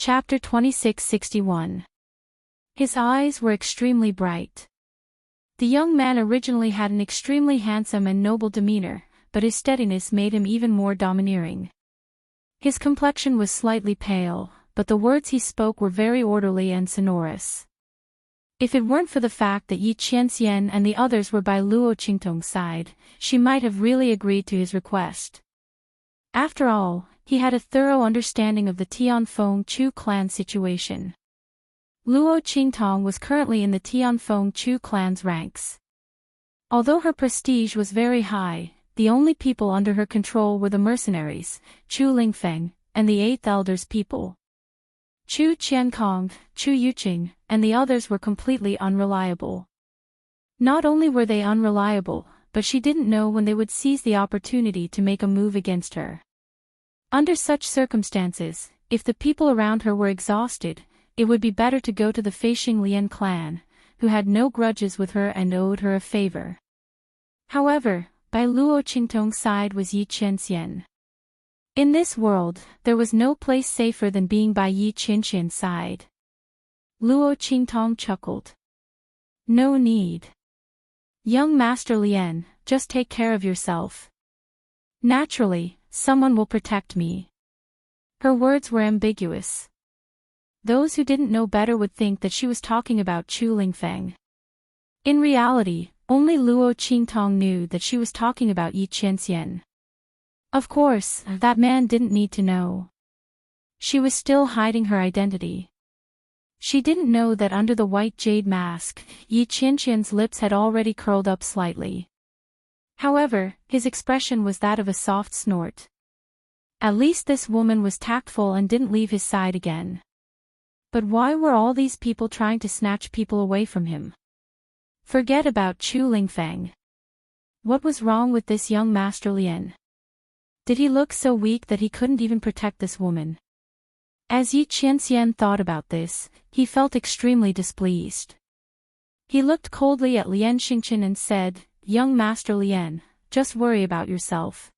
Chapter 2661. His eyes were extremely bright. The young man originally had an extremely handsome and noble demeanor, but his steadiness made him even more domineering. His complexion was slightly pale, but the words he spoke were very orderly and sonorous. If it weren't for the fact that Yi Qianxian and the others were by Luo Qingtong's side, she might have really agreed to his request. After all, he had a thorough understanding of the Tianfeng Chu clan situation. Luo Qingtong was currently in the Tianfeng Chu clan's ranks. Although her prestige was very high, the only people under her control were the mercenaries, Chu Lingfeng, and the Eighth Elder's people. Chu Qiankong, Chu Yuqing, and the others were completely unreliable. Not only were they unreliable, but she didn't know when they would seize the opportunity to make a move against her. Under such circumstances, if the people around her were exhausted, it would be better to go to the Feixing Lian clan, who had no grudges with her and owed her a favor. However, by Luo Qingtong's side was Yi Qianxian. In this world, there was no place safer than being by Yi Qianxian's side. Luo Qingtong chuckled. No need. Young Master Lian, just take care of yourself. Naturally, someone will protect me. Her words were ambiguous. Those who didn't know better would think that she was talking about Chu Lingfeng. In reality, only Luo Qingtong knew that she was talking about Yi Qianxian. Of course, that man didn't need to know. She was still hiding her identity. She didn't know that under the white jade mask, Yi Qianxian's lips had already curled up slightly. However, his expression was that of a soft snort. At least this woman was tactful and didn't leave his side again. But why were all these people trying to snatch people away from him? Forget about Chu Lingfeng. What was wrong with this young Master Lian? Did he look so weak that he couldn't even protect this woman? As Yi Qianxian thought about this, he felt extremely displeased. He looked coldly at Lian Xingchen and said, "Young Master Lian, just worry about yourself.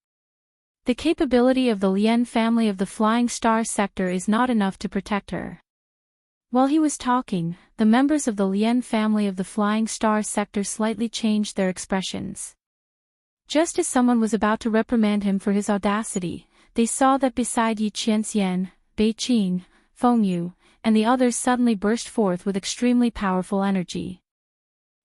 The capability of the Lian family of the Flying Star sector is not enough to protect her." While he was talking, the members of the Lian family of the Flying Star sector slightly changed their expressions. Just as someone was about to reprimand him for his audacity, they saw that beside Yi Qianxian, Bei Qing, Feng Yu, and the others suddenly burst forth with extremely powerful energy.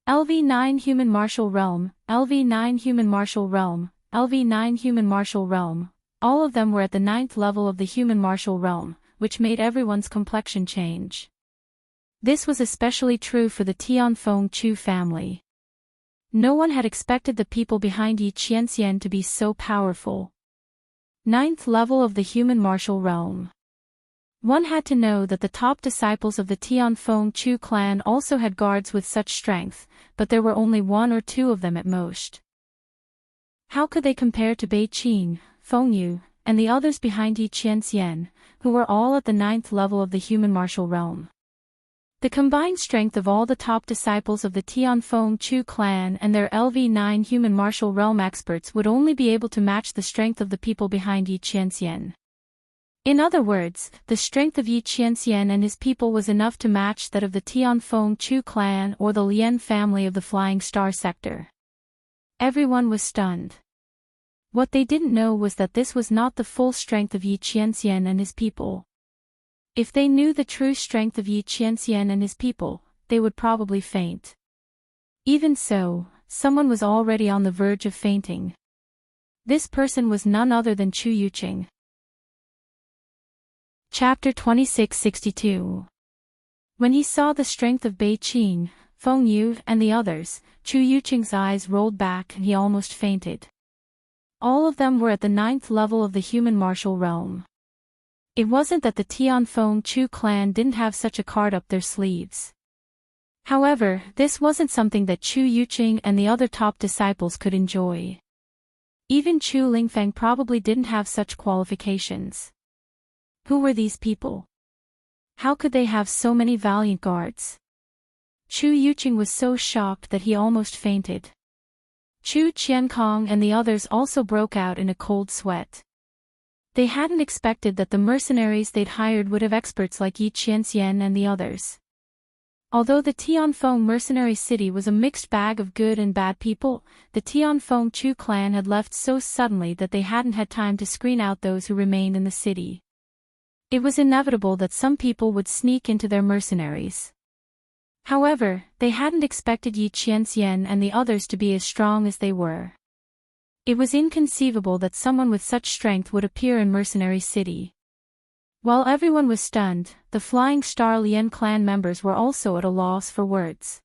LV9 Human Martial Realm, LV9 Human Martial Realm, LV9 Human Martial Realm, all of them were at the 9th level of the Human Martial Realm, which made everyone's complexion change. This was especially true for the Tianfeng Chu family. No one had expected the people behind Yi Qianxian to be so powerful. 9th level of the Human Martial Realm. One had to know that the top disciples of the Tianfeng Chu clan also had guards with such strength, but there were only 1 or 2 of them at most. How could they compare to Bei Qing, Feng Yu, and the others behind Yi Qianxian, who were all at the 9th level of the Human Martial Realm? The combined strength of all the top disciples of the Tianfeng Chu clan and their LV9 Human Martial Realm experts would only be able to match the strength of the people behind Yi Qianxian. In other words, the strength of Yi Qianxian and his people was enough to match that of the Tianfeng Chu clan or the Lian family of the Flying Star sector. Everyone was stunned. What they didn't know was that this was not the full strength of Yi Qianxian and his people. If they knew the true strength of Yi Qianxian and his people, they would probably faint. Even so, someone was already on the verge of fainting. This person was none other than Chu Yuqing. Chapter 2662. When he saw the strength of Bei Qing, Feng Yu, and the others, Chu Yuqing's eyes rolled back and he almost fainted. All of them were at the 9th level of the Human Martial Realm. It wasn't that the Tianfeng Chu clan didn't have such a card up their sleeves. However, this wasn't something that Chu Yuqing and the other top disciples could enjoy. Even Chu Lingfeng probably didn't have such qualifications. Who were these people? How could they have so many valiant guards? Chu Yuqing was so shocked that he almost fainted. Chu Qiankong and the others also broke out in a cold sweat. They hadn't expected that the mercenaries they'd hired would have experts like Yi Qianxian and the others. Although the Tianfeng mercenary city was a mixed bag of good and bad people, the Tianfeng Chu clan had left so suddenly that they hadn't had time to screen out those who remained in the city. It was inevitable that some people would sneak into their mercenaries. However, they hadn't expected Yi Qianxian and the others to be as strong as they were. It was inconceivable that someone with such strength would appear in Mercenary City. While everyone was stunned, the Flying Star Lian clan members were also at a loss for words.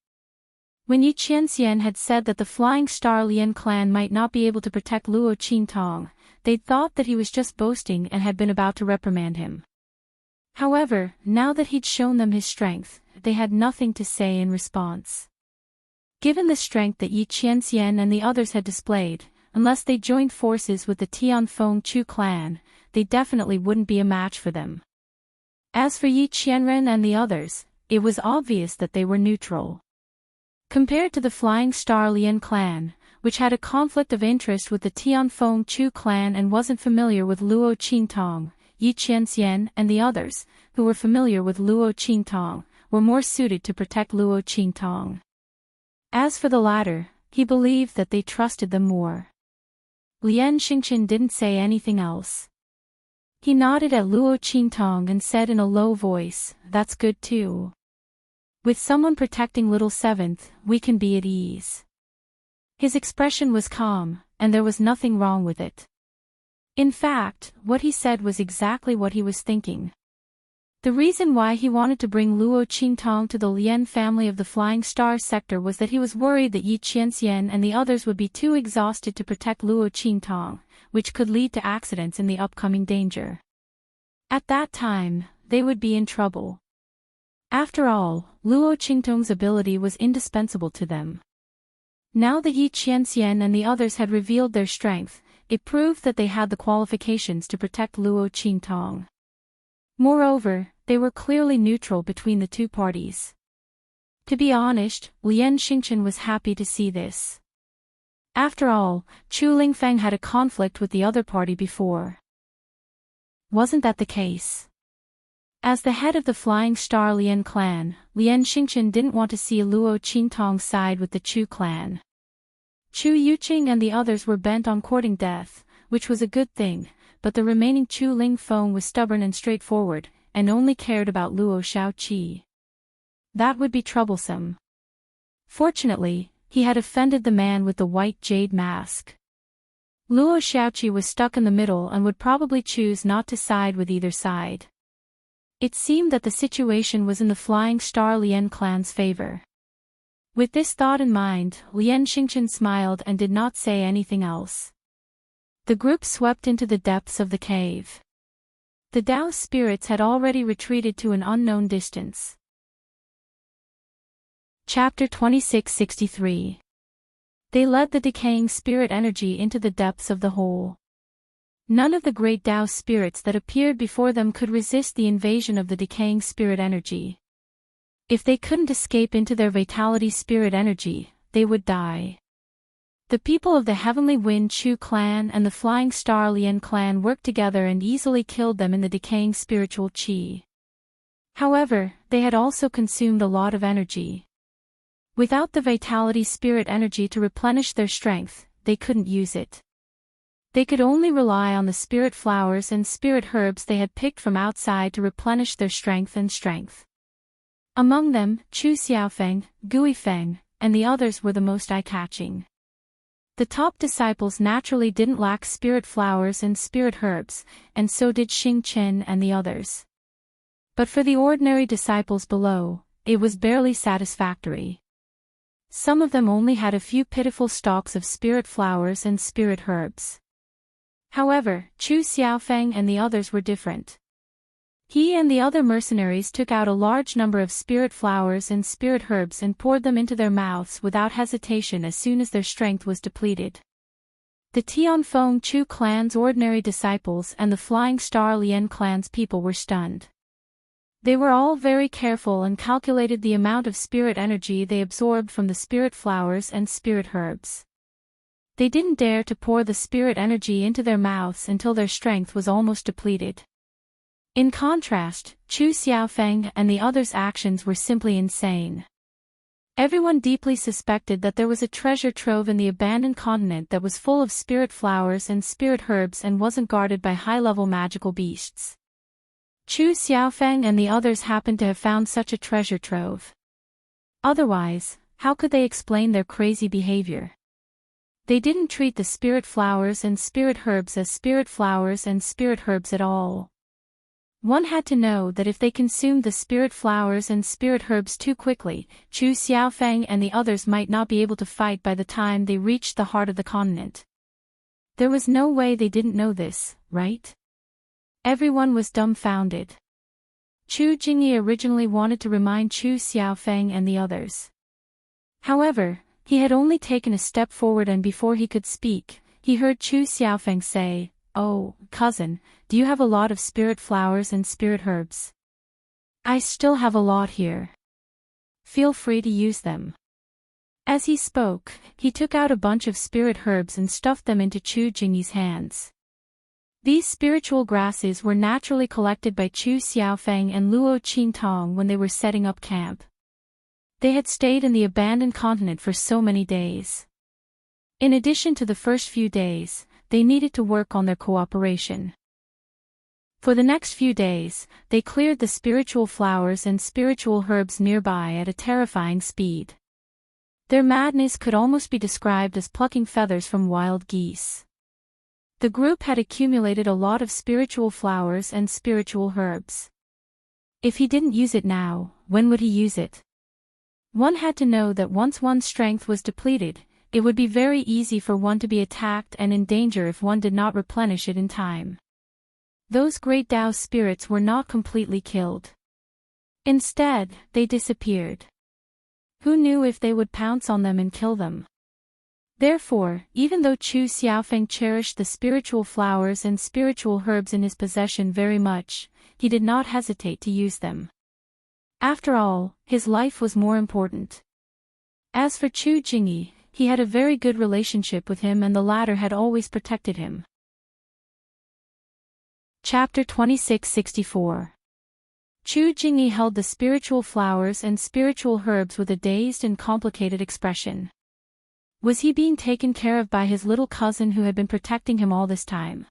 When Yi Qianxian had said that the Flying Star Lian clan might not be able to protect Luo Qingtong, they'd thought that he was just boasting and had been about to reprimand him. However, now that he'd shown them his strength, they had nothing to say in response. Given the strength that Yi Qianxian and the others had displayed, unless they joined forces with the Tianfeng Chu clan, they definitely wouldn't be a match for them. As for Yi Qianren and the others, it was obvious that they were neutral. Compared to the Flying Star Lian clan, which had a conflict of interest with the Tianfeng Chu clan and wasn't familiar with Luo Qingtong, Yi Qianxian and the others, who were familiar with Luo Qingtong, were more suited to protect Luo Qingtong. As for the latter, he believed that they trusted them more. Lian Xingchen didn't say anything else. He nodded at Luo Qingtong and said in a low voice, "That's good too. With someone protecting Little Seventh, we can be at ease." His expression was calm, and there was nothing wrong with it. In fact, what he said was exactly what he was thinking. The reason why he wanted to bring Luo Qingtong to the Lian family of the Flying Star sector was that he was worried that Yi Qianxian and the others would be too exhausted to protect Luo Qingtong, which could lead to accidents in the upcoming danger. At that time, they would be in trouble. After all, Luo Qingtong's ability was indispensable to them. Now that Yi Qianxian and the others had revealed their strength, it proved that they had the qualifications to protect Luo Qingtong. Moreover, they were clearly neutral between the two parties. To be honest, Lian Xingchen was happy to see this. After all, Chu Lingfeng had a conflict with the other party before. Wasn't that the case? As the head of the Flying Star Lian clan, Lian Xingchen didn't want to see Luo Qingtong side with the Chu clan. Chu Yuqing and the others were bent on courting death, which was a good thing, but the remaining Chu Lingfeng was stubborn and straightforward, and only cared about Luo Shaoqi. That would be troublesome. Fortunately, he had offended the man with the white jade mask. Luo Shaoqi was stuck in the middle and would probably choose not to side with either side. It seemed that the situation was in the Flying Star Lian clan's favor. With this thought in mind, Lian Xingchen smiled and did not say anything else. The group swept into the depths of the cave. The Tao spirits had already retreated to an unknown distance. Chapter 2663. They led the decaying spirit energy into the depths of the hole. None of the great Tao spirits that appeared before them could resist the invasion of the decaying spirit energy. If they couldn't escape into their vitality spirit energy, they would die. The people of the Heavenly Wind Chu clan and the Flying Star Lian clan worked together and easily killed them in the decaying spiritual qi. However, they had also consumed a lot of energy. Without the vitality spirit energy to replenish their strength, they couldn't use it. They could only rely on the spirit flowers and spirit herbs they had picked from outside to replenish their strength. Among them, Chu Xiaofeng, Gui Feng, and the others were the most eye-catching. The top disciples naturally didn't lack spirit flowers and spirit herbs, and so did Xing Chen and the others. But for the ordinary disciples below, it was barely satisfactory. Some of them only had a few pitiful stalks of spirit flowers and spirit herbs. However, Chu Xiaofeng and the others were different. He and the other mercenaries took out a large number of spirit flowers and spirit herbs and poured them into their mouths without hesitation as soon as their strength was depleted. The Tianfeng Chu clan's ordinary disciples and the Flying Star Lian clan's people were stunned. They were all very careful and calculated the amount of spirit energy they absorbed from the spirit flowers and spirit herbs. They didn't dare to pour the spirit energy into their mouths until their strength was almost depleted. In contrast, Chu Xiaofeng and the others' actions were simply insane. Everyone deeply suspected that there was a treasure trove in the abandoned continent that was full of spirit flowers and spirit herbs and wasn't guarded by high-level magical beasts. Chu Xiaofeng and the others happened to have found such a treasure trove. Otherwise, how could they explain their crazy behavior? They didn't treat the spirit flowers and spirit herbs as spirit flowers and spirit herbs at all. One had to know that if they consumed the spirit flowers and spirit herbs too quickly, Chu Xiaofeng and the others might not be able to fight by the time they reached the heart of the continent. There was no way they didn't know this, right? Everyone was dumbfounded. Chu Jingyi originally wanted to remind Chu Xiaofeng and the others. However, he had only taken a step forward, and before he could speak, he heard Chu Xiaofeng say, "Oh, cousin, do you have a lot of spirit flowers and spirit herbs? I still have a lot here. Feel free to use them." As he spoke, he took out a bunch of spirit herbs and stuffed them into Chu Jingyi's hands. These spiritual grasses were naturally collected by Chu Xiaofeng and Luo Qingtong when they were setting up camp. They had stayed in the abandoned continent for so many days. In addition to the first few days, they needed to work on their cooperation. For the next few days, they cleared the spiritual flowers and spiritual herbs nearby at a terrifying speed. Their madness could almost be described as plucking feathers from wild geese. The group had accumulated a lot of spiritual flowers and spiritual herbs. If he didn't use it now, when would he use it? One had to know that once one's strength was depleted, it would be very easy for one to be attacked and in danger if one did not replenish it in time. Those great Tao spirits were not completely killed. Instead, they disappeared. Who knew if they would pounce on them and kill them? Therefore, even though Chu Xiaofeng cherished the spiritual flowers and spiritual herbs in his possession very much, he did not hesitate to use them. After all, his life was more important. As for Chu Jingyi, he had a very good relationship with him, and the latter had always protected him. Chapter 2664. Chu Jingyi held the spiritual flowers and spiritual herbs with a dazed and complicated expression. Was he being taken care of by his little cousin who had been protecting him all this time?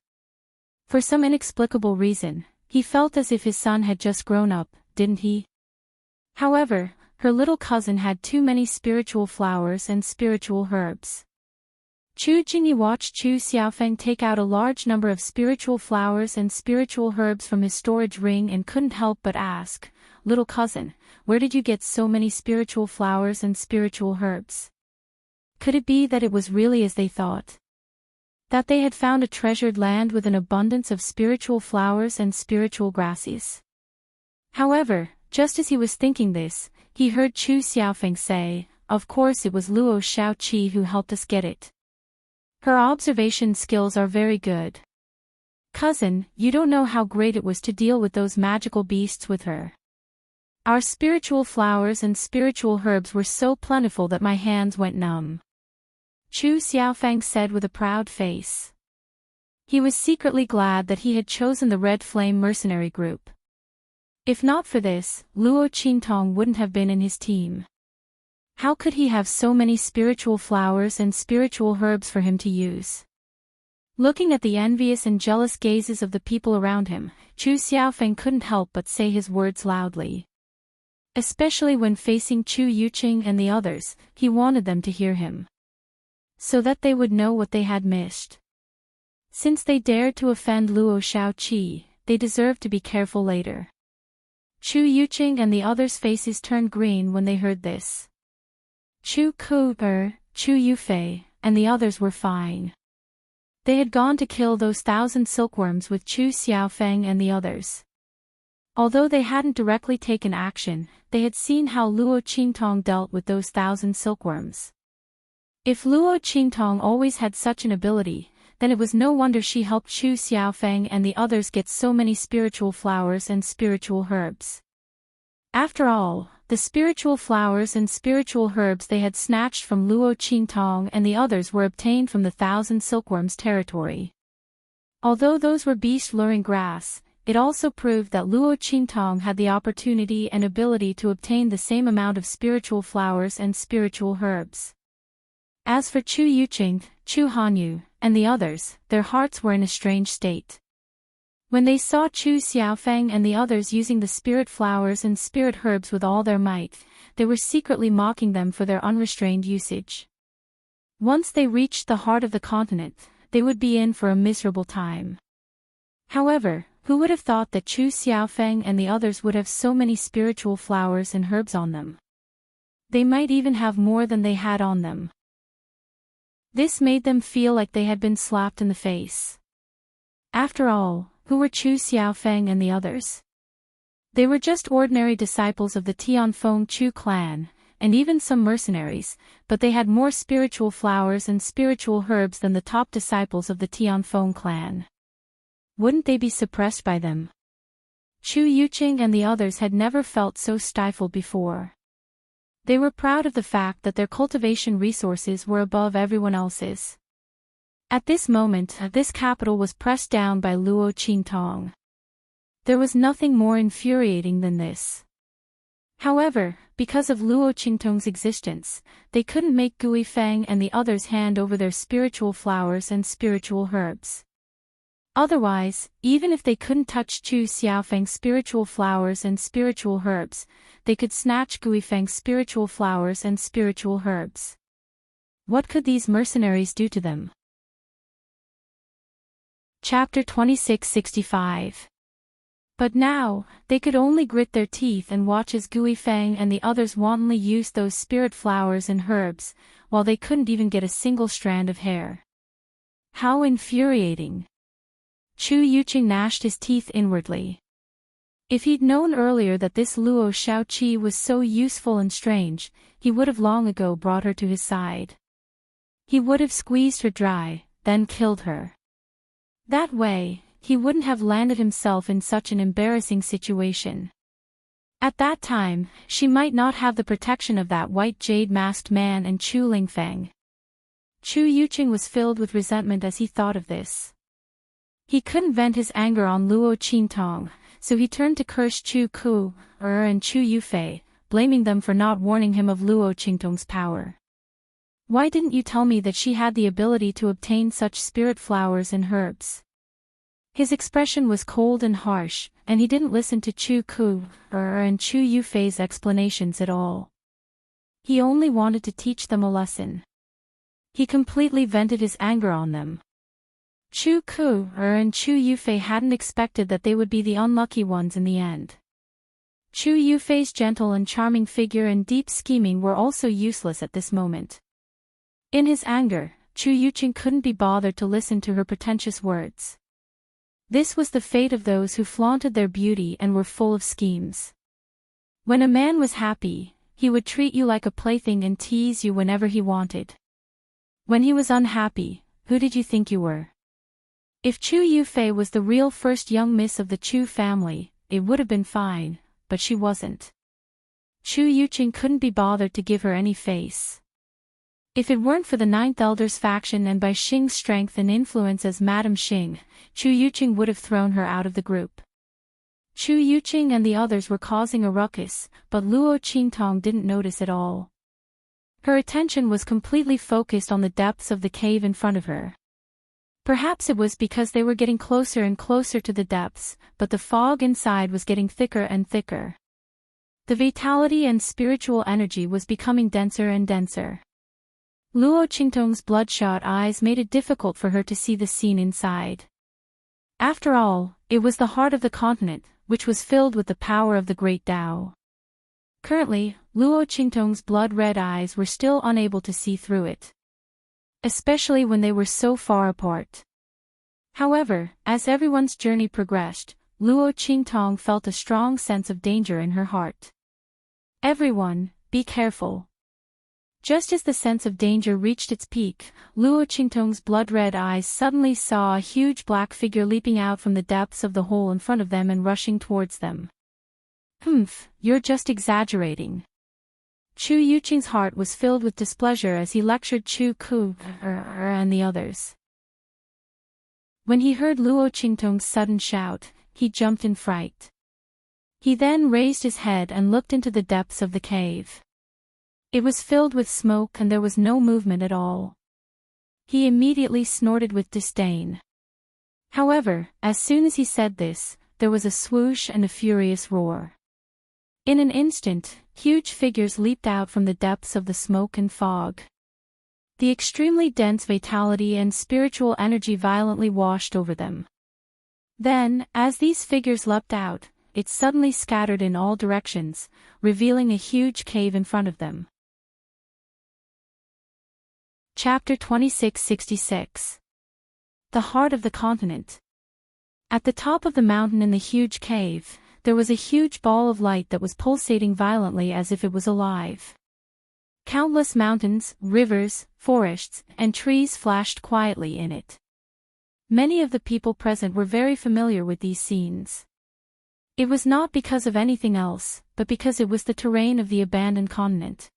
For some inexplicable reason, he felt as if his son had just grown up, didn't he? However, her little cousin had too many spiritual flowers and spiritual herbs. Chu Jingyi watched Chu Xiaofeng take out a large number of spiritual flowers and spiritual herbs from his storage ring and couldn't help but ask, "Little cousin, where did you get so many spiritual flowers and spiritual herbs?" Could it be that it was really as they thought? That they had found a treasured land with an abundance of spiritual flowers and spiritual grasses? However, just as he was thinking this, he heard Chu Xiaofeng say, "Of course it was Luo Shaoqi who helped us get it. Her observation skills are very good. Cousin, you don't know how great it was to deal with those magical beasts with her. Our spiritual flowers and spiritual herbs were so plentiful that my hands went numb." Chu Xiaofeng said with a proud face. He was secretly glad that he had chosen the Red Flame mercenary group. If not for this, Luo Qingtong wouldn't have been in his team. How could he have so many spiritual flowers and spiritual herbs for him to use? Looking at the envious and jealous gazes of the people around him, Chu Xiaofeng couldn't help but say his words loudly. Especially when facing Chu Yuqing and the others, he wanted them to hear him, so that they would know what they had missed. Since they dared to offend Luo Shaoqi, they deserved to be careful later. Chu Yuqing and the others' faces turned green when they heard this. Chu Ku-er, Chu Yufei, and the others were fine. They had gone to kill those 1,000 silkworms with Chu Xiaofeng and the others. Although they hadn't directly taken action, they had seen how Luo Qingtong dealt with those 1,000 silkworms. If Luo Qingtong always had such an ability, then it was no wonder she helped Chu Xiaofeng and the others get so many spiritual flowers and spiritual herbs. After all, the spiritual flowers and spiritual herbs they had snatched from Luo Qingtong and the others were obtained from the Thousand Silkworms territory. Although those were beast-luring grass, it also proved that Luo Qingtong had the opportunity and ability to obtain the same amount of spiritual flowers and spiritual herbs. As for Chu Yuqing, Chu Hanyu, and the others, their hearts were in a strange state. When they saw Chu Xiaofeng and the others using the spirit flowers and spirit herbs with all their might, they were secretly mocking them for their unrestrained usage. Once they reached the heart of the continent, they would be in for a miserable time. However, who would have thought that Chu Xiaofeng and the others would have so many spiritual flowers and herbs on them? They might even have more than they had on them. This made them feel like they had been slapped in the face. After all, who were Chu Xiaofeng and the others? They were just ordinary disciples of the Tianfeng Chu clan, and even some mercenaries, but they had more spiritual flowers and spiritual herbs than the top disciples of the Tianfeng clan. Wouldn't they be suppressed by them? Chu Yuqing and the others had never felt so stifled before. They were proud of the fact that their cultivation resources were above everyone else's. At this moment, this capital was pressed down by Luo Qingtong. There was nothing more infuriating than this. However, because of Luo Qingtong's existence, they couldn't make Gui Feng and the others hand over their spiritual flowers and spiritual herbs. Otherwise, even if they couldn't touch Chu Xiaofeng's spiritual flowers and spiritual herbs, they could snatch Gui Feng's spiritual flowers and spiritual herbs. What could these mercenaries do to them? Chapter 2665. But now, they could only grit their teeth and watch as Gui Feng and the others wantonly used those spirit flowers and herbs, while they couldn't even get a single strand of hair. How infuriating! Chu Yuqing gnashed his teeth inwardly. If he'd known earlier that this Luo Shaoqi was so useful and strange, he would have long ago brought her to his side. He would have squeezed her dry, then killed her. That way, he wouldn't have landed himself in such an embarrassing situation. At that time, she might not have the protection of that white jade-masked man and Chu Lingfeng. Chu Yuqing was filled with resentment as he thought of this. He couldn't vent his anger on Luo Qingtong, so he turned to curse Chu Ku, and Chu Yufei, blaming them for not warning him of Luo Qingtong's power. Why didn't you tell me that she had the ability to obtain such spirit flowers and herbs? His expression was cold and harsh, and he didn't listen to Chu Ku, and Chu Yufei's explanations at all. He only wanted to teach them a lesson. He completely vented his anger on them. Chu Ku, and Chu Yufei hadn't expected that they would be the unlucky ones in the end. Chu Yufei's gentle and charming figure and deep scheming were also useless at this moment. In his anger, Chu Yuqing couldn't be bothered to listen to her pretentious words. This was the fate of those who flaunted their beauty and were full of schemes. When a man was happy, he would treat you like a plaything and tease you whenever he wanted. When he was unhappy, who did you think you were? If Chu Yufei was the real first young miss of the Chu family, it would have been fine, but she wasn't. Chu Yuqing couldn't be bothered to give her any face. If it weren't for the Ninth Elder's faction and by Xing's strength and influence as Madame Xing, Chu Yuqing would have thrown her out of the group. Chu Yuqing and the others were causing a ruckus, but Luo Qingtong didn't notice at all. Her attention was completely focused on the depths of the cave in front of her. Perhaps it was because they were getting closer and closer to the depths, but the fog inside was getting thicker and thicker. The vitality and spiritual energy was becoming denser and denser. Luo Qingtong's bloodshot eyes made it difficult for her to see the scene inside. After all, it was the heart of the continent, which was filled with the power of the Great Tao. Currently, Luo Qingtong's blood-red eyes were still unable to see through it. Especially when they were so far apart. However, as everyone's journey progressed, Luo Qingtong felt a strong sense of danger in her heart. Everyone, be careful. Just as the sense of danger reached its peak, Luo Qingtong's blood-red eyes suddenly saw a huge black figure leaping out from the depths of the hole in front of them and rushing towards them. "Humph, you're just exaggerating." Chu Yuqing's heart was filled with displeasure as he lectured Chu Ku and the others. When he heard Luo Qingtong's sudden shout, he jumped in fright. He then raised his head and looked into the depths of the cave. It was filled with smoke and there was no movement at all. He immediately snorted with disdain. However, as soon as he said this, there was a swoosh and a furious roar. In an instant, huge figures leaped out from the depths of the smoke and fog. The extremely dense vitality and spiritual energy violently washed over them. Then, as these figures leapt out, it suddenly scattered in all directions, revealing a huge cave in front of them. Chapter 2666. The Heart of the Continent. At the top of the mountain in the huge cave, there was a huge ball of light that was pulsating violently as if it was alive. Countless mountains, rivers, forests, and trees flashed quietly in it. Many of the people present were very familiar with these scenes. It was not because of anything else, but because it was the terrain of the abandoned continent.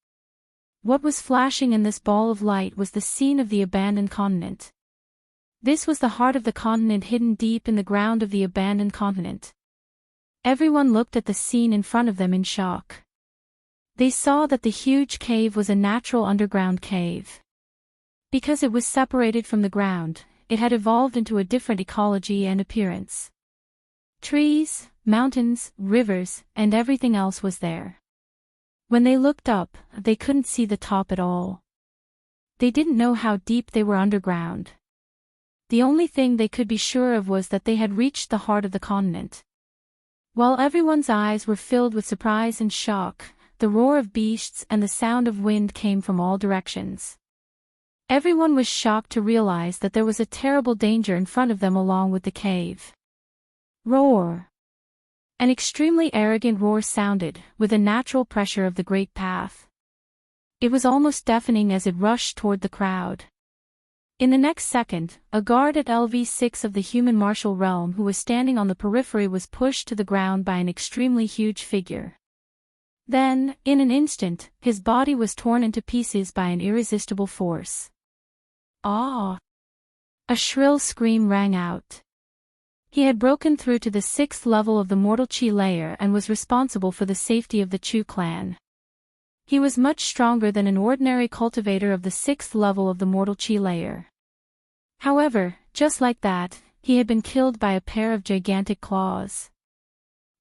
What was flashing in this ball of light was the scene of the abandoned continent. This was the heart of the continent hidden deep in the ground of the abandoned continent. Everyone looked at the scene in front of them in shock. They saw that the huge cave was a natural underground cave. Because it was separated from the ground, it had evolved into a different ecology and appearance. Trees, mountains, rivers, and everything else was there. When they looked up, they couldn't see the top at all. They didn't know how deep they were underground. The only thing they could be sure of was that they had reached the heart of the continent. While everyone's eyes were filled with surprise and shock, the roar of beasts and the sound of wind came from all directions. Everyone was shocked to realize that there was a terrible danger in front of them along with the cave. Roar! An extremely arrogant roar sounded, with a natural pressure of the great path. It was almost deafening as it rushed toward the crowd. In the next second, a guard at LV6 of the human martial realm who was standing on the periphery was pushed to the ground by an extremely huge figure. Then, in an instant, his body was torn into pieces by an irresistible force. Ah! A shrill scream rang out. He had broken through to the 6th level of the mortal Qi layer and was responsible for the safety of the Chu clan. He was much stronger than an ordinary cultivator of the 6th level of the mortal Qi layer. However, just like that, he had been killed by a pair of gigantic claws.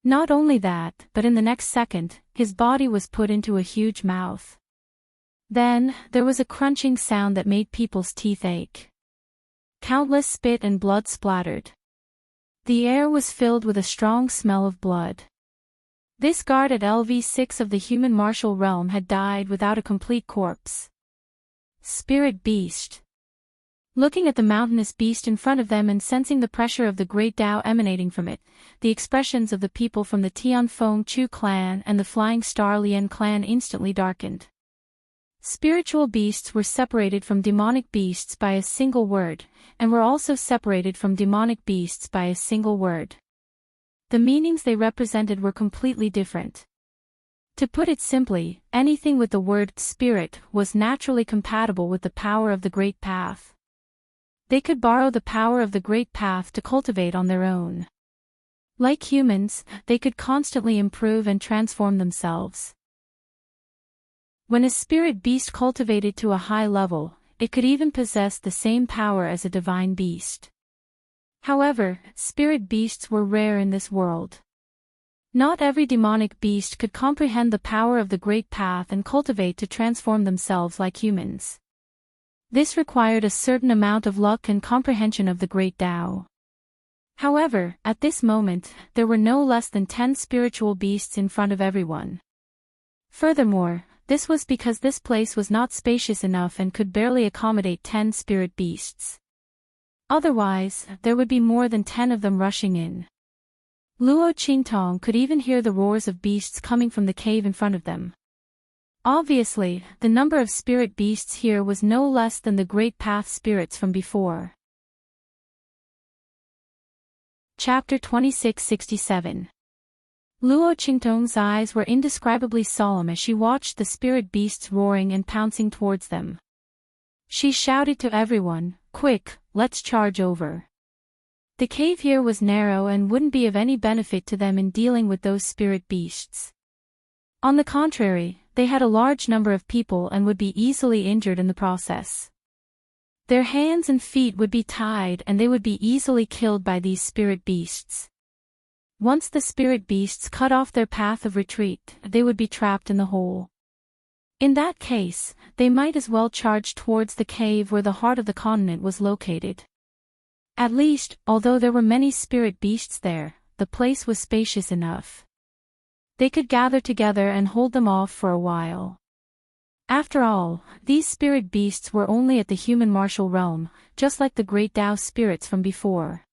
Not only that, but in the next second, his body was put into a huge mouth. Then, there was a crunching sound that made people's teeth ache. Countless spit and blood splattered. The air was filled with a strong smell of blood. This guard at LV6 of the human martial realm had died without a complete corpse. Spirit Beast. Looking at the mountainous beast in front of them and sensing the pressure of the great Tao emanating from it, the expressions of the people from the Tianfeng Chu clan and the Flying Star Lian clan instantly darkened. Spiritual beasts were separated from demonic beasts by a single word, and were also separated from demonic beasts by a single word. The meanings they represented were completely different. To put it simply, anything with the word spirit was naturally compatible with the power of the Great Path. They could borrow the power of the Great Path to cultivate on their own. Like humans, they could constantly improve and transform themselves. When a spirit beast cultivated to a high level, it could even possess the same power as a divine beast. However, spirit beasts were rare in this world. Not every demonic beast could comprehend the power of the Great Path and cultivate to transform themselves like humans. This required a certain amount of luck and comprehension of the Great Tao. However, at this moment, there were no less than 10 spiritual beasts in front of everyone. Furthermore, this was because this place was not spacious enough and could barely accommodate 10 spirit beasts. Otherwise, there would be more than 10 of them rushing in. Luo Qingtong could even hear the roars of beasts coming from the cave in front of them. Obviously, the number of spirit beasts here was no less than the Great Path spirits from before. Chapter 2667. Luo Qingtong's eyes were indescribably solemn as she watched the spirit beasts roaring and pouncing towards them. She shouted to everyone, "Quick, let's charge over." The cave here was narrow and wouldn't be of any benefit to them in dealing with those spirit beasts. On the contrary, they had a large number of people and would be easily injured in the process. Their hands and feet would be tied and they would be easily killed by these spirit beasts. Once the spirit beasts cut off their path of retreat, they would be trapped in the hole. In that case, they might as well charge towards the cave where the heart of the continent was located. At least, although there were many spirit beasts there, the place was spacious enough. They could gather together and hold them off for a while. After all, these spirit beasts were only at the human martial realm, just like the great Tao spirits from before.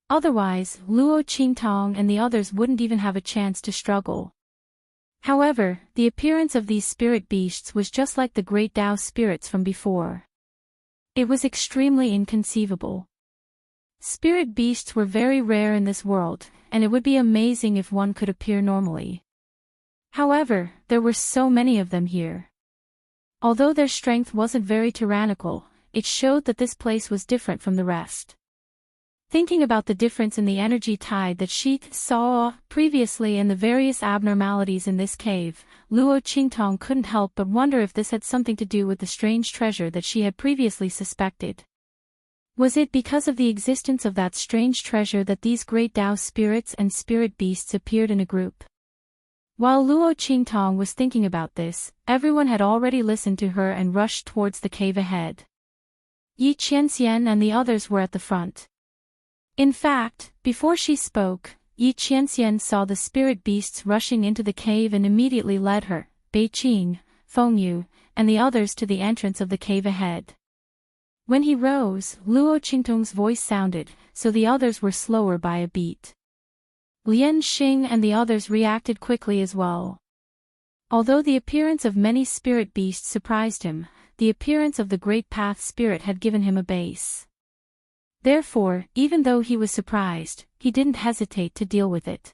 Otherwise, Luo Qingtong and the others wouldn't even have a chance to struggle. However, the appearance of these spirit beasts was just like the great Tao spirits from before. It was extremely inconceivable. Spirit beasts were very rare in this world, and it would be amazing if one could appear normally. However, there were so many of them here. Although their strength wasn't very tyrannical, it showed that this place was different from the rest. Thinking about the difference in the energy tide that she saw previously and the various abnormalities in this cave, Luo Qingtong couldn't help but wonder if this had something to do with the strange treasure that she had previously suspected. Was it because of the existence of that strange treasure that these great Tao spirits and spirit beasts appeared in a group? While Luo Qingtong was thinking about this, everyone had already listened to her and rushed towards the cave ahead. Yi Qianxian and the others were at the front. In fact, before she spoke, Yi Qianxian saw the spirit beasts rushing into the cave and immediately led her, Bei Qing, Fengyu, and the others to the entrance of the cave ahead. When he rose, Luo Qingtong's voice sounded, so the others were slower by a beat. Lian Xing and the others reacted quickly as well. Although the appearance of many spirit beasts surprised him, the appearance of the Great Path Spirit had given him a base. Therefore, even though he was surprised, he didn't hesitate to deal with it.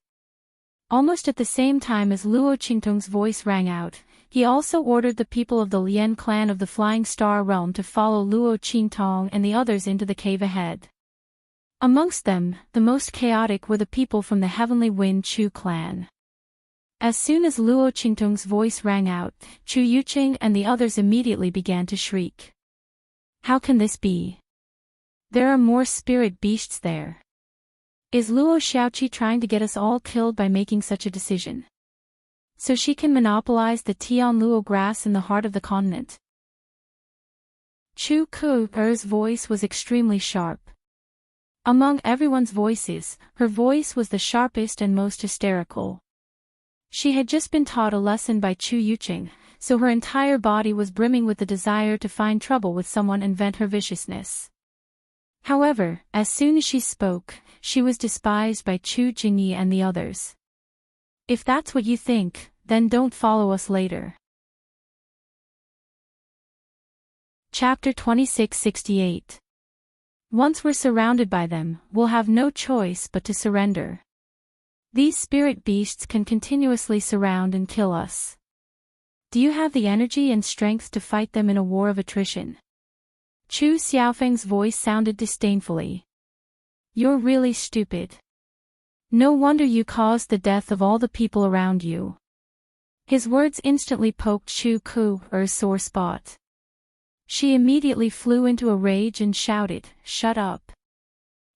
Almost at the same time as Luo Qingtong's voice rang out, he also ordered the people of the Lian clan of the Flying Star Realm to follow Luo Qingtong and the others into the cave ahead. Amongst them, the most chaotic were the people from the Heavenly Wind Chu clan. As soon as Luo Qingtong's voice rang out, Chu Yuqing and the others immediately began to shriek. How can this be? There are more spirit beasts there. Is Luo Xiaoqi trying to get us all killed by making such a decision? So she can monopolize the Tianluo grass in the heart of the continent. Chu Ku's voice was extremely sharp. Among everyone's voices, her voice was the sharpest and most hysterical. She had just been taught a lesson by Chu Yuqing, so her entire body was brimming with the desire to find trouble with someone and vent her viciousness. However, as soon as she spoke, she was despised by Chu Jingyi and the others. If that's what you think, then don't follow us later. Chapter 2668. Once we're surrounded by them, we'll have no choice but to surrender. These spirit beasts can continuously surround and kill us. Do you have the energy and strength to fight them in a war of attrition? Chu Xiaofeng's voice sounded disdainfully. You're really stupid. No wonder you caused the death of all the people around you. His words instantly poked Chu Ku's sore spot. She immediately flew into a rage and shouted, "Shut up.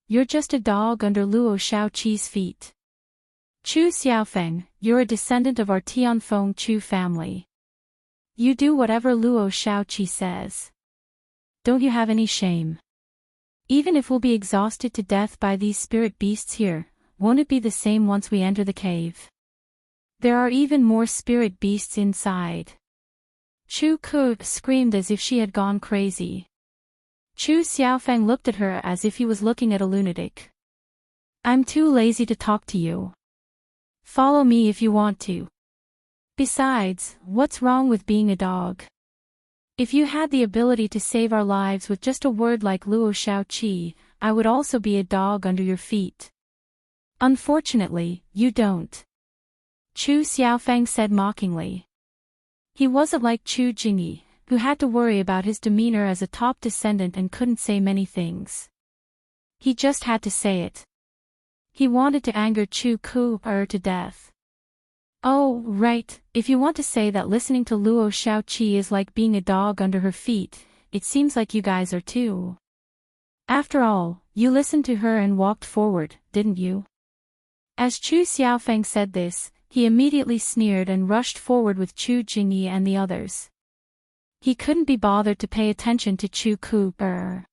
You're just a dog under Luo Xiaoqi's feet. Chu Xiaofeng, you're a descendant of our Tianfeng Chu family. You do whatever Luo Xiaoqi says. Don't you have any shame? Even if we'll be exhausted to death by these spirit beasts here, won't it be the same once we enter the cave? There are even more spirit beasts inside." Chu Ku screamed as if she had gone crazy. Chu Xiaofeng looked at her as if he was looking at a lunatic. "I'm too lazy to talk to you. Follow me if you want to. Besides, what's wrong with being a dog? If you had the ability to save our lives with just a word like Luo Xiaoqi, I would also be a dog under your feet. Unfortunately, you don't. Chu Xiaofeng said mockingly. He wasn't like Chu Jingyi, who had to worry about his demeanor as a top descendant and couldn't say many things. He just had to say it. He wanted to anger Chu Ku-er to death. Oh, right, if you want to say that listening to Luo Xiaoqi is like being a dog under her feet, it seems like you guys are too. After all, you listened to her and walked forward, didn't you? As Chu Xiaofeng said this, he immediately sneered and rushed forward with Chu Jingyi and the others. He couldn't be bothered to pay attention to Chu Ku-er.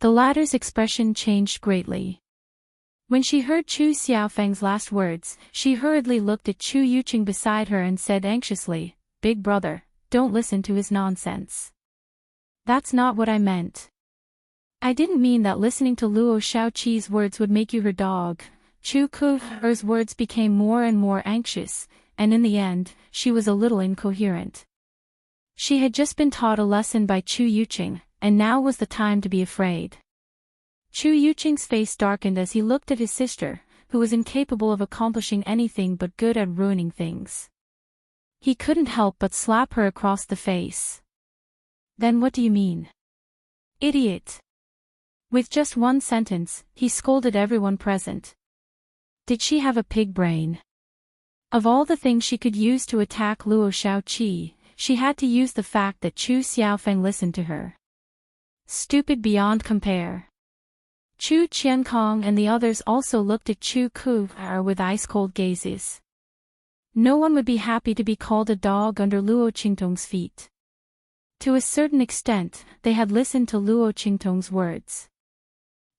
The latter's expression changed greatly. When she heard Chu Xiaofeng's last words, she hurriedly looked at Chu Yuqing beside her and said anxiously, "Big brother, don't listen to his nonsense. That's not what I meant. I didn't mean that listening to Luo Xiaoqi's words would make you her dog." Chu Ku-er's words became more and more anxious, and in the end, she was a little incoherent. She had just been taught a lesson by Chu Yuqing, and now was the time to be afraid. Chu Yuqing's face darkened as he looked at his sister, who was incapable of accomplishing anything but good at ruining things. He couldn't help but slap her across the face. "Then what do you mean? Idiot!" With just one sentence, he scolded everyone present. Did she have a pig brain? Of all the things she could use to attack Luo Xiaoqi, she had to use the fact that Chu Xiaofeng listened to her. Stupid beyond compare. Chu Qiankong and the others also looked at Chu Ku-er with ice-cold gazes. No one would be happy to be called a dog under Luo Qingtong's feet. To a certain extent, they had listened to Luo Qingtong's words.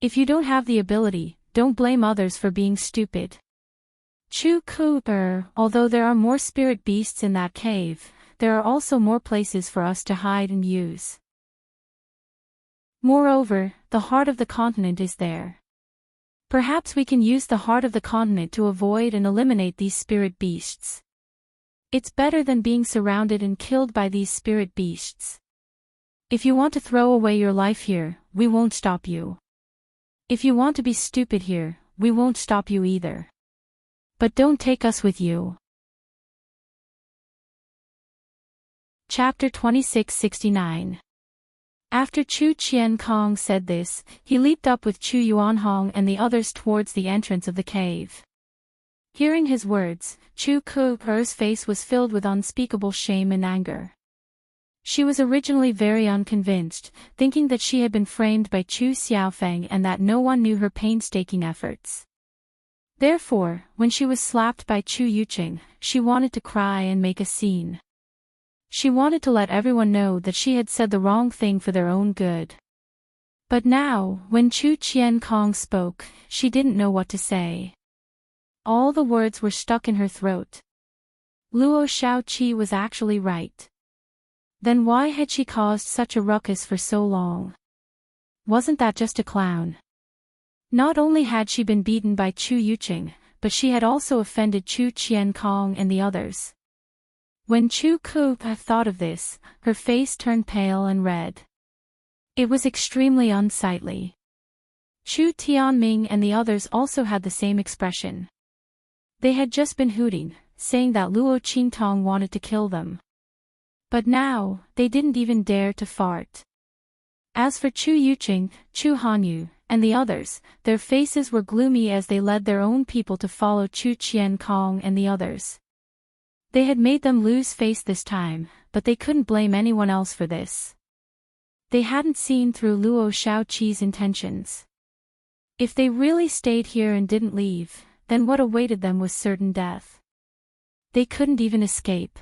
If you don't have the ability, don't blame others for being stupid. Chu Ku-er, although there are more spirit beasts in that cave, there are also more places for us to hide and use. Moreover, the heart of the continent is there. Perhaps we can use the heart of the continent to avoid and eliminate these spirit beasts. It's better than being surrounded and killed by these spirit beasts. If you want to throw away your life here, we won't stop you. If you want to be stupid here, we won't stop you either. But don't take us with you. Chapter 2669. After Chu Qiankong said this, he leaped up with Chu Yuanhong and the others towards the entrance of the cave. Hearing his words, Chu Ku-er's face was filled with unspeakable shame and anger. She was originally very unconvinced, thinking that she had been framed by Chu Xiaofeng and that no one knew her painstaking efforts. Therefore, when she was slapped by Chu Yuqing, she wanted to cry and make a scene. She wanted to let everyone know that she had said the wrong thing for their own good. But now, when Chu Qiankong spoke, she didn't know what to say. All the words were stuck in her throat. Luo Xiaoqi was actually right. Then why had she caused such a ruckus for so long? Wasn't that just a clown? Not only had she been beaten by Chu Yuqing, but she had also offended Chu Qiankong and the others. When Chu Ku-er thought of this, her face turned pale and red. It was extremely unsightly. Chu Tianming and the others also had the same expression. They had just been hooting, saying that Luo Qingtong wanted to kill them. But now, they didn't even dare to fart. As for Chu Yuqing, Chu Hanyu, and the others, their faces were gloomy as they led their own people to follow Chu Qiankong and the others. They had made them lose face this time, but they couldn't blame anyone else for this. They hadn't seen through Luo Xiaoqi's intentions. If they really stayed here and didn't leave, then what awaited them was certain death. They couldn't even escape.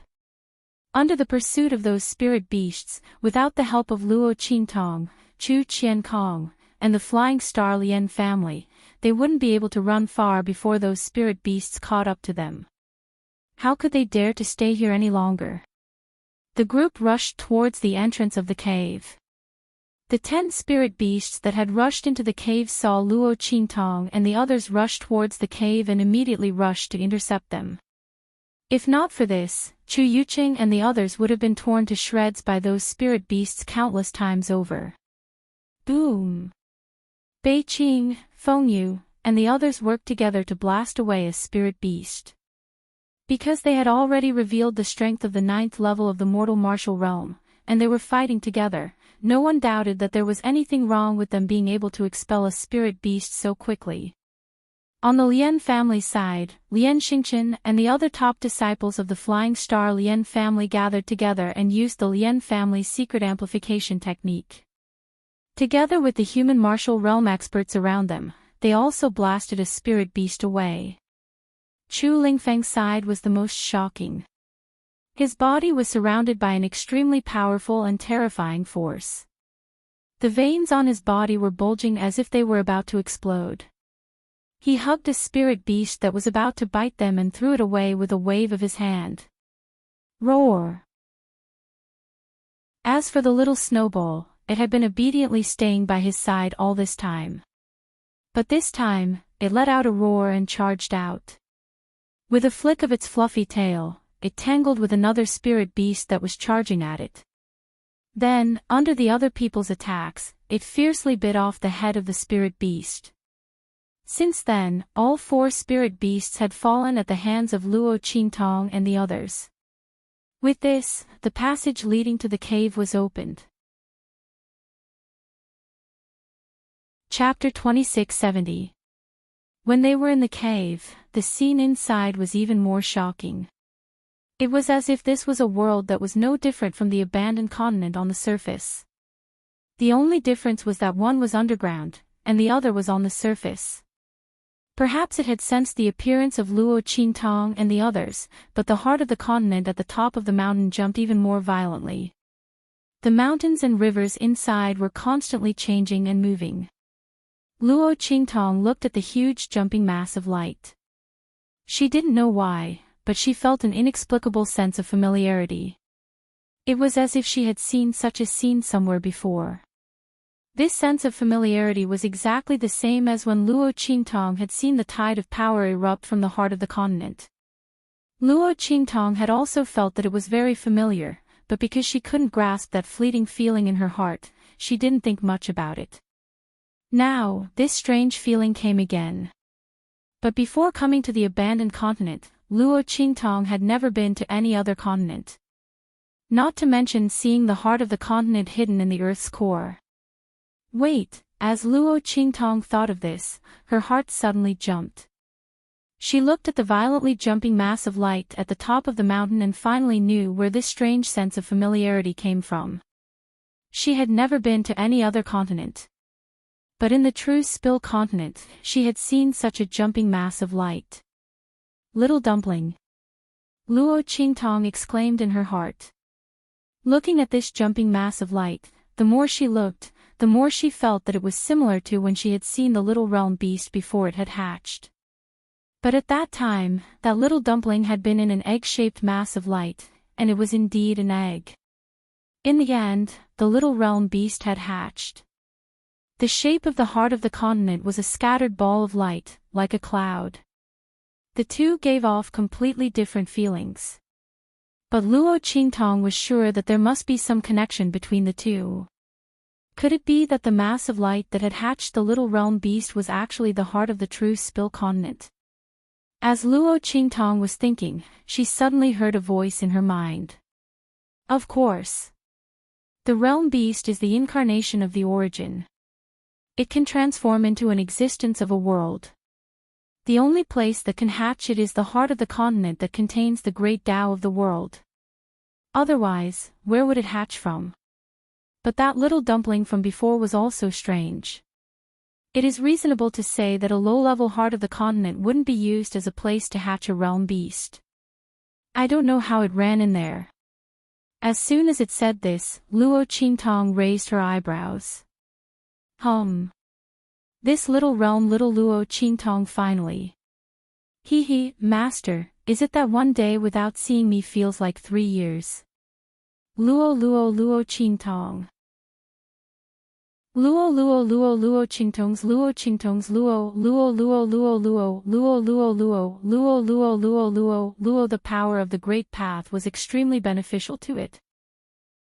Under the pursuit of those spirit beasts, without the help of Luo Qingtong, Chu Qiankong, and the Flying Star Lien family, they wouldn't be able to run far before those spirit beasts caught up to them. How could they dare to stay here any longer? The group rushed towards the entrance of the cave. The 10 spirit beasts that had rushed into the cave saw Luo Qingtong and the others rush towards the cave and immediately rushed to intercept them. If not for this, Chu Yuqing and the others would have been torn to shreds by those spirit beasts countless times over. Boom! Bei Qing, Feng Yu, and the others worked together to blast away a spirit beast. Because they had already revealed the strength of the 9th level of the mortal martial realm, and they were fighting together, no one doubted that there was anything wrong with them being able to expel a spirit beast so quickly. On the Lian family side, Lian Xingqian and the other top disciples of the Flying Star Lian family gathered together and used the Lian family's secret amplification technique. Together with the human martial realm experts around them, they also blasted a spirit beast away. Chu Lingfeng's side was the most shocking. His body was surrounded by an extremely powerful and terrifying force. The veins on his body were bulging as if they were about to explode. He hugged a spirit beast that was about to bite them and threw it away with a wave of his hand. Roar! As for the little snowball, it had been obediently staying by his side all this time. But this time, it let out a roar and charged out. With a flick of its fluffy tail, it tangled with another spirit beast that was charging at it. Then, under the other people's attacks, it fiercely bit off the head of the spirit beast. Since then, all 4 spirit beasts had fallen at the hands of Luo Qingtong and the others. With this, the passage leading to the cave was opened. Chapter 2670. When they were in the cave, the scene inside was even more shocking. It was as if this was a world that was no different from the abandoned continent on the surface. The only difference was that one was underground, and the other was on the surface. Perhaps it had sensed the appearance of Luo Qingtong and the others, but the heart of the continent at the top of the mountain jumped even more violently. The mountains and rivers inside were constantly changing and moving. Luo Qingtong looked at the huge jumping mass of light. She didn't know why, but she felt an inexplicable sense of familiarity. It was as if she had seen such a scene somewhere before. This sense of familiarity was exactly the same as when Luo Qingtong had seen the tide of power erupt from the heart of the continent. Luo Qingtong had also felt that it was very familiar, but because she couldn't grasp that fleeting feeling in her heart, she didn't think much about it. Now, this strange feeling came again. But before coming to the abandoned continent, Luo Qingtong had never been to any other continent. Not to mention seeing the heart of the continent hidden in the Earth's core. Wait, as Luo Qingtong thought of this, her heart suddenly jumped. She looked at the violently jumping mass of light at the top of the mountain and finally knew where this strange sense of familiarity came from. She had never been to any other continent. But in the true Spill continent, she had seen such a jumping mass of light. Little dumpling! Luo Qingtong exclaimed in her heart. Looking at this jumping mass of light, the more she looked, the more she felt that it was similar to when she had seen the little realm beast before it had hatched. But at that time, that little dumpling had been in an egg-shaped mass of light, and it was indeed an egg. In the end, the little realm beast had hatched. The shape of the heart of the continent was a scattered ball of light, like a cloud. The two gave off completely different feelings. But Luo Qingtong was sure that there must be some connection between the two. Could it be that the mass of light that had hatched the little realm beast was actually the heart of the true Spill continent? As Luo Qingtong was thinking, she suddenly heard a voice in her mind. Of course. The realm beast is the incarnation of the origin. It can transform into an existence of a world. The only place that can hatch it is the heart of the continent that contains the great Tao of the world. Otherwise, where would it hatch from? But that little dumpling from before was also strange. It is reasonable to say that a low-level heart of the continent wouldn't be used as a place to hatch a realm beast. I don't know how it ran in there. As soon as it said this, Luo Qingtong raised her eyebrows. This little realm, little Luo Qingtong finally. He, master, is it that one day without seeing me feels like 3 years? Luo Qingtong. Luo Qingtong's Luo. The power of the great path was extremely beneficial to it.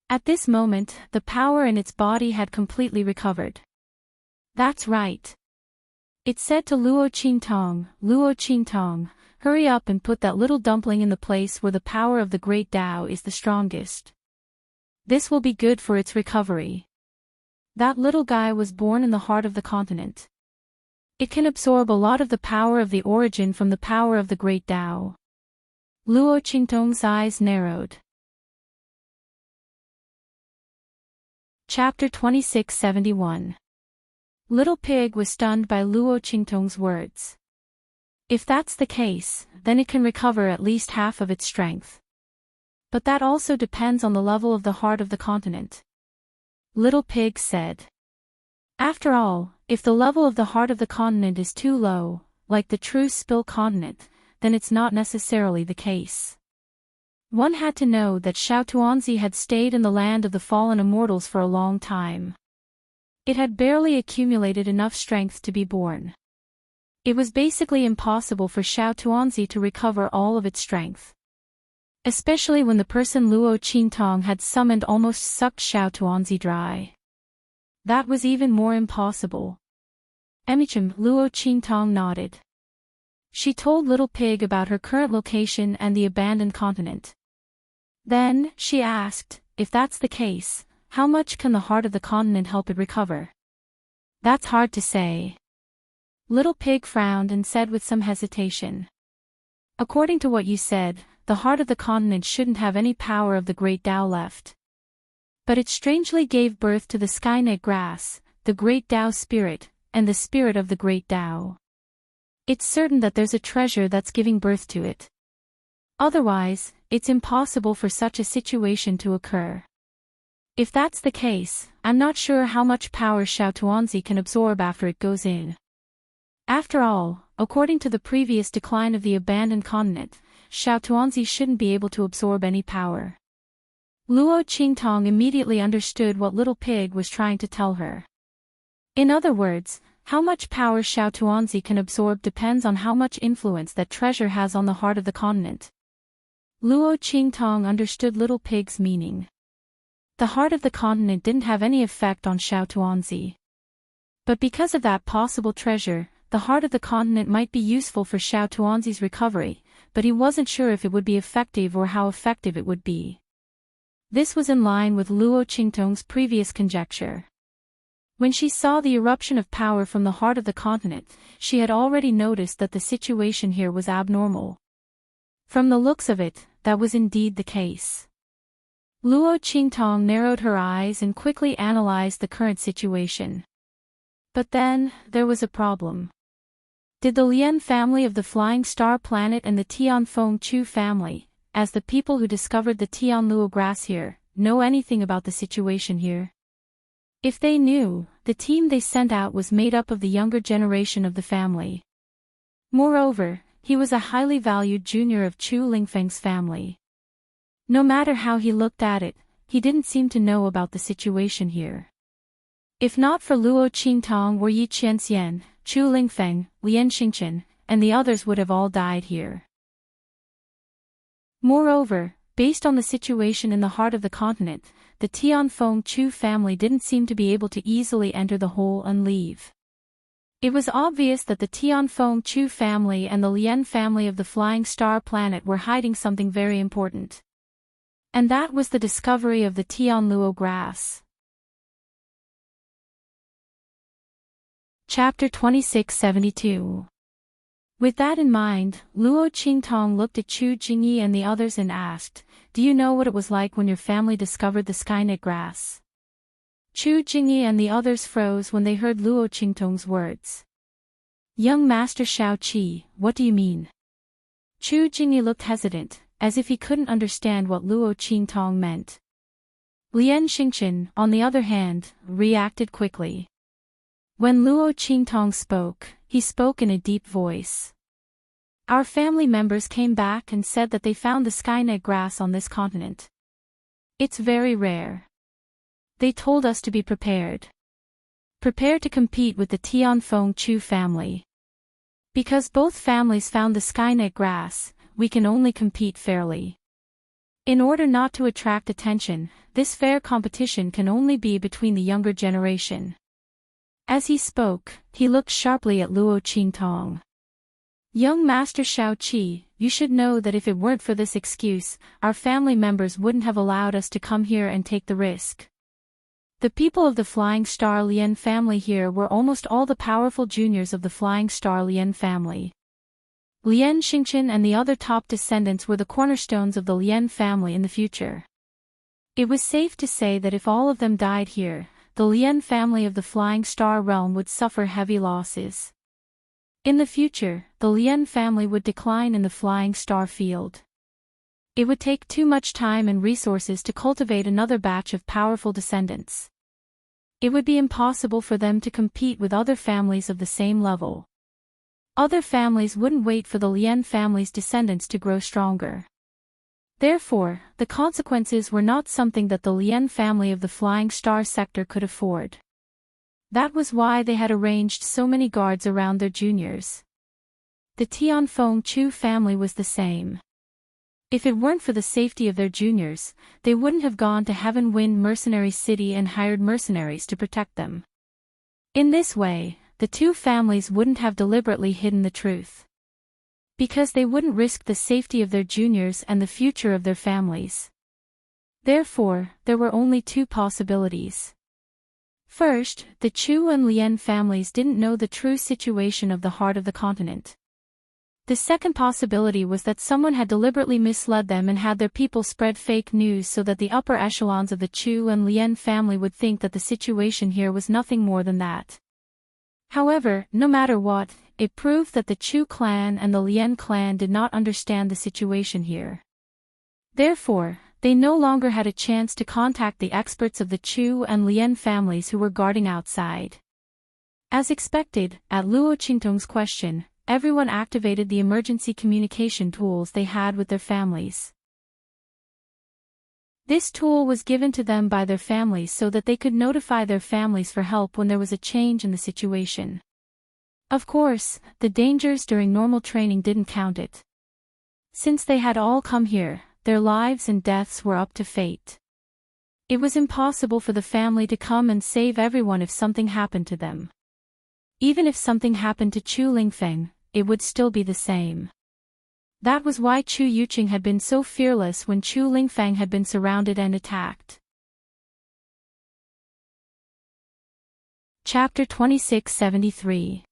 At this moment, the power in its body had completely recovered. That's right. It said to Luo Qingtong, Hurry up and put that little dumpling in the place where the power of the great Tao is the strongest. This will be good for its recovery. That little guy was born in the heart of the continent. It can absorb a lot of the power of the origin from the power of the great Tao. Luo Qingtong's eyes narrowed. Chapter 2671. Little Pig was stunned by Luo Qingtong's words. If that's the case, then it can recover at least half of its strength. But that also depends on the level of the heart of the continent. Little Pig said. After all, if the level of the heart of the continent is too low, like the true Spill continent, then it's not necessarily the case. One had to know that Xiao Tuanzi had stayed in the land of the fallen immortals for a long time. It had barely accumulated enough strength to be born. It was basically impossible for Xiao Tuanzi to recover all of its strength. Especially when the person Luo Qingtong had summoned almost sucked Xiao Tuanzi dry. That was even more impossible. Emichim, Luo Qingtong nodded. She told Little Pig about her current location and the abandoned continent. Then, she asked, if that's the case, how much can the heart of the continent help it recover? That's hard to say. Little Pig frowned and said with some hesitation. According to what you said, the heart of the continent shouldn't have any power of the great Tao left. But it strangely gave birth to the Skynet grass, the great Tao spirit, and the spirit of the great Tao. It's certain that there's a treasure that's giving birth to it. Otherwise, it's impossible for such a situation to occur. If that's the case, I'm not sure how much power Xiao Tuanzi can absorb after it goes in. After all, according to the previous decline of the abandoned continent, Xiao Tuanzi shouldn't be able to absorb any power. Luo Qingtong immediately understood what Little Pig was trying to tell her. In other words, how much power Xiao Tuanzi can absorb depends on how much influence that treasure has on the heart of the continent. Luo Qingtong understood Little Pig's meaning. The heart of the continent didn't have any effect on Xiao Tuanzi. But because of that possible treasure, the heart of the continent might be useful for Xiao Tuanzi's recovery, but he wasn't sure if it would be effective or how effective it would be. This was in line with Luo Qingtong's previous conjecture. When she saw the eruption of power from the heart of the continent, she had already noticed that the situation here was abnormal. From the looks of it, that was indeed the case. Luo Qingtong narrowed her eyes and quickly analyzed the current situation. But then, there was a problem. Did the Lian family of the Flying Star Planet and the Tianfeng Chu family, as the people who discovered the Tianluo grass here, know anything about the situation here? If they knew, the team they sent out was made up of the younger generation of the family. Moreover, he was a highly valued junior of Chu Lingfeng's family. No matter how he looked at it, he didn't seem to know about the situation here. If not for Luo Qingtong or Yi Qianxian, Chu Lingfeng, Lian Xingchen, and the others would have all died here. Moreover, based on the situation in the heart of the continent, the Tianfeng Chu family didn't seem to be able to easily enter the hole and leave. It was obvious that the Tianfeng Chu family and the Lian family of the Flying Star Planet were hiding something very important. And that was the discovery of the Tianluo grass. Chapter 2672. With that in mind, Luo Qingtong looked at Chu Jingyi and the others and asked, "Do you know what it was like when your family discovered the Skynet grass?" Chu Jingyi and the others froze when they heard Luo Qingtong's words. "Young Master Shao Qi, what do you mean?" Chu Jingyi looked hesitant, as if he couldn't understand what Luo Qingtong meant. Lian Xingchen, on the other hand, reacted quickly. When Luo Qingtong spoke, he spoke in a deep voice. "Our family members came back and said that they found the Skynet grass on this continent. It's very rare. They told us to be prepared. Prepare to compete with the Tianfeng Chu family. Because both families found the Skynet grass, we can only compete fairly. In order not to attract attention, this fair competition can only be between the younger generation." As he spoke, he looked sharply at Luo Qingtong. Young Master Shao-Chi, you should know that if it weren't for this excuse, our family members wouldn't have allowed us to come here and take the risk. The people of the Flying Star Lien family here were almost all the powerful juniors of the Flying Star Lien family. Lien Xingqian and the other top descendants were the cornerstones of the Lien family in the future. It was safe to say that if all of them died here, the Lien family of the Flying Star realm would suffer heavy losses. In the future, the Lien family would decline in the Flying Star field. It would take too much time and resources to cultivate another batch of powerful descendants. It would be impossible for them to compete with other families of the same level. Other families wouldn't wait for the Lien family's descendants to grow stronger. Therefore, the consequences were not something that the Lien family of the Flying Star sector could afford. That was why they had arranged so many guards around their juniors. The Tianfeng Chu family was the same. If it weren't for the safety of their juniors, they wouldn't have gone to Heaven Wind Mercenary City and hired mercenaries to protect them. In this way, the two families wouldn't have deliberately hidden the truth. Because they wouldn't risk the safety of their juniors and the future of their families. Therefore, there were only two possibilities. First, the Chu and Lien families didn't know the true situation of the heart of the continent. The second possibility was that someone had deliberately misled them and had their people spread fake news so that the upper echelons of the Chu and Lien family would think that the situation here was nothing more than that. However, no matter what, it proved that the Chu clan and the Lien clan did not understand the situation here. Therefore, they no longer had a chance to contact the experts of the Chu and Lien families who were guarding outside. As expected, at Luo Qingtong's question, everyone activated the emergency communication tools they had with their families. This tool was given to them by their families so that they could notify their families for help when there was a change in the situation. Of course, the dangers during normal training didn't count it. Since they had all come here, their lives and deaths were up to fate. It was impossible for the family to come and save everyone if something happened to them. Even if something happened to Chu Lingfeng, it would still be the same. That was why Chu Yuqing had been so fearless when Chu Lingfeng had been surrounded and attacked. Chapter 2673.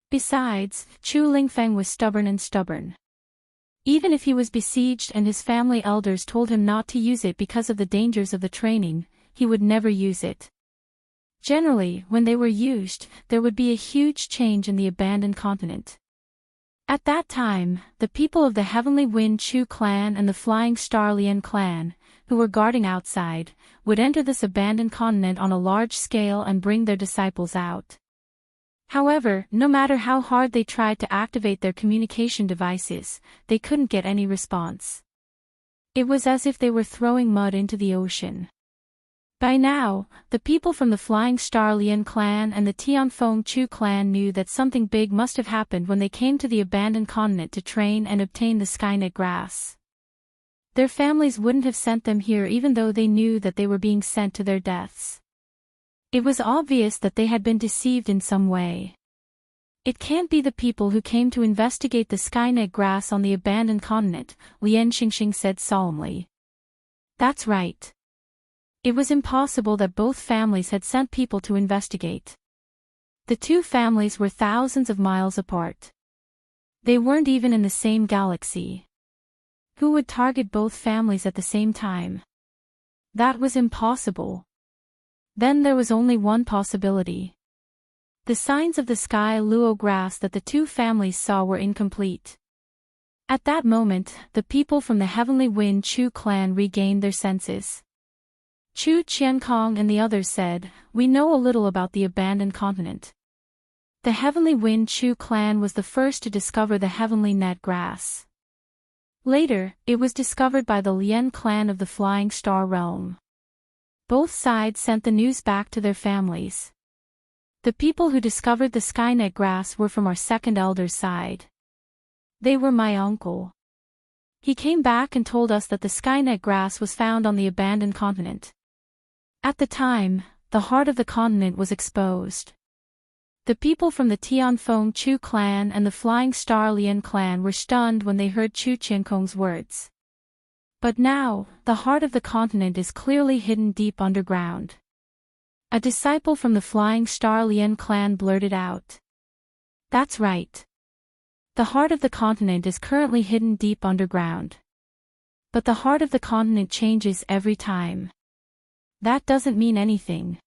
Besides, Chu Lingfeng was stubborn. Even if he was besieged and his family elders told him not to use it because of the dangers of the training, he would never use it. Generally, when they were used, there would be a huge change in the abandoned continent. At that time, the people of the Heavenly Wind Chu clan and the Flying Star Lien clan, who were guarding outside, would enter this abandoned continent on a large scale and bring their disciples out. However, no matter how hard they tried to activate their communication devices, they couldn't get any response. It was as if they were throwing mud into the ocean. By now, the people from the Flying Star Lien clan and the Tianfeng Chu clan knew that something big must have happened when they came to the abandoned continent to train and obtain the Skynet grass. Their families wouldn't have sent them here even though they knew that they were being sent to their deaths. It was obvious that they had been deceived in some way. It can't be the people who came to investigate the Skynet grass on the abandoned continent, Lien Xingxing said solemnly. That's right. It was impossible that both families had sent people to investigate. The two families were thousands of miles apart. They weren't even in the same galaxy. Who would target both families at the same time? That was impossible. Then there was only one possibility. The signs of the sky luo grass that the two families saw were incomplete. At that moment, the people from the Heavenly Wind Chu clan regained their senses. Chu Qiankong and the others said, "We know a little about the abandoned continent." The Heavenly Wind Chu clan was the first to discover the Heavenly Net grass. Later, it was discovered by the Lien clan of the Flying Star realm. Both sides sent the news back to their families. The people who discovered the Skynet grass were from our second elder's side. They were my uncle. He came back and told us that the Skynet grass was found on the abandoned continent. At the time, the heart of the continent was exposed. The people from the Tianfeng Chu clan and the Flying Star Lian clan were stunned when they heard Chu Qiankong's words. But now, the heart of the continent is clearly hidden deep underground. A disciple from the Flying Star Lian clan blurted out. That's right. The heart of the continent is currently hidden deep underground. But the heart of the continent changes every time. That doesn't mean anything.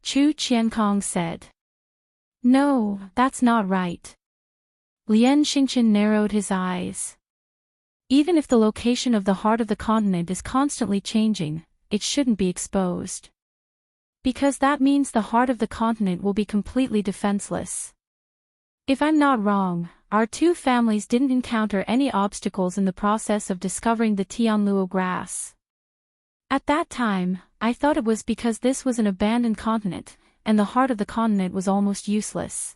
Chu Qiankong said. No, that's not right. Lian Xingqian narrowed his eyes. Even if the location of the heart of the continent is constantly changing, it shouldn't be exposed. Because that means the heart of the continent will be completely defenseless. If I'm not wrong, our two families didn't encounter any obstacles in the process of discovering the Tianluo grass. At that time, I thought it was because this was an abandoned continent, and the heart of the continent was almost useless.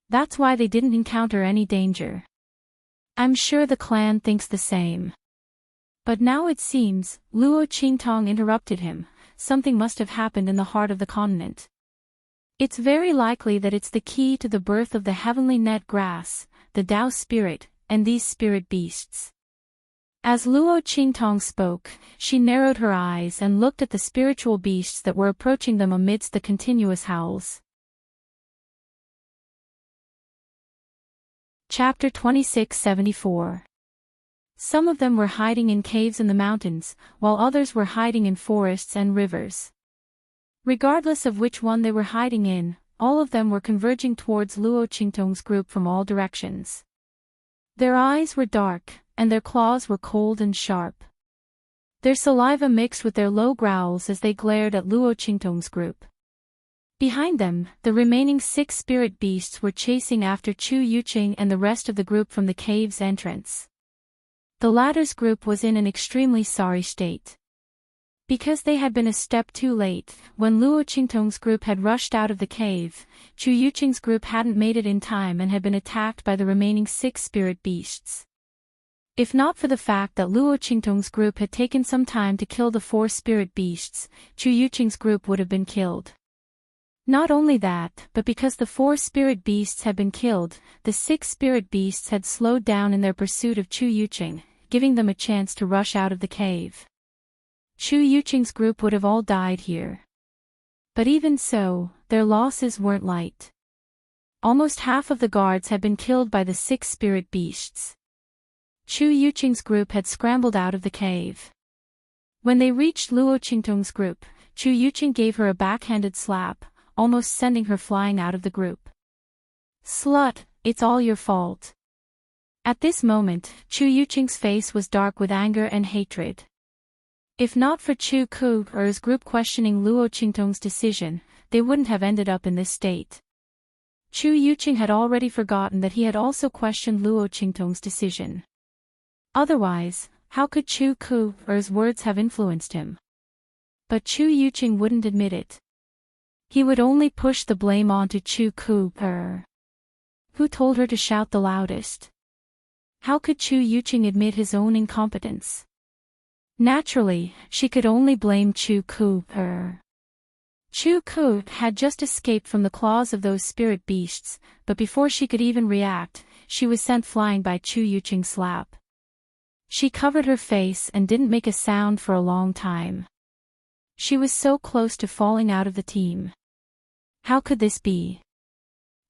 That's why they didn't encounter any danger. I'm sure the clan thinks the same. But now it seems, Luo Qingtong interrupted him, something must have happened in the heart of the continent. It's very likely that it's the key to the birth of the heavenly net grass, the Tao spirit, and these spirit beasts. As Luo Qingtong spoke, she narrowed her eyes and looked at the spiritual beasts that were approaching them amidst the continuous howls. Chapter 2674. Some of them were hiding in caves in the mountains, while others were hiding in forests and rivers. Regardless of which one they were hiding in, all of them were converging towards Luo Qingtong's group from all directions. Their eyes were dark, and their claws were cold and sharp. Their saliva mixed with their low growls as they glared at Luo Qingtong's group. Behind them, the remaining 6 spirit beasts were chasing after Chu Yuqing and the rest of the group from the cave's entrance. The latter's group was in an extremely sorry state. Because they had been a step too late, when Luo Qingtong's group had rushed out of the cave, Chu Yuqing's group hadn't made it in time and had been attacked by the remaining 6 spirit beasts. If not for the fact that Luo Qingtong's group had taken some time to kill the 4 spirit beasts, Chu Yuqing's group would have been killed. Not only that, but because the 4 spirit beasts had been killed, the 6 spirit beasts had slowed down in their pursuit of Chu Yuqing, giving them a chance to rush out of the cave. Chu Yuqing's group would have all died here. But even so, their losses weren't light. Almost half of the guards had been killed by the 6 spirit beasts. Chu Yuqing's group had scrambled out of the cave. When they reached Luo Qingtong's group, Chu Yuqing gave her a backhanded slap, almost sending her flying out of the group. Slut, it's all your fault. At this moment, Chu Yuqing's face was dark with anger and hatred. If not for Chu Ku or his group questioning Luo Qingtong's decision, they wouldn't have ended up in this state. Chu Yuqing had already forgotten that he had also questioned Luo Qingtong's decision. Otherwise, how could Chu Ku or his words have influenced him? But Chu Yuqing wouldn't admit it. He would only push the blame onto Chu Ku or who told her to shout the loudest. How could Chu Yuqing admit his own incompetence? Naturally, she could only blame Chu Ku or Chu Ku had just escaped from the claws of those spirit beasts, but before she could even react, she was sent flying by Chu Yuqing's slap. She covered her face and didn't make a sound for a long time. She was so close to falling out of the team. How could this be?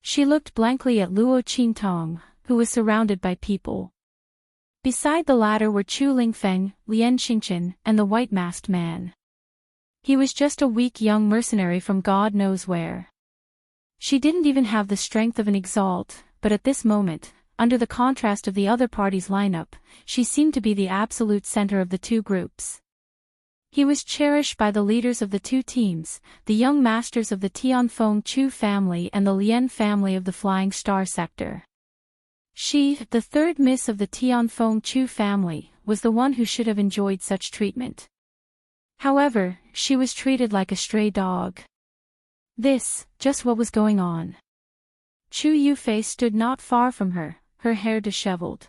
She looked blankly at Luo Qingtong, who was surrounded by people. Beside the latter were Chu Lingfeng, Lian Xingqian, and the white-masked man. He was just a weak young mercenary from God knows where. She didn't even have the strength of an exalt, but at this moment, under the contrast of the other party's lineup, she seemed to be the absolute center of the two groups. He was cherished by the leaders of the two teams, the young masters of the Tianfeng Chu family and the Lian family of the Flying Star sector. She, the third miss of the Tianfeng Chu family, was the one who should have enjoyed such treatment. However, she was treated like a stray dog. This, just what was going on. Chu Yufei stood not far from her, her hair disheveled.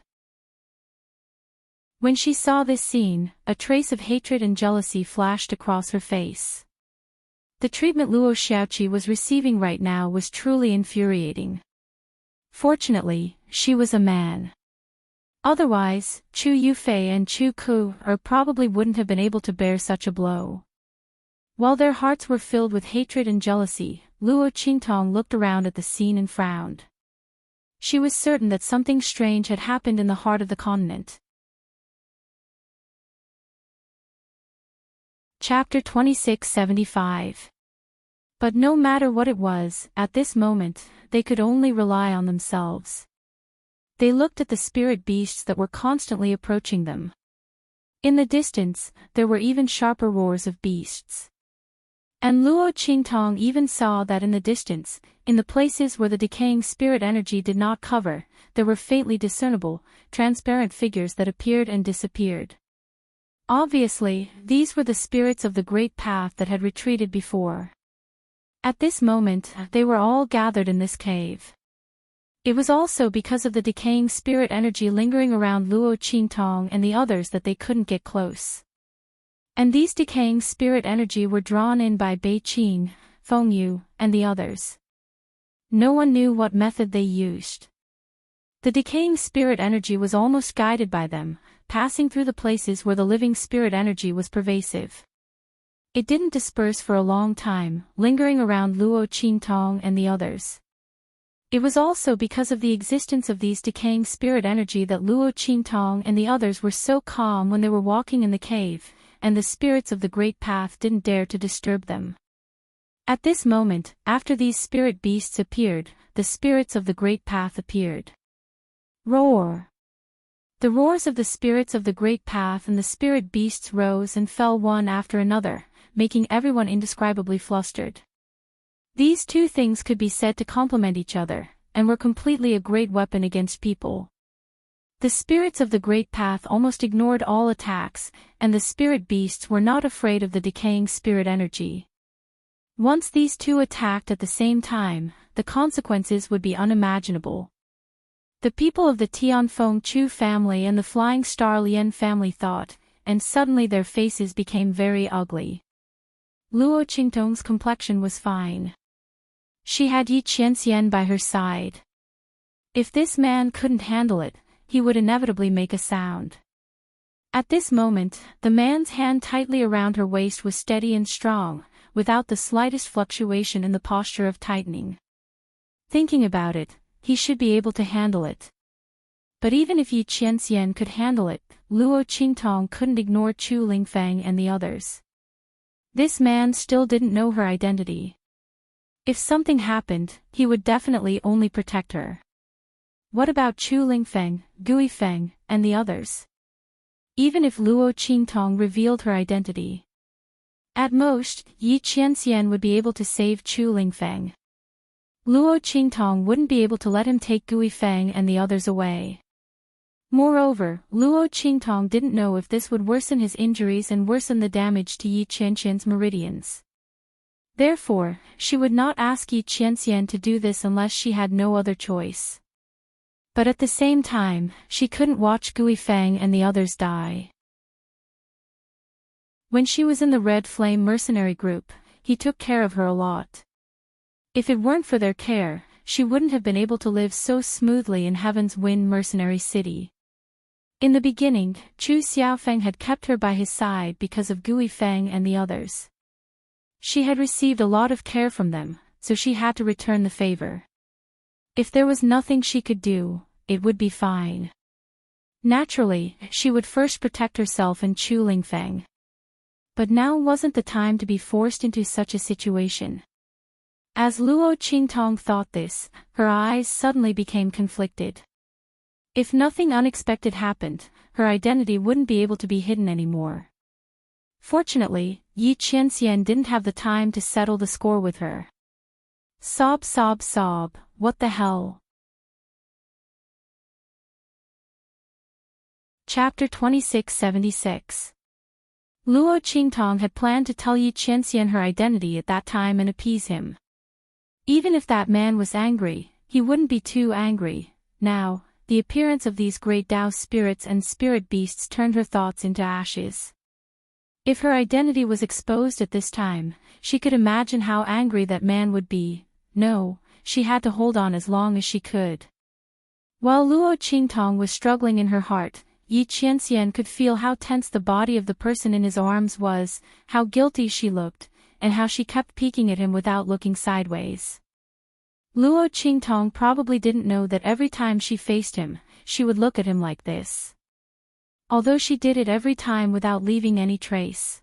When she saw this scene, a trace of hatred and jealousy flashed across her face. The treatment Luo Xiaoqi was receiving right now was truly infuriating. Fortunately, she was a man. Otherwise, Chu Yufei and Chu Ku probably wouldn't have been able to bear such a blow. While their hearts were filled with hatred and jealousy, Luo Qingtong looked around at the scene and frowned. She was certain that something strange had happened in the heart of the continent. Chapter 2675. But no matter what it was, at this moment, they could only rely on themselves. They looked at the spirit beasts that were constantly approaching them. In the distance, there were even sharper roars of beasts. And Luo Qingtong even saw that in the distance, in the places where the decaying spirit energy did not cover, there were faintly discernible, transparent figures that appeared and disappeared. Obviously, these were the spirits of the great path that had retreated before. At this moment, they were all gathered in this cave. It was also because of the decaying spirit energy lingering around Luo Qingtong and the others that they couldn't get close. And these decaying spirit energy were drawn in by Bei Qing, Feng Yu, and the others. No one knew what method they used. The decaying spirit energy was almost guided by them, passing through the places where the living spirit energy was pervasive. It didn't disperse for a long time, lingering around Luo Qingtong and the others. It was also because of the existence of these decaying spirit energy that Luo Qingtong and the others were so calm when they were walking in the cave, and the spirits of the great path didn't dare to disturb them. At this moment, after these spirit beasts appeared, the spirits of the great path appeared. Roar! The roars of the spirits of the great path and the spirit beasts rose and fell one after another, making everyone indescribably flustered. These two things could be said to complement each other, and were completely a great weapon against people. The spirits of the great path almost ignored all attacks, and the spirit beasts were not afraid of the decaying spirit energy. Once these two attacked at the same time, the consequences would be unimaginable. The people of the Tianfeng Chu family and the Flying Star Lian family thought, and suddenly their faces became very ugly. Luo Qingtong's complexion was fine. She had Yi Qianxian by her side. If this man couldn't handle it, he would inevitably make a sound. At this moment, the man's hand tightly around her waist was steady and strong, without the slightest fluctuation in the posture of tightening. Thinking about it, he should be able to handle it. But even if Yi Qianxian could handle it, Luo Qingtong couldn't ignore Chu Lingfeng and the others. This man still didn't know her identity. If something happened, he would definitely only protect her. What about Chu Lingfeng, Gui Feng, and the others? Even if Luo Qingtong revealed her identity, at most, Yi Qianxian would be able to save Chu Lingfeng. Luo Qingtong wouldn't be able to let him take Gui Feng and the others away. Moreover, Luo Qingtong didn't know if this would worsen his injuries and worsen the damage to Yi Qianxian's meridians. Therefore, she would not ask Yi Qianxian to do this unless she had no other choice. But at the same time, she couldn't watch Gui Feng and the others die. When she was in the Red Flame mercenary group, he took care of her a lot. If it weren't for their care, she wouldn't have been able to live so smoothly in Heaven's Wind mercenary city. In the beginning, Chu Xiaofeng had kept her by his side because of Gui Feng and the others. She had received a lot of care from them, so she had to return the favor. If there was nothing she could do, it would be fine. Naturally, she would first protect herself and Chu Lingfeng. But now wasn't the time to be forced into such a situation. As Luo Qingtong thought this, her eyes suddenly became conflicted. If nothing unexpected happened, her identity wouldn't be able to be hidden anymore. Fortunately, Yi Qianxian didn't have the time to settle the score with her. Sob sob sob, what the hell? Chapter 2676. Luo Qingtong had planned to tell Yi Qianxian her identity at that time and appease him. Even if that man was angry, he wouldn't be too angry. Now, the appearance of these great Tao spirits and spirit beasts turned her thoughts into ashes. If her identity was exposed at this time, she could imagine how angry that man would be. No, she had to hold on as long as she could. While Luo Qingtong was struggling in her heart, Yi Qianxian could feel how tense the body of the person in his arms was, how guilty she looked, and how she kept peeking at him without looking sideways. Luo Qingtong probably didn't know that every time she faced him, she would look at him like this. Although she did it every time without leaving any trace.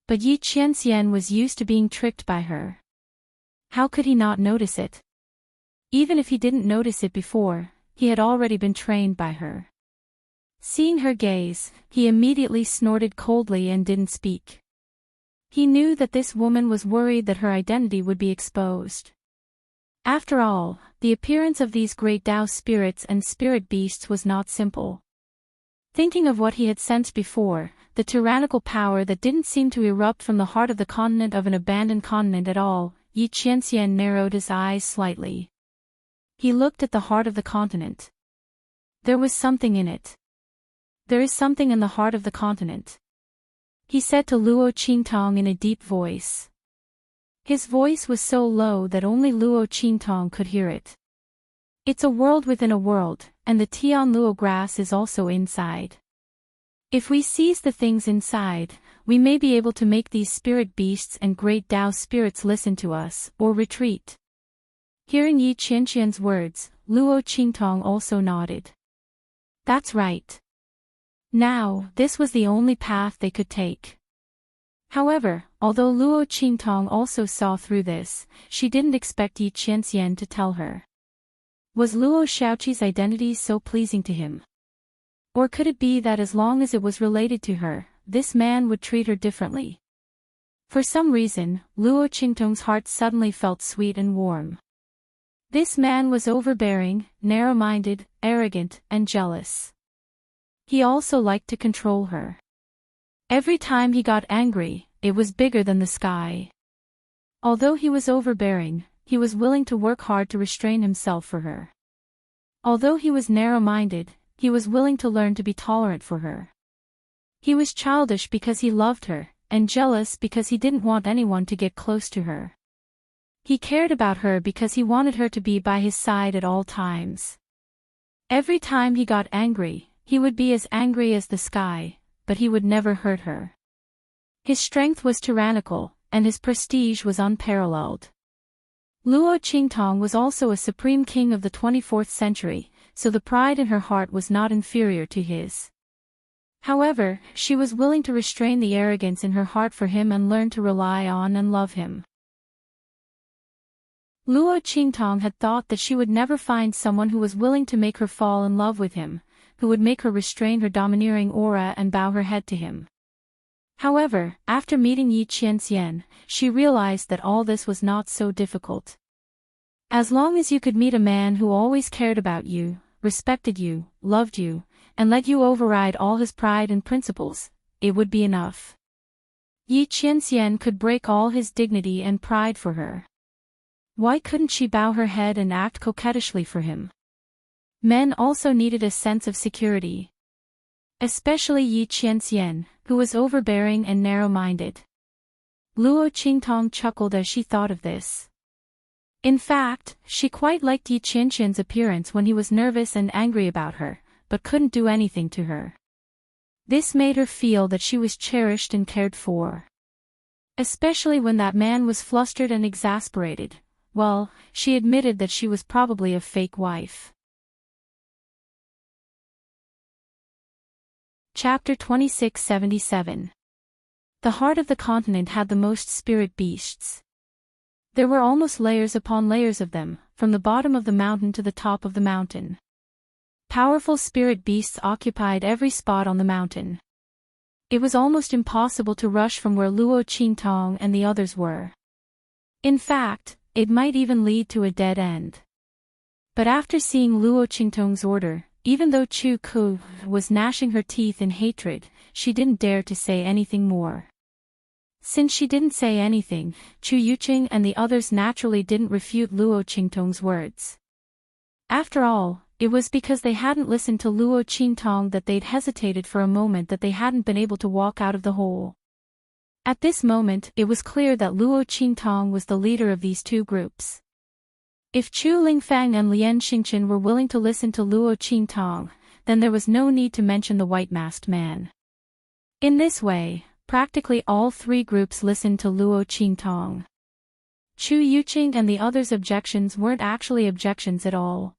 But Yi Qianxian was used to being tricked by her. How could he not notice it? Even if he didn't notice it before, he had already been trained by her. Seeing her gaze, he immediately snorted coldly and didn't speak. He knew that this woman was worried that her identity would be exposed. After all, the appearance of these great Tao spirits and spirit beasts was not simple. Thinking of what he had sensed before, the tyrannical power that didn't seem to erupt from the heart of the continent of an abandoned continent at all, Yi Qianxian narrowed his eyes slightly. He looked at the heart of the continent. There was something in it. There is something in the heart of the continent, he said to Luo Qingtong in a deep voice. His voice was so low that only Luo Qingtong could hear it. It's a world within a world, and the Tianluo grass is also inside. If we seize the things inside, we may be able to make these spirit beasts and great Tao spirits listen to us, or retreat. Hearing Yi Qianxian's words, Luo Qingtong also nodded. That's right. Now, this was the only path they could take. However, although Luo Qingtong also saw through this, she didn't expect Yi Qianxian to tell her. Was Luo Shaoqi's identity so pleasing to him? Or could it be that as long as it was related to her, this man would treat her differently? For some reason, Luo Qingtong's heart suddenly felt sweet and warm. This man was overbearing, narrow-minded, arrogant, and jealous. He also liked to control her. Every time he got angry, it was bigger than the sky. Although he was overbearing, he was willing to work hard to restrain himself for her. Although he was narrow-minded, he was willing to learn to be tolerant for her. He was childish because he loved her, and jealous because he didn't want anyone to get close to her. He cared about her because he wanted her to be by his side at all times. Every time he got angry, he would be as angry as the sky, but he would never hurt her. His strength was tyrannical, and his prestige was unparalleled. Luo Qingtong was also a supreme king of the 24th century, so the pride in her heart was not inferior to his. However, she was willing to restrain the arrogance in her heart for him and learn to rely on and love him. Luo Qingtong had thought that she would never find someone who was willing to make her fall in love with him, who would make her restrain her domineering aura and bow her head to him. However, after meeting Yi Qianxian, she realized that all this was not so difficult. As long as you could meet a man who always cared about you, respected you, loved you, and let you override all his pride and principles, it would be enough. Yi Qianxian could break all his dignity and pride for her. Why couldn't she bow her head and act coquettishly for him? Men also needed a sense of security. Especially Yi Qianxian, who was overbearing and narrow-minded. Luo Qingtong chuckled as she thought of this. In fact, she quite liked Yi Qianxian's appearance when he was nervous and angry about her, but couldn't do anything to her. This made her feel that she was cherished and cared for. Especially when that man was flustered and exasperated. Well, she admitted that she was probably a fake wife. Chapter 2677. The heart of the continent had the most spirit beasts. There were almost layers upon layers of them, from the bottom of the mountain to the top of the mountain. Powerful spirit beasts occupied every spot on the mountain. It was almost impossible to rush from where Luo Qingtong and the others were. In fact, it might even lead to a dead end. But after seeing Luo Qingtong's order, even though Chu Ku was gnashing her teeth in hatred, she didn't dare to say anything more. Since she didn't say anything, Chu Yuqing and the others naturally didn't refute Luo Qingtong's words. After all, it was because they hadn't listened to Luo Qingtong that they'd hesitated for a moment that they hadn't been able to walk out of the hole. At this moment, it was clear that Luo Qingtong was the leader of these two groups. If Chu Lingfang and Lian Xingqian were willing to listen to Luo Qingtong, then there was no need to mention the white-masked man. In this way, practically all three groups listened to Luo Qingtong. Chu Yuqing and the others' objections weren't actually objections at all.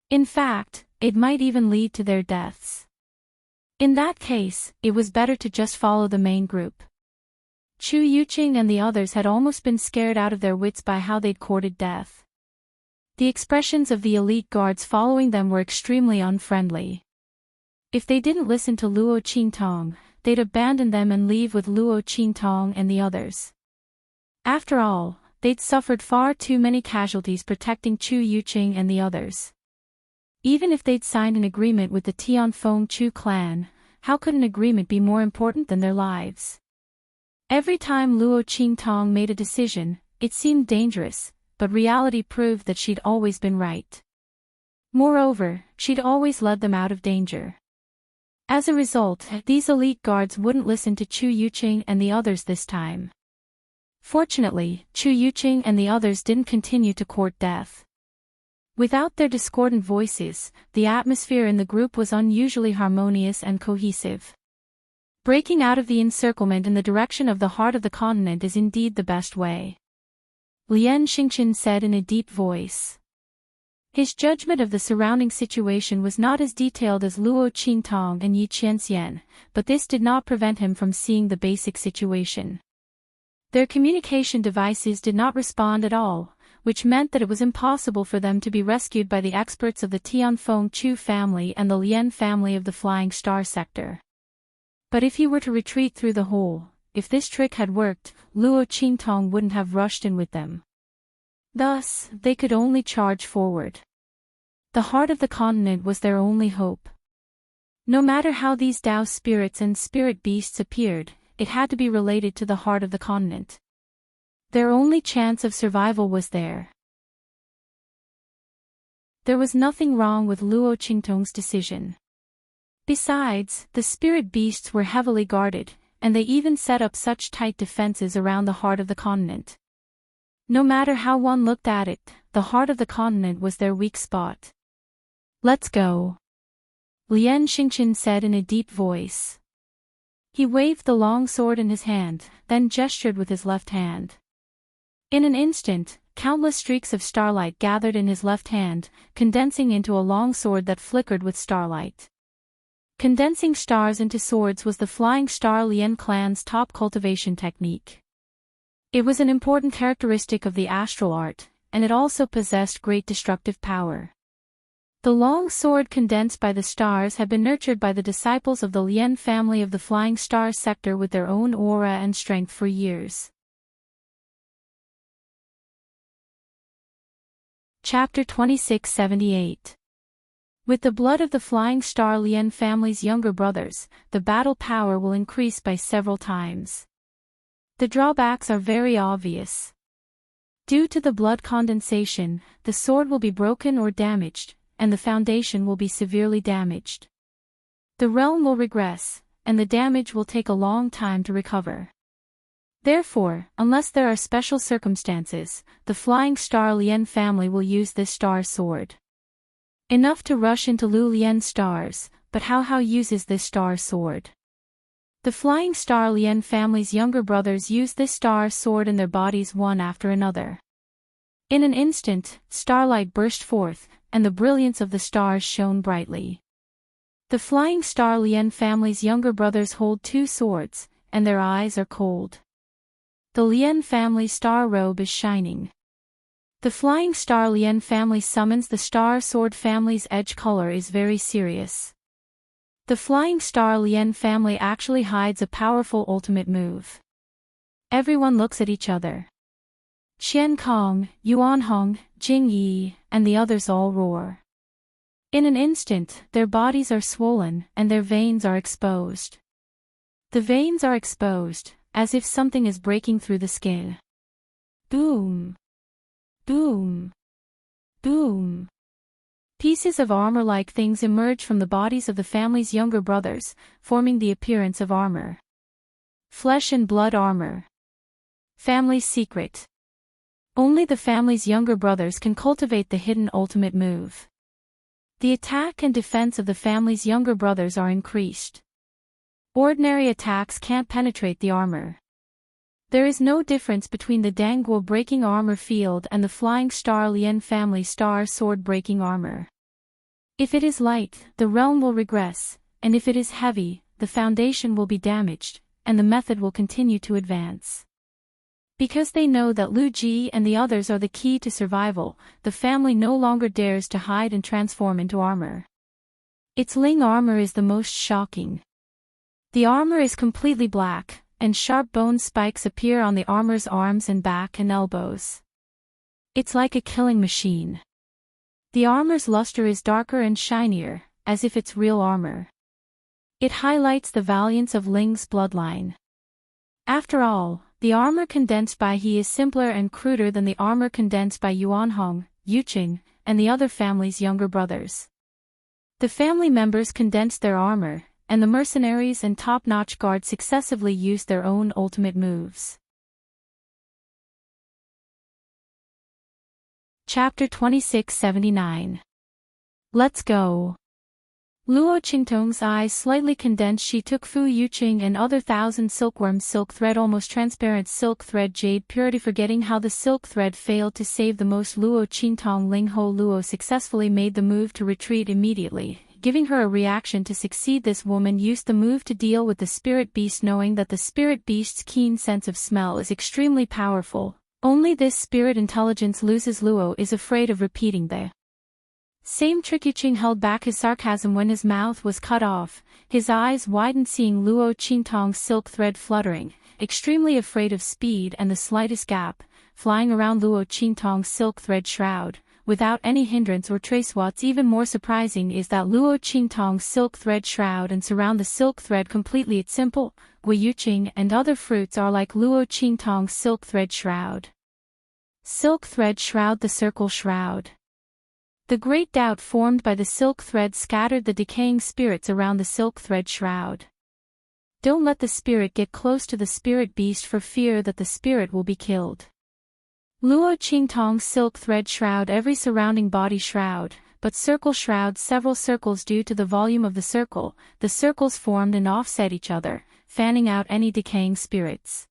In fact, it might even lead to their deaths. In that case, it was better to just follow the main group. Chu Yuqing and the others had almost been scared out of their wits by how they'd courted death. The expressions of the elite guards following them were extremely unfriendly. If they didn't listen to Luo Qingtong, they'd abandon them and leave with Luo Qingtong and the others. After all, they'd suffered far too many casualties protecting Chu Yuqing and the others. Even if they'd signed an agreement with the Tianfeng Chu clan, how could an agreement be more important than their lives? Every time Luo Qingtong made a decision, it seemed dangerous, but reality proved that she'd always been right. Moreover, she'd always led them out of danger. As a result, these elite guards wouldn't listen to Chu Yuqing and the others this time. Fortunately, Chu Yuqing and the others didn't continue to court death. Without their discordant voices, the atmosphere in the group was unusually harmonious and cohesive. Breaking out of the encirclement in the direction of the heart of the continent is indeed the best way. Lian Xingqian said in a deep voice. His judgment of the surrounding situation was not as detailed as Luo Qingtong and Yi Qianxian, but this did not prevent him from seeing the basic situation. Their communication devices did not respond at all, which meant that it was impossible for them to be rescued by the experts of the Tianfeng Chu family and the Lian family of the Flying Star sector. But if he were to retreat through the hole, if this trick had worked, Luo Qingtong wouldn't have rushed in with them. Thus, they could only charge forward. The heart of the continent was their only hope. No matter how these Dao spirits and spirit beasts appeared, it had to be related to the heart of the continent. Their only chance of survival was there. There was nothing wrong with Luo Qingtong's decision. Besides, the spirit beasts were heavily guarded, and they even set up such tight defenses around the heart of the continent. No matter how one looked at it, the heart of the continent was their weak spot. "Let's go," Lian Xingqian said in a deep voice. He waved the long sword in his hand, then gestured with his left hand. In an instant, countless streaks of starlight gathered in his left hand, condensing into a long sword that flickered with starlight. Condensing stars into swords was the Flying Star Lian clan's top cultivation technique. It was an important characteristic of the astral art, and it also possessed great destructive power. The long sword condensed by the stars had been nurtured by the disciples of the Lian family of the Flying Star sector with their own aura and strength for years. Chapter 2678. With the blood of the Flying Star Lian family's younger brothers, the battle power will increase by several times. The drawbacks are very obvious. Due to the blood condensation, the sword will be broken or damaged, and the foundation will be severely damaged. The realm will regress, and the damage will take a long time to recover. Therefore, unless there are special circumstances, the Flying Star Lian family will use this star sword. Enough to rush into Lu Lian stars, but how uses this star sword? The Flying Star Lian family's younger brothers use this star sword in their bodies one after another. In an instant, starlight burst forth, and the brilliance of the stars shone brightly. The Flying Star Lian family's younger brothers hold two swords, and their eyes are cold. The Lian family star robe is shining. The Flying Star Lian family summons the star sword family's edge color is very serious. The Flying Star Lian family actually hides a powerful ultimate move. Everyone looks at each other. Qian Kong, Yuan Hong, Jing Yi, and the others all roar. In an instant, their bodies are swollen, and their veins are exposed. The veins are exposed, as if something is breaking through the skin. Boom! Boom! Boom! Pieces of armor-like things emerge from the bodies of the family's younger brothers, forming the appearance of armor. Flesh and blood armor. Family's secret. Only the family's younger brothers can cultivate the hidden ultimate move. The attack and defense of the family's younger brothers are increased. Ordinary attacks can't penetrate the armor. There is no difference between the Danguo breaking armor field and the Flying Star Lien family star sword breaking armor. If it is light, the realm will regress, and if it is heavy, the foundation will be damaged, and the method will continue to advance. Because they know that Lu Ji and the others are the key to survival, the family no longer dares to hide and transform into armor. Its Ling armor is the most shocking. The armor is completely black, and sharp bone spikes appear on the armor's arms and back and elbows. It's like a killing machine. The armor's luster is darker and shinier, as if it's real armor. It highlights the valiance of Ling's bloodline. After all, the armor condensed by he is simpler and cruder than the armor condensed by Yuanhong, Yuqing, and the other family's younger brothers. The family members condensed their armor, and the mercenaries and top-notch guards successively used their own ultimate moves. Chapter 2679. Let's go. Luo Qingtong's eyes slightly condensed. She took Fu Yuqing and other thousand silkworms silk thread almost transparent silk thread jade purity forgetting how the silk thread failed to save the most. Luo Qingtong Ling Ho Luo successfully made the move to retreat immediately, giving her a reaction to succeed. This woman used the move to deal with the spirit beast knowing that the spirit beast's keen sense of smell is extremely powerful. Only this spirit intelligence loses. Luo is afraid of repeating the same trick. Yuqing held back his sarcasm when his mouth was cut off, his eyes widened seeing Luo Qingtong's silk thread fluttering, extremely afraid of speed and the slightest gap, flying around Luo Qingtong's silk thread shroud, without any hindrance or trace. What's even more surprising is that Luo Qingtong's silk thread shroud and surround the silk thread completely. It's simple, Gui Yuqing and other fruits are like Luo Qingtong's silk thread shroud. Silk thread shroud. The circle shroud. The great doubt formed by the silk thread scattered the decaying spirits around the silk thread shroud. Don't let the spirit get close to the spirit beast for fear that the spirit will be killed. Luo Qingtong's silk thread shroud every surrounding body shroud, but circle shroud several circles due to the volume of the circles formed and offset each other, fanning out any decaying spirits.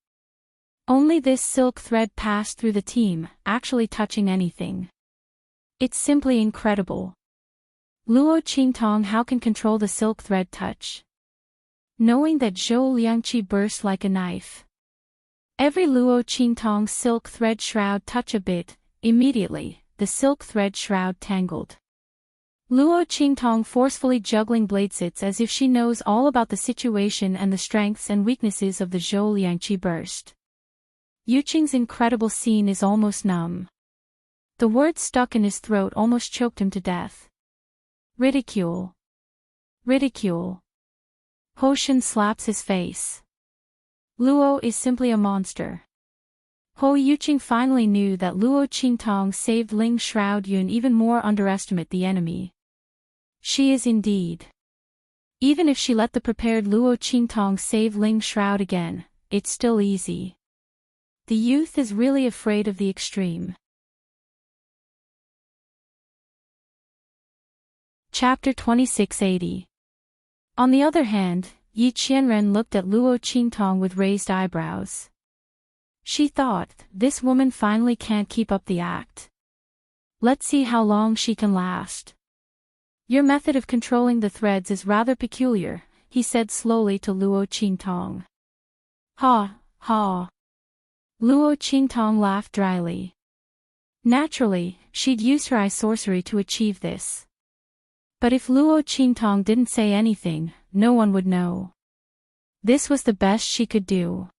Only this silk thread passed through the team, actually touching anything. It's simply incredible. Luo Qingtong how can control the silk thread touch? Knowing that Zhou Liangqi burst like a knife. Every Luo Qingtong silk thread shroud touch a bit, immediately, the silk thread shroud tangled. Luo Qingtong forcefully juggling blades. It's as if she knows all about the situation and the strengths and weaknesses of the Zhou Liangqi burst. Yuqing's incredible scene is almost numb. The words stuck in his throat almost choked him to death. Ridicule. Ridicule. Hoshin slaps his face. Luo is simply a monster. Ho Yuqing finally knew that Luo Qingtong saved Ling Shroud Yun even more underestimate the enemy. She is indeed. Even if she let the prepared Luo Qingtong save Ling Shroud again, it's still easy. The youth is really afraid of the extreme. Chapter 2680. On the other hand, Yi Qianren looked at Luo Qingtong with raised eyebrows. She thought, this woman finally can't keep up the act. Let's see how long she can last. Your method of controlling the threads is rather peculiar, he said slowly to Luo Qingtong. Ha, ha. Luo Qingtong laughed dryly. Naturally, she'd used her eye sorcery to achieve this. But if Luo Qingtong didn't say anything, no one would know. This was the best she could do.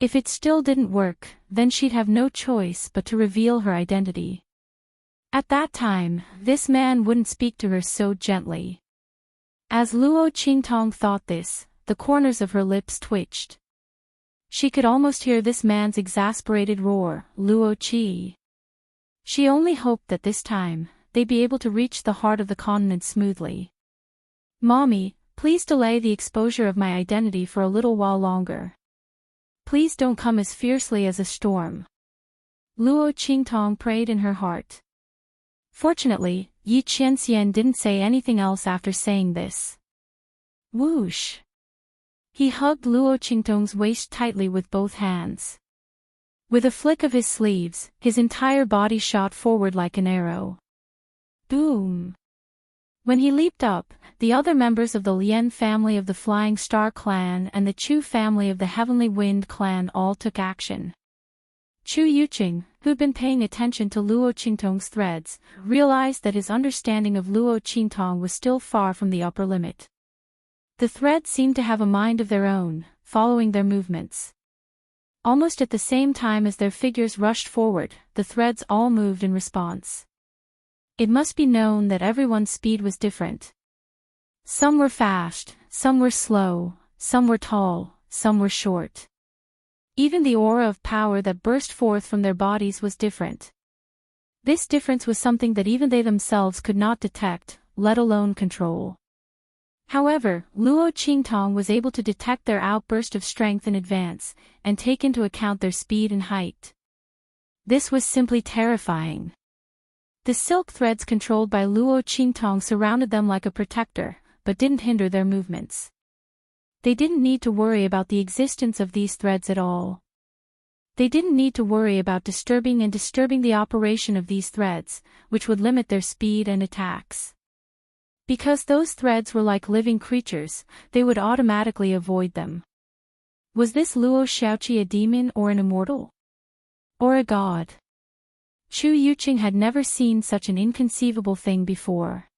If it still didn't work, then she'd have no choice but to reveal her identity. At that time, this man wouldn't speak to her so gently. As Luo Qingtong thought this, the corners of her lips twitched. She could almost hear this man's exasperated roar, Luo Qi. She only hoped that this time, they'd be able to reach the heart of the continent smoothly. Mommy, please delay the exposure of my identity for a little while longer. Please don't come as fiercely as a storm. Luo Qingtong prayed in her heart. Fortunately, Yi Qianxian didn't say anything else after saying this. Whoosh! He hugged Luo Qingtong's waist tightly with both hands. With a flick of his sleeves, his entire body shot forward like an arrow. Boom! When he leaped up, the other members of the Lian family of the Flying Star clan and the Chu family of the Heavenly Wind clan all took action. Chu Yuqing, who'd been paying attention to Luo Qingtong's threads, realized that his understanding of Luo Qingtong was still far from the upper limit. The threads seemed to have a mind of their own, following their movements. Almost at the same time as their figures rushed forward, the threads all moved in response. It must be known that everyone's speed was different. Some were fast, some were slow, some were tall, some were short. Even the aura of power that burst forth from their bodies was different. This difference was something that even they themselves could not detect, let alone control. However, Luo Qingtong was able to detect their outburst of strength in advance, and take into account their speed and height. This was simply terrifying. The silk threads controlled by Luo Qingtong surrounded them like a protector, but didn't hinder their movements. They didn't need to worry about the existence of these threads at all. They didn't need to worry about disturbing the operation of these threads, which would limit their speed and attacks. Because those threads were like living creatures, they would automatically avoid them. Was this Luo Xiaoqi a demon or an immortal? Or a god? Chu Yuqing had never seen such an inconceivable thing before.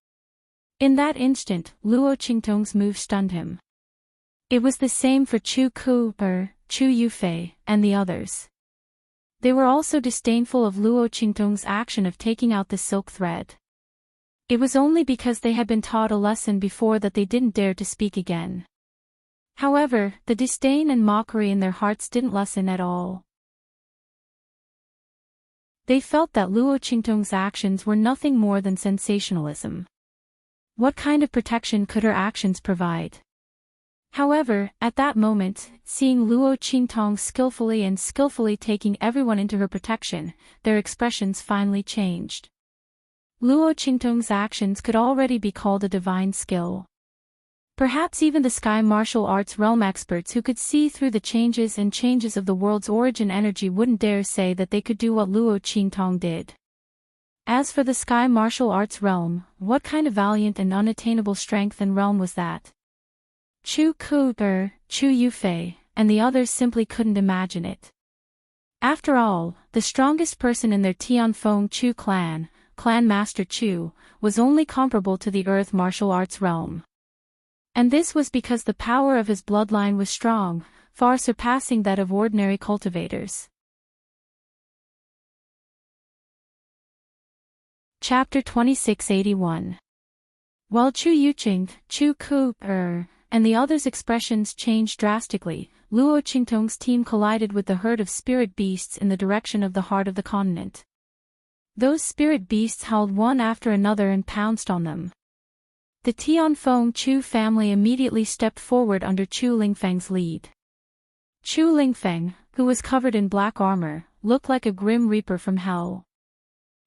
In that instant, Luo Qingtong's move stunned him. It was the same for Chu Ku, Chu Yufei, and the others. They were also disdainful of Luo Qingtong's action of taking out the silk thread. It was only because they had been taught a lesson before that they didn't dare to speak again. However, the disdain and mockery in their hearts didn't lessen at all. They felt that Luo Qingtong's actions were nothing more than sensationalism. What kind of protection could her actions provide? However, at that moment, seeing Luo Qingtong skillfully taking everyone into her protection, their expressions finally changed. Luo Qingtong's actions could already be called a divine skill. Perhaps even the Sky Martial Arts realm experts who could see through the changes of the world's origin energy wouldn't dare say that they could do what Luo Qingtong did. As for the Sky Martial Arts realm, what kind of valiant and unattainable strength and realm was that? Chu Ku, Chu Yufei, and the others simply couldn't imagine it. After all, the strongest person in their Tianfeng Chu clan, Clan Master Chu, was only comparable to the Earth martial arts realm. And this was because the power of his bloodline was strong, far surpassing that of ordinary cultivators. Chapter 2681. While Chu Yuqing, Chu Ku, and the others' expressions changed drastically, Luo Qingtong's team collided with the herd of spirit beasts in the direction of the heart of the continent. Those spirit beasts howled one after another and pounced on them. The Tianfeng Chu family immediately stepped forward under Chu Lingfeng's lead. Chu Lingfeng, who was covered in black armor, looked like a grim reaper from hell.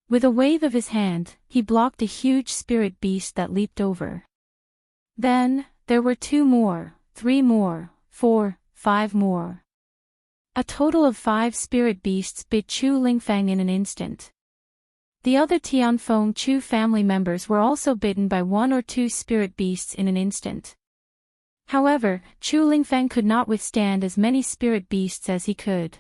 With a wave of his hand, he blocked a huge spirit beast that leaped over. Then, there were 2 more, 3 more, 4, 5 more. A total of 5 spirit beasts bit Chu Lingfeng in an instant. The other Tianfeng Chu family members were also bitten by 1 or 2 spirit beasts in an instant. However, Chu Lingfeng could not withstand as many spirit beasts as he could.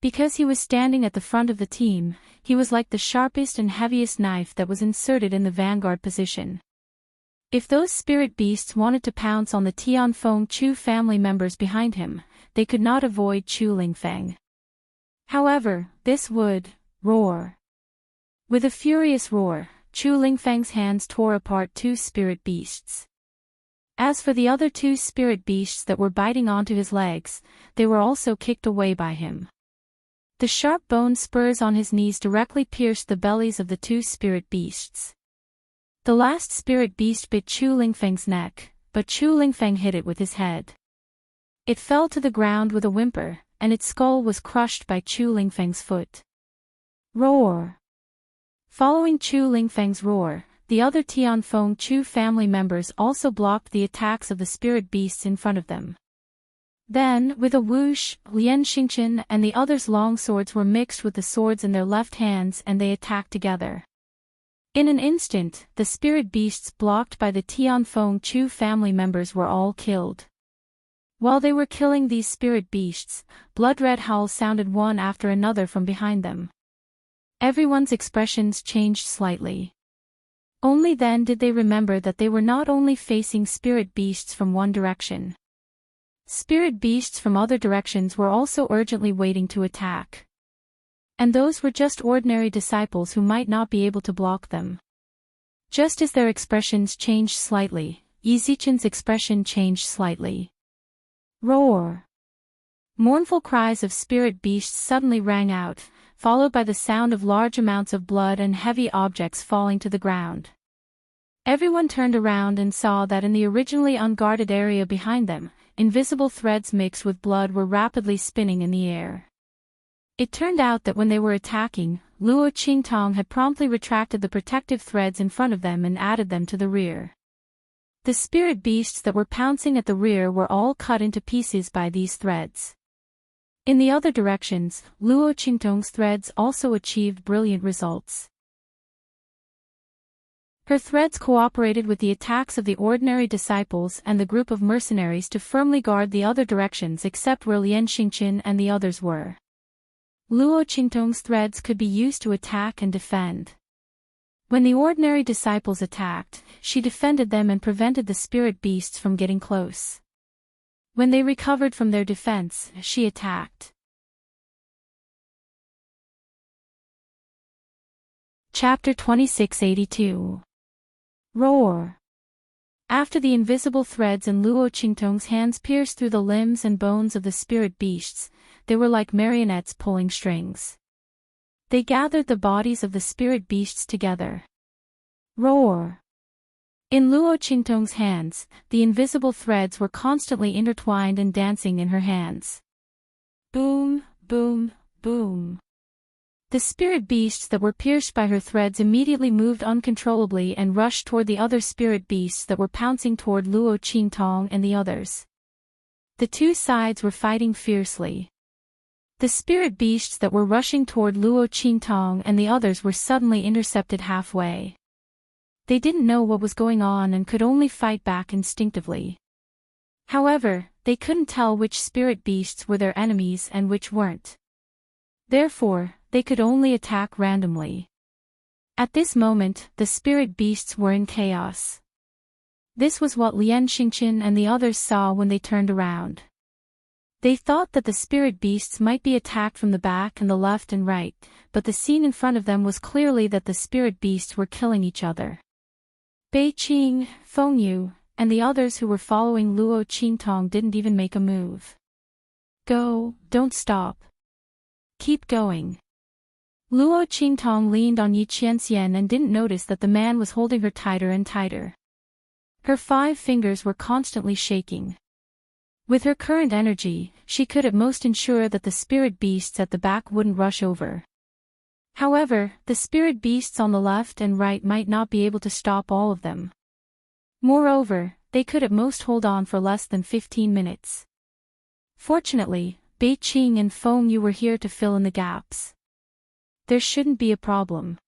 Because he was standing at the front of the team, he was like the sharpest and heaviest knife that was inserted in the vanguard position. If those spirit beasts wanted to pounce on the Tianfeng Chu family members behind him, they could not avoid Chu Lingfeng. However, this would roar. With a furious roar, Chu Lingfeng's hands tore apart 2 spirit beasts. As for the other 2 spirit beasts that were biting onto his legs, they were also kicked away by him. The sharp bone spurs on his knees directly pierced the bellies of the 2 spirit beasts. The last spirit beast bit Chu Lingfeng's neck, but Chu Lingfeng hit it with his head. It fell to the ground with a whimper, and its skull was crushed by Chu Lingfeng's foot. Roar! Following Chu Lingfeng's roar, the other Tianfeng Chu family members also blocked the attacks of the spirit beasts in front of them. Then, with a whoosh, Lian Xingqian and the others' long swords were mixed with the swords in their left hands and they attacked together. In an instant, the spirit beasts blocked by the Tianfeng Chu family members were all killed. While they were killing these spirit beasts, blood-red howls sounded one after another from behind them. Everyone's expressions changed slightly. Only then did they remember that they were not only facing spirit beasts from one direction. Spirit beasts from other directions were also urgently waiting to attack. And those were just ordinary disciples who might not be able to block them. Just as their expressions changed slightly, Yizichen's expression changed slightly. Roar! Mournful cries of spirit beasts suddenly rang out, followed by the sound of large amounts of blood and heavy objects falling to the ground. Everyone turned around and saw that in the originally unguarded area behind them, invisible threads mixed with blood were rapidly spinning in the air. It turned out that when they were attacking, Luo Qingtong had promptly retracted the protective threads in front of them and added them to the rear. The spirit beasts that were pouncing at the rear were all cut into pieces by these threads. In the other directions, Luo Qingtong's threads also achieved brilliant results. Her threads cooperated with the attacks of the ordinary disciples and the group of mercenaries to firmly guard the other directions except where Lian Xingqian and the others were. Luo Qingtong's threads could be used to attack and defend. When the ordinary disciples attacked, she defended them and prevented the spirit beasts from getting close. When they recovered from their defense, she attacked. Chapter 2682. Roar! After the invisible threads in Luo Qingtong's hands pierced through the limbs and bones of the spirit beasts, they were like marionettes pulling strings. They gathered the bodies of the spirit beasts together. Roar! In Luo Qingtong's hands, the invisible threads were constantly intertwined and dancing in her hands. Boom, boom, boom. The spirit beasts that were pierced by her threads immediately moved uncontrollably and rushed toward the other spirit beasts that were pouncing toward Luo Qingtong and the others. The two sides were fighting fiercely. The spirit beasts that were rushing toward Luo Qingtong and the others were suddenly intercepted halfway. They didn't know what was going on and could only fight back instinctively. However, they couldn't tell which spirit beasts were their enemies and which weren't. Therefore, they could only attack randomly. At this moment, the spirit beasts were in chaos. This was what Lian Xingqian and the others saw when they turned around. They thought that the spirit beasts might be attacked from the back and the left and right, but the scene in front of them was clearly that the spirit beasts were killing each other. Bei Qing, Feng Yu, and the others who were following Luo Qingtong didn't even make a move. Go, don't stop. Keep going. Luo Qingtong leaned on Yi Qianxian and didn't notice that the man was holding her tighter and tighter. Her 5 fingers were constantly shaking. With her current energy, she could at most ensure that the spirit beasts at the back wouldn't rush over. However, the spirit beasts on the left and right might not be able to stop all of them. Moreover, they could at most hold on for less than 15 minutes. Fortunately, Bei Qing and Feng Yu were here to fill in the gaps. There shouldn't be a problem.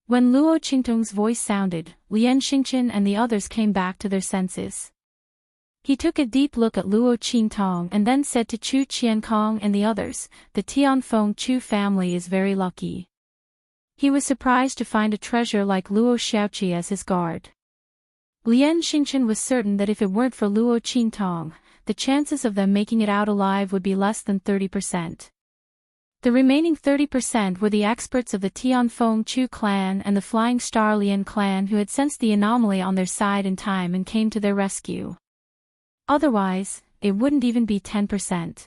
When Luo Qingtong's voice sounded, Lian Xingqian and the others came back to their senses. He took a deep look at Luo Qingtong and then said to Chu Qiankong and the others, "The Tianfeng Chu family is very lucky." He was surprised to find a treasure like Luo Xiaoqi as his guard. Lian Xingqian was certain that if it weren't for Luo Qingtong, the chances of them making it out alive would be less than 30%. The remaining 30% were the experts of the Tianfeng Chu clan and the Flying Star Lian clan who had sensed the anomaly on their side in time and came to their rescue. Otherwise, it wouldn't even be 10%.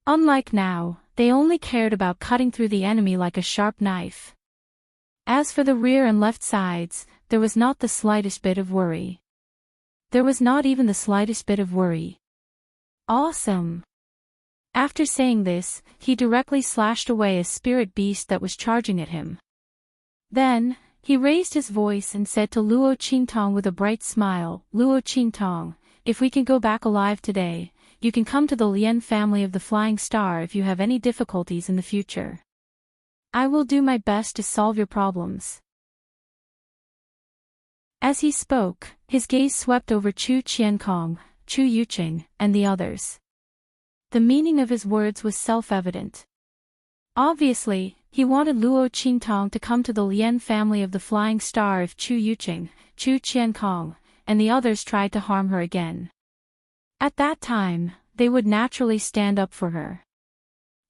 Unlike now, they only cared about cutting through the enemy like a sharp knife. As for the rear and left sides, there was not the slightest bit of worry. There was not even the slightest bit of worry. Awesome! After saying this, he directly slashed away a spirit beast that was charging at him. Then, he raised his voice and said to Luo Qingtong with a bright smile, Luo Qingtong, if we can go back alive today, you can come to the Lien family of the Flying Star if you have any difficulties in the future. I will do my best to solve your problems. As he spoke, his gaze swept over Chu Qiankong, Chu Yuqing, and the others. The meaning of his words was self-evident. Obviously, he wanted Luo Qingtong to come to the Lien family of the Flying Star if Chu Yuqing, Chu Qiankong, and the others tried to harm her again. At that time, they would naturally stand up for her.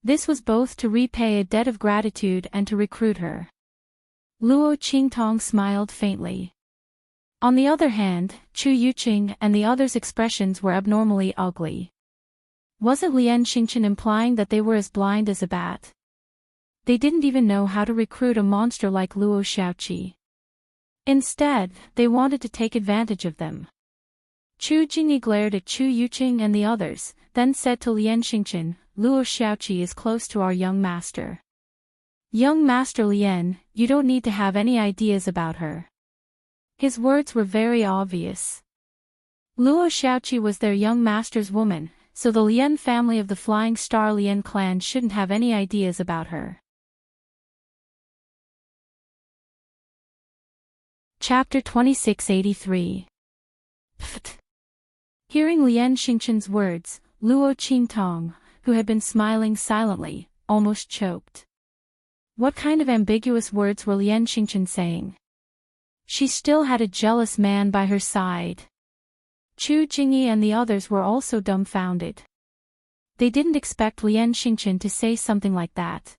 This was both to repay a debt of gratitude and to recruit her. Luo Qingtong smiled faintly. On the other hand, Chu Yuqing and the others' expressions were abnormally ugly. Wasn't Lien Xingchen implying that they were as blind as a bat? They didn't even know how to recruit a monster like Luo Xiaoqi. Instead, they wanted to take advantage of them. Chu Jingyi glared at Chu Yuqing and the others, then said to Lien Xingchen, Luo Xiaoqi is close to our young master. Young Master Lien, you don't need to have any ideas about her. His words were very obvious. Luo Xiaoqi was their young master's woman, so the Lien family of the Flying Star Lien clan shouldn't have any ideas about her. Chapter 2683. Pfft. Hearing Lien Xingchen's words, Luo Qingtong, who had been smiling silently, almost choked. What kind of ambiguous words were Lien Xingchen saying? She still had a jealous man by her side. Chu Jingyi and the others were also dumbfounded. They didn't expect Lien Xingchen to say something like that.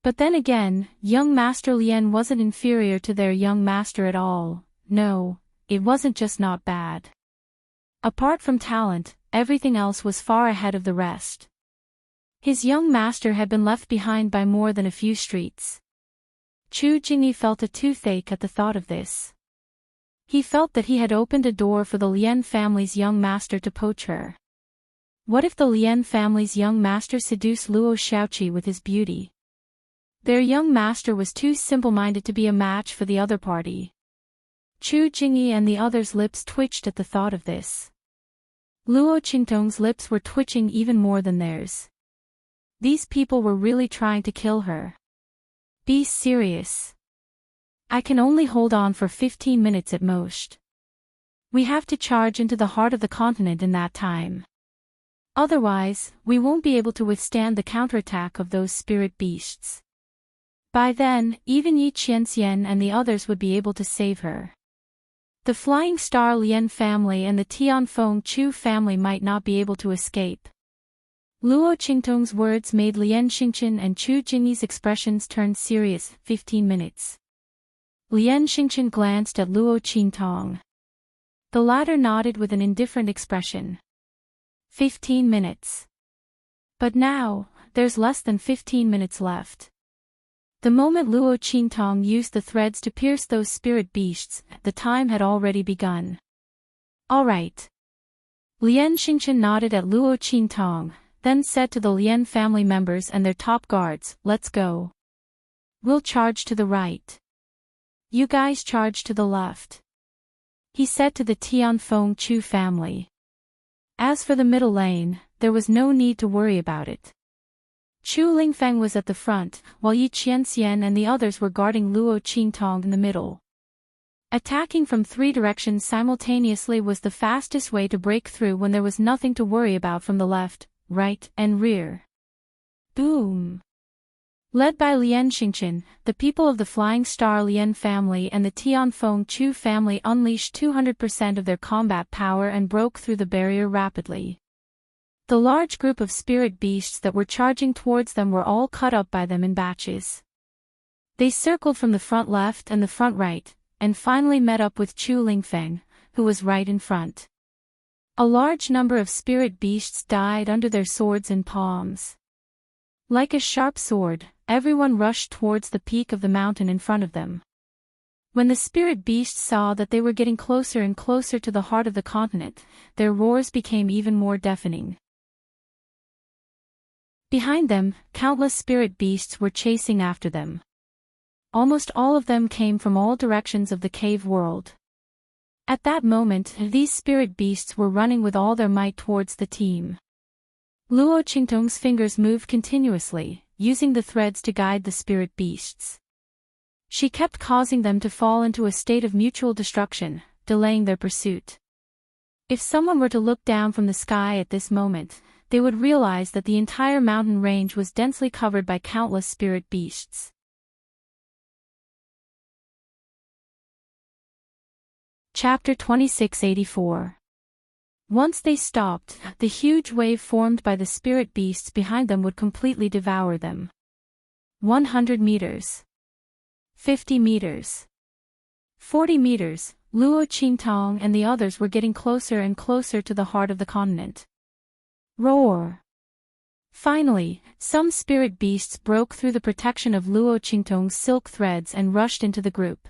But then again, young Master Lien wasn't inferior to their young master at all. No, it wasn't just not bad. Apart from talent, everything else was far ahead of the rest. His young master had been left behind by more than a few streets. Chu Jingyi felt a toothache at the thought of this. He felt that he had opened a door for the Lien family's young master to poach her. What if the Lien family's young master seduced Luo Xiaoqi with his beauty? Their young master was too simple-minded to be a match for the other party. Chu Jingyi and the others' lips twitched at the thought of this. Luo Qingtong's lips were twitching even more than theirs. These people were really trying to kill her. Be serious. I can only hold on for 15 minutes at most. We have to charge into the heart of the continent in that time. Otherwise, we won't be able to withstand the counterattack of those spirit beasts. By then, even Yi Qianxian and the others would be able to save her. The Flying Star Lien family and the Tianfeng Chu family might not be able to escape. Luo Qingtong's words made Lien Xingchen and Chu Jingyi's expressions turn serious. 15 minutes. Lien Xingchen glanced at Luo Qingtong. The latter nodded with an indifferent expression. 15 minutes. But now, there's less than 15 minutes left. The moment Luo Qingtong used the threads to pierce those spirit beasts, the time had already begun. All right. Lien Xingchen nodded at Luo Qingtong, then said to the Lien family members and their top guards, let's go. We'll charge to the right. You guys charge to the left. He said to the Tianfeng Chu family. As for the middle lane, there was no need to worry about it. Chu Lingfeng was at the front, while Yi Qianxian and the others were guarding Luo Qingtong in the middle. Attacking from 3 directions simultaneously was the fastest way to break through when there was nothing to worry about from the left, right, and rear. Boom! Led by Lien Xingchen, the people of the Flying Star Lien family and the Tianfeng Chu family unleashed 200% of their combat power and broke through the barrier rapidly. The large group of spirit beasts that were charging towards them were all cut up by them in batches. They circled from the front left and the front right, and finally met up with Chu Lingfeng, who was right in front. A large number of spirit beasts died under their swords and palms. Like a sharp sword, everyone rushed towards the peak of the mountain in front of them. When the spirit beasts saw that they were getting closer and closer to the heart of the continent, their roars became even more deafening. Behind them, countless spirit beasts were chasing after them. Almost all of them came from all directions of the cave world. At that moment, these spirit beasts were running with all their might towards the team. Luo Qingtong's fingers moved continuously, using the threads to guide the spirit beasts. She kept causing them to fall into a state of mutual destruction, delaying their pursuit. If someone were to look down from the sky at this moment, they would realize that the entire mountain range was densely covered by countless spirit beasts. Chapter 2684. Once they stopped, the huge wave formed by the spirit beasts behind them would completely devour them. 100 meters. 50 meters. 40 meters, Luo Qingtong and the others were getting closer and closer to the heart of the continent. Roar! Finally, some spirit beasts broke through the protection of Luo Qingtong's silk threads and rushed into the group.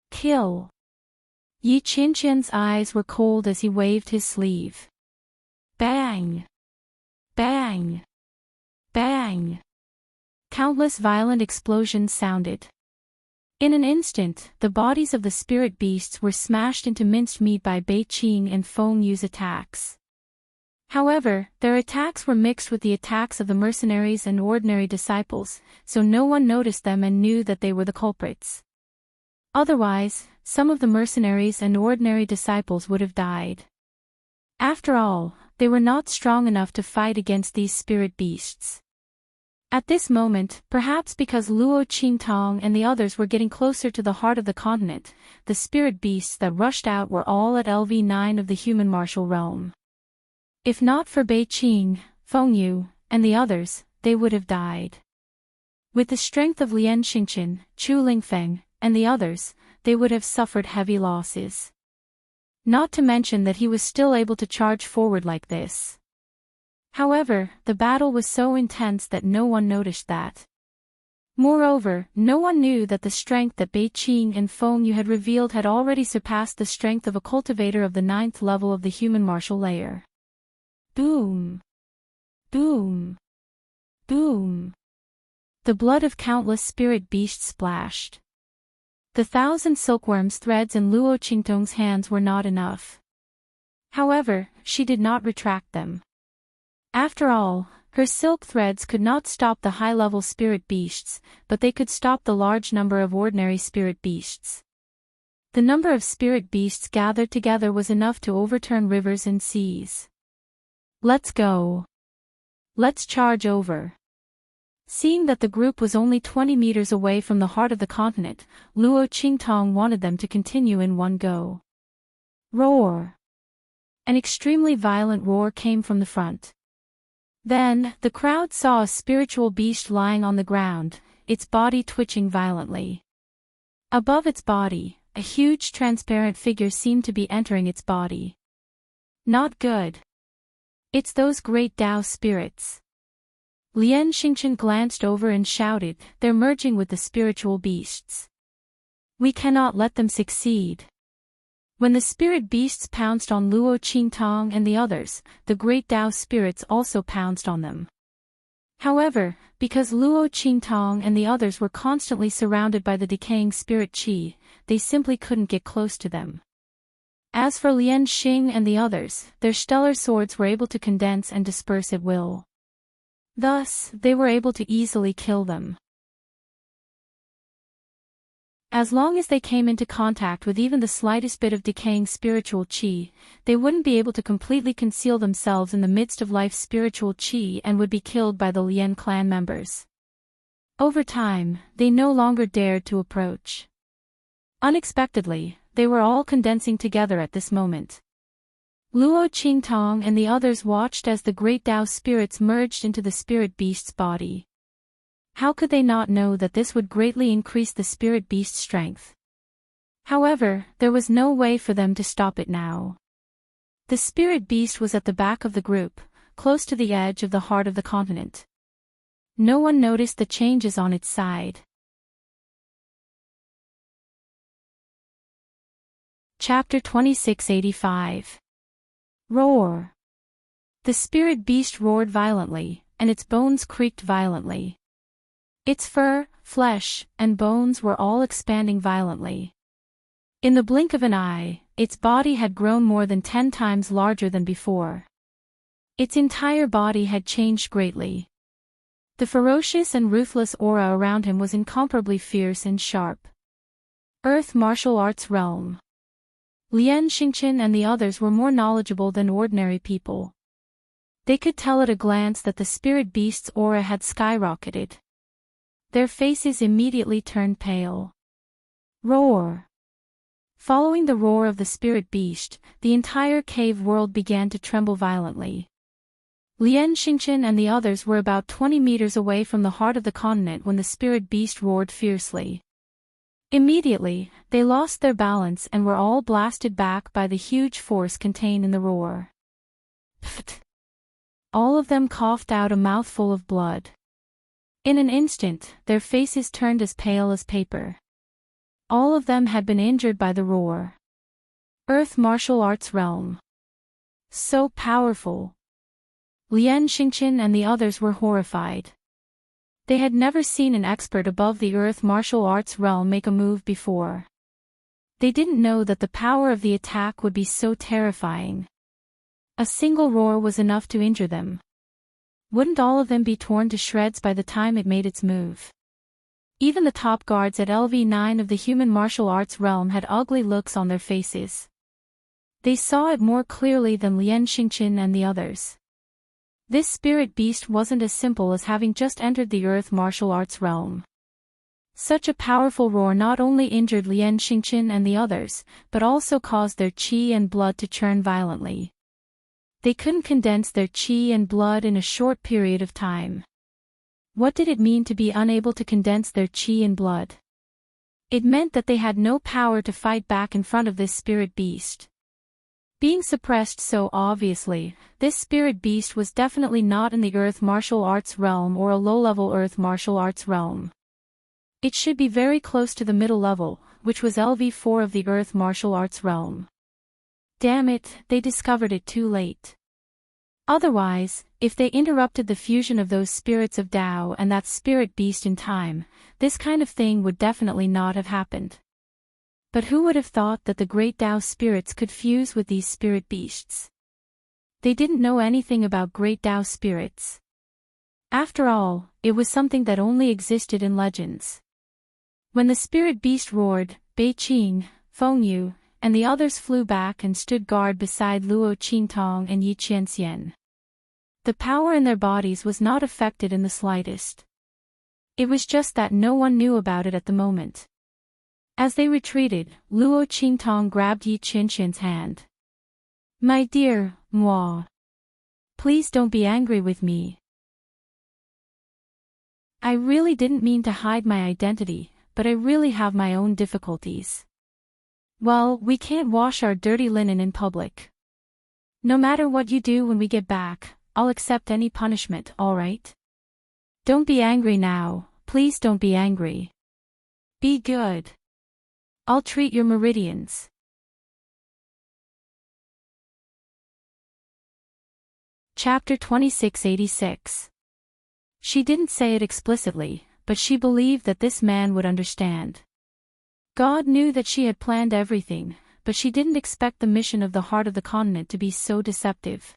Kill! Yi Qinqian's eyes were cold as he waved his sleeve. Bang! Bang! Bang! Countless violent explosions sounded. In an instant, the bodies of the spirit beasts were smashed into minced meat by Bei Qing and Feng Yu's attacks. However, their attacks were mixed with the attacks of the mercenaries and ordinary disciples, so no one noticed them and knew that they were the culprits. Otherwise, some of the mercenaries and ordinary disciples would have died. After all, they were not strong enough to fight against these spirit beasts. At this moment, perhaps because Luo Qingtong and the others were getting closer to the heart of the continent, the spirit beasts that rushed out were all at LV9 of the human martial realm. If not for Bei Qing, Feng Yu, and the others, they would have died. With the strength of Lian Xingqian, Chu Lingfeng, and the others, they would have suffered heavy losses. Not to mention that he was still able to charge forward like this. However, the battle was so intense that no one noticed that. Moreover, no one knew that the strength that Bei Qing and Feng Yu had revealed had already surpassed the strength of a cultivator of the 9th level of the human martial layer. Boom! Boom! Boom! The blood of countless spirit beasts splashed. The 1,000 silkworms threads in Luo Qingtong's hands were not enough. However, she did not retract them. After all, her silk threads could not stop the high-level spirit beasts, but they could stop the large number of ordinary spirit beasts. The number of spirit beasts gathered together was enough to overturn rivers and seas. Let's go. Let's charge over. Seeing that the group was only 20 meters away from the heart of the continent, Luo Qingtong wanted them to continue in one go. Roar! An extremely violent roar came from the front. Then, the crowd saw a spiritual beast lying on the ground, its body twitching violently. Above its body, a huge transparent figure seemed to be entering its body. Not good. It's those great Tao spirits. Lian Xingqian glanced over and shouted, "They're merging with the spiritual beasts. We cannot let them succeed." When the spirit beasts pounced on Luo Qingtong and the others, the great Tao spirits also pounced on them. However, because Luo Qingtong and the others were constantly surrounded by the decaying spirit qi, they simply couldn't get close to them. As for Lian Xing and the others, their stellar swords were able to condense and disperse at will. Thus, they were able to easily kill them. As long as they came into contact with even the slightest bit of decaying spiritual qi, they wouldn't be able to completely conceal themselves in the midst of life's spiritual qi and would be killed by the Lian clan members. Over time, they no longer dared to approach. Unexpectedly, they were all condensing together at this moment. Luo Qingtong and the others watched as the great Tao spirits merged into the spirit beast's body. How could they not know that this would greatly increase the spirit beast's strength? However, there was no way for them to stop it now. The spirit beast was at the back of the group, close to the edge of the heart of the continent. No one noticed the changes on its side. Chapter 2685. Roar. The spirit beast roared violently, and its bones creaked violently. Its fur, flesh, and bones were all expanding violently. In the blink of an eye, its body had grown more than 10 times larger than before. Its entire body had changed greatly. The ferocious and ruthless aura around him was incomparably fierce and sharp. Earth Martial Arts Realm. Lian Xingqian and the others were more knowledgeable than ordinary people. They could tell at a glance that the spirit beast's aura had skyrocketed. Their faces immediately turned pale. Roar. Following the roar of the spirit beast, the entire cave world began to tremble violently. Lian Xingqian and the others were about 20 meters away from the heart of the continent when the spirit beast roared fiercely. Immediately, they lost their balance and were all blasted back by the huge force contained in the roar. Pfft! All of them coughed out a mouthful of blood. In an instant, their faces turned as pale as paper. All of them had been injured by the roar. Earth Martial Arts Realm. So powerful. Lian Xingqian and the others were horrified. They had never seen an expert above the Earth Martial Arts realm make a move before. They didn't know that the power of the attack would be so terrifying. A single roar was enough to injure them. Wouldn't all of them be torn to shreds by the time it made its move? Even the top guards at LV9 of the human martial arts realm had ugly looks on their faces. They saw it more clearly than Lian Xingqian and the others. This spirit beast wasn't as simple as having just entered the Earth Martial Arts realm. Such a powerful roar not only injured Lian Xingqian and the others, but also caused their qi and blood to churn violently. They couldn't condense their qi and blood in a short period of time. What did it mean to be unable to condense their qi and blood? It meant that they had no power to fight back in front of this spirit beast. Being suppressed so obviously, this spirit beast was definitely not in the Earth Martial Arts realm or a low-level Earth Martial Arts realm. It should be very close to the middle level, which was LV4 of the Earth Martial Arts realm. Damn it, they discovered it too late. Otherwise, if they interrupted the fusion of those spirits of Tao and that spirit beast in time, this kind of thing would definitely not have happened. But who would have thought that the great Tao spirits could fuse with these spirit beasts? They didn't know anything about great Tao spirits. After all, it was something that only existed in legends. When the spirit beast roared, Bei Qing, Feng Yu, and the others flew back and stood guard beside Luo Qingtong and Yi Qianxian. The power in their bodies was not affected in the slightest. It was just that no one knew about it at the moment. As they retreated, Luo Qingtong grabbed Yi Qianxian's hand. "My dear, moi. Please don't be angry with me. I really didn't mean to hide my identity, but I really have my own difficulties. Well, we can't wash our dirty linen in public. No matter what you do when we get back, I'll accept any punishment, all right? Don't be angry now, please don't be angry. Be good. I'll treat your meridians." Chapter 2686. She didn't say it explicitly, but she believed that this man would understand. God knew that she had planned everything, but she didn't expect the mission of the heart of the continent to be so deceptive.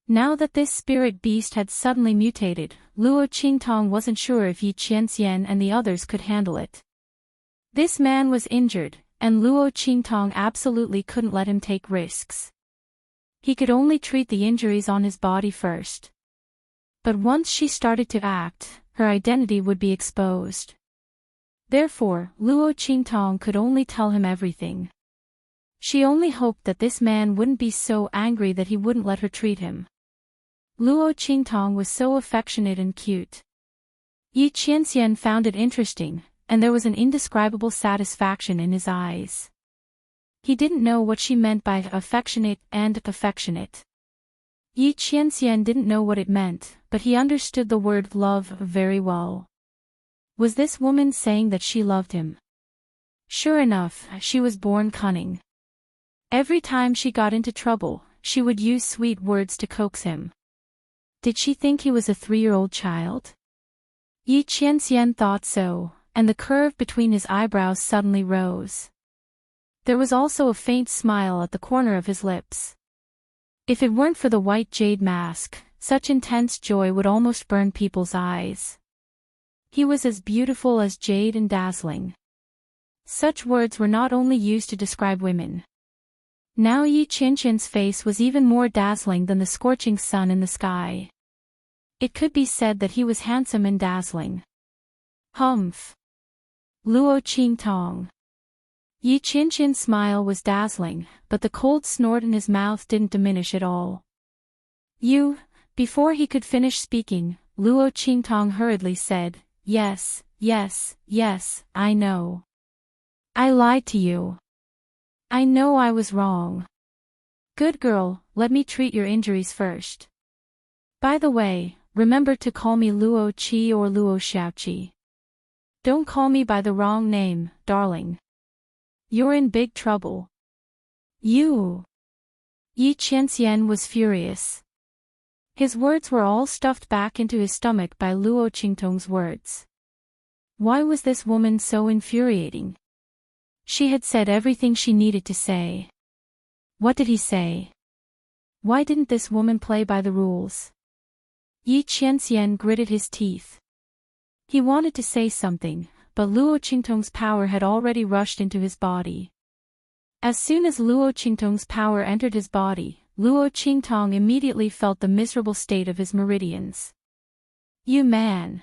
Now that this spirit beast had suddenly mutated, Luo Qingtong wasn't sure if Yi Qianxian and the others could handle it. This man was injured, and Luo Qingtong absolutely couldn't let him take risks. He could only treat the injuries on his body first. But once she started to act, her identity would be exposed. Therefore, Luo Qingtong could only tell him everything. She only hoped that this man wouldn't be so angry that he wouldn't let her treat him. Luo Qingtong was so affectionate and cute. Yi Qianxian found it interesting, and there was an indescribable satisfaction in his eyes. He didn't know what she meant by affectionate and affectionate. Yi Qianxian didn't know what it meant, but he understood the word love very well. Was this woman saying that she loved him? Sure enough, she was born cunning. Every time she got into trouble, she would use sweet words to coax him. Did she think he was a 3-year-old child? Yi Qianxian thought so, and the curve between his eyebrows suddenly rose. There was also a faint smile at the corner of his lips. If it weren't for the white jade mask, such intense joy would almost burn people's eyes. He was as beautiful as jade and dazzling. Such words were not only used to describe women. Now Yi Qianxian's face was even more dazzling than the scorching sun in the sky. It could be said that he was handsome and dazzling. Humph! Luo Qingtong. Yi Qianxian's smile was dazzling, but the cold snort in his mouth didn't diminish at all. Before he could finish speaking, Luo Qingtong hurriedly said, Yes, I know. I lied to you. I know I was wrong. Good girl, let me treat your injuries first. By the way, remember to call me Luo Qi or Luo Xiaoqi. Don't call me by the wrong name, darling. You're in big trouble. You! Yi Qianxian was furious. His words were all stuffed back into his stomach by Luo Qingtong's words. Why was this woman so infuriating? She had said everything she needed to say. What did he say? Why didn't this woman play by the rules? Yi Qianxian gritted his teeth. He wanted to say something, but Luo Qingtong's power had already rushed into his body. As soon as Luo Qingtong's power entered his body, Luo Qingtong immediately felt the miserable state of his meridians. You man!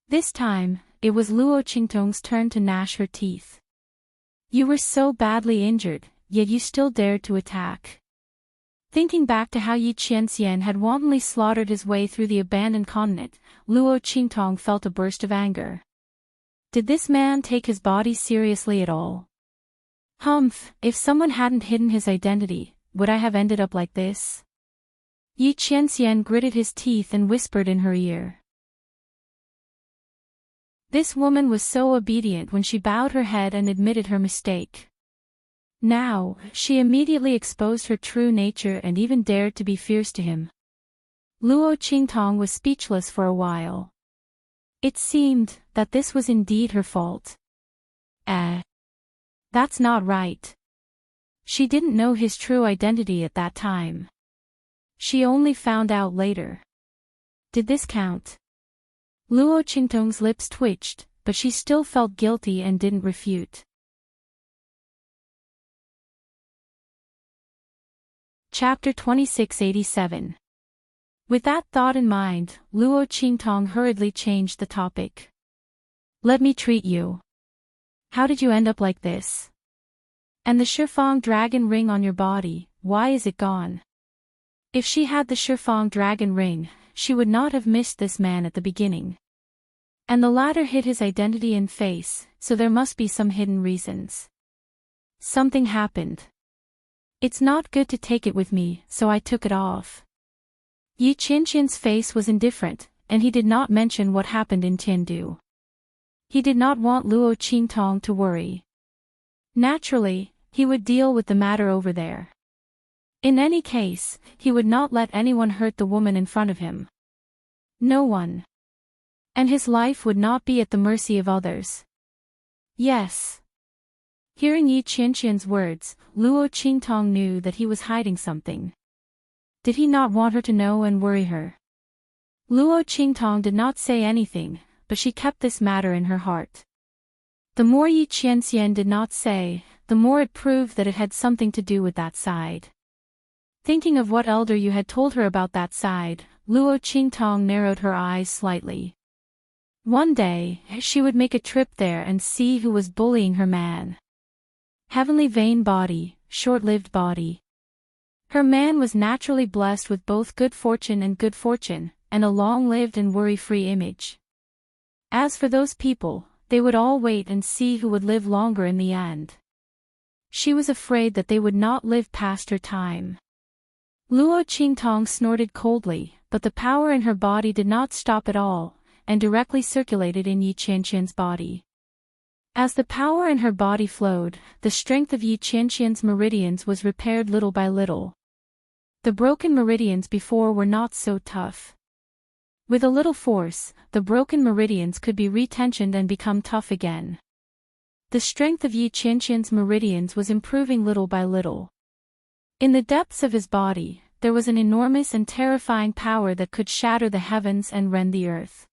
This time, it was Luo Qingtong's turn to gnash her teeth. You were so badly injured, yet you still dared to attack. Thinking back to how Yi Qianxian had wantonly slaughtered his way through the abandoned continent, Luo Qingtong felt a burst of anger. Did this man take his body seriously at all? Humph, if someone hadn't hidden his identity, would I have ended up like this? Yi Qianxian gritted his teeth and whispered in her ear. This woman was so obedient when she bowed her head and admitted her mistake. Now, she immediately exposed her true nature and even dared to be fierce to him. Luo Qingtong was speechless for a while. It seemed that this was indeed her fault. That's not right. She didn't know his true identity at that time. She only found out later. Did this count? Luo Qingtong's lips twitched, but she still felt guilty and didn't refute. Chapter 2687. With that thought in mind, Luo Qingtong hurriedly changed the topic. Let me treat you. How did you end up like this? And the Shifang dragon ring on your body, why is it gone? If she had the Shifang dragon ring, she would not have missed this man at the beginning. And the latter hid his identity and face, so there must be some hidden reasons. Something happened. It's not good to take it with me, so I took it off. Yi Qianxian's face was indifferent, and he did not mention what happened in Tiandu. He did not want Luo Qingtong to worry. Naturally, he would deal with the matter over there. In any case, he would not let anyone hurt the woman in front of him. No one. And his life would not be at the mercy of others. Yes. Hearing Yi Qianxian's words, Luo Qingtong knew that he was hiding something. Did he not want her to know and worry her? Luo Qingtong did not say anything, but she kept this matter in her heart. The more Yi Qianxian did not say, the more it proved that it had something to do with that side. Thinking of what Elder Yu had told her about that side, Luo Qingtong narrowed her eyes slightly. One day, she would make a trip there and see who was bullying her man. Heavenly vain body, short-lived body. Her man was naturally blessed with both good fortune, and a long-lived and worry-free image. As for those people, they would all wait and see who would live longer in the end. She was afraid that they would not live past her time. Luo Qingtong snorted coldly, but the power in her body did not stop at all, and directly circulated in Yi Qianxian's body. As the power in her body flowed, the strength of Yi Qianqian's meridians was repaired little by little. The broken meridians before were not so tough. With a little force, the broken meridians could be retensioned and become tough again. The strength of Yi Qianqian's meridians was improving little by little. In the depths of his body, there was an enormous and terrifying power that could shatter the heavens and rend the earth.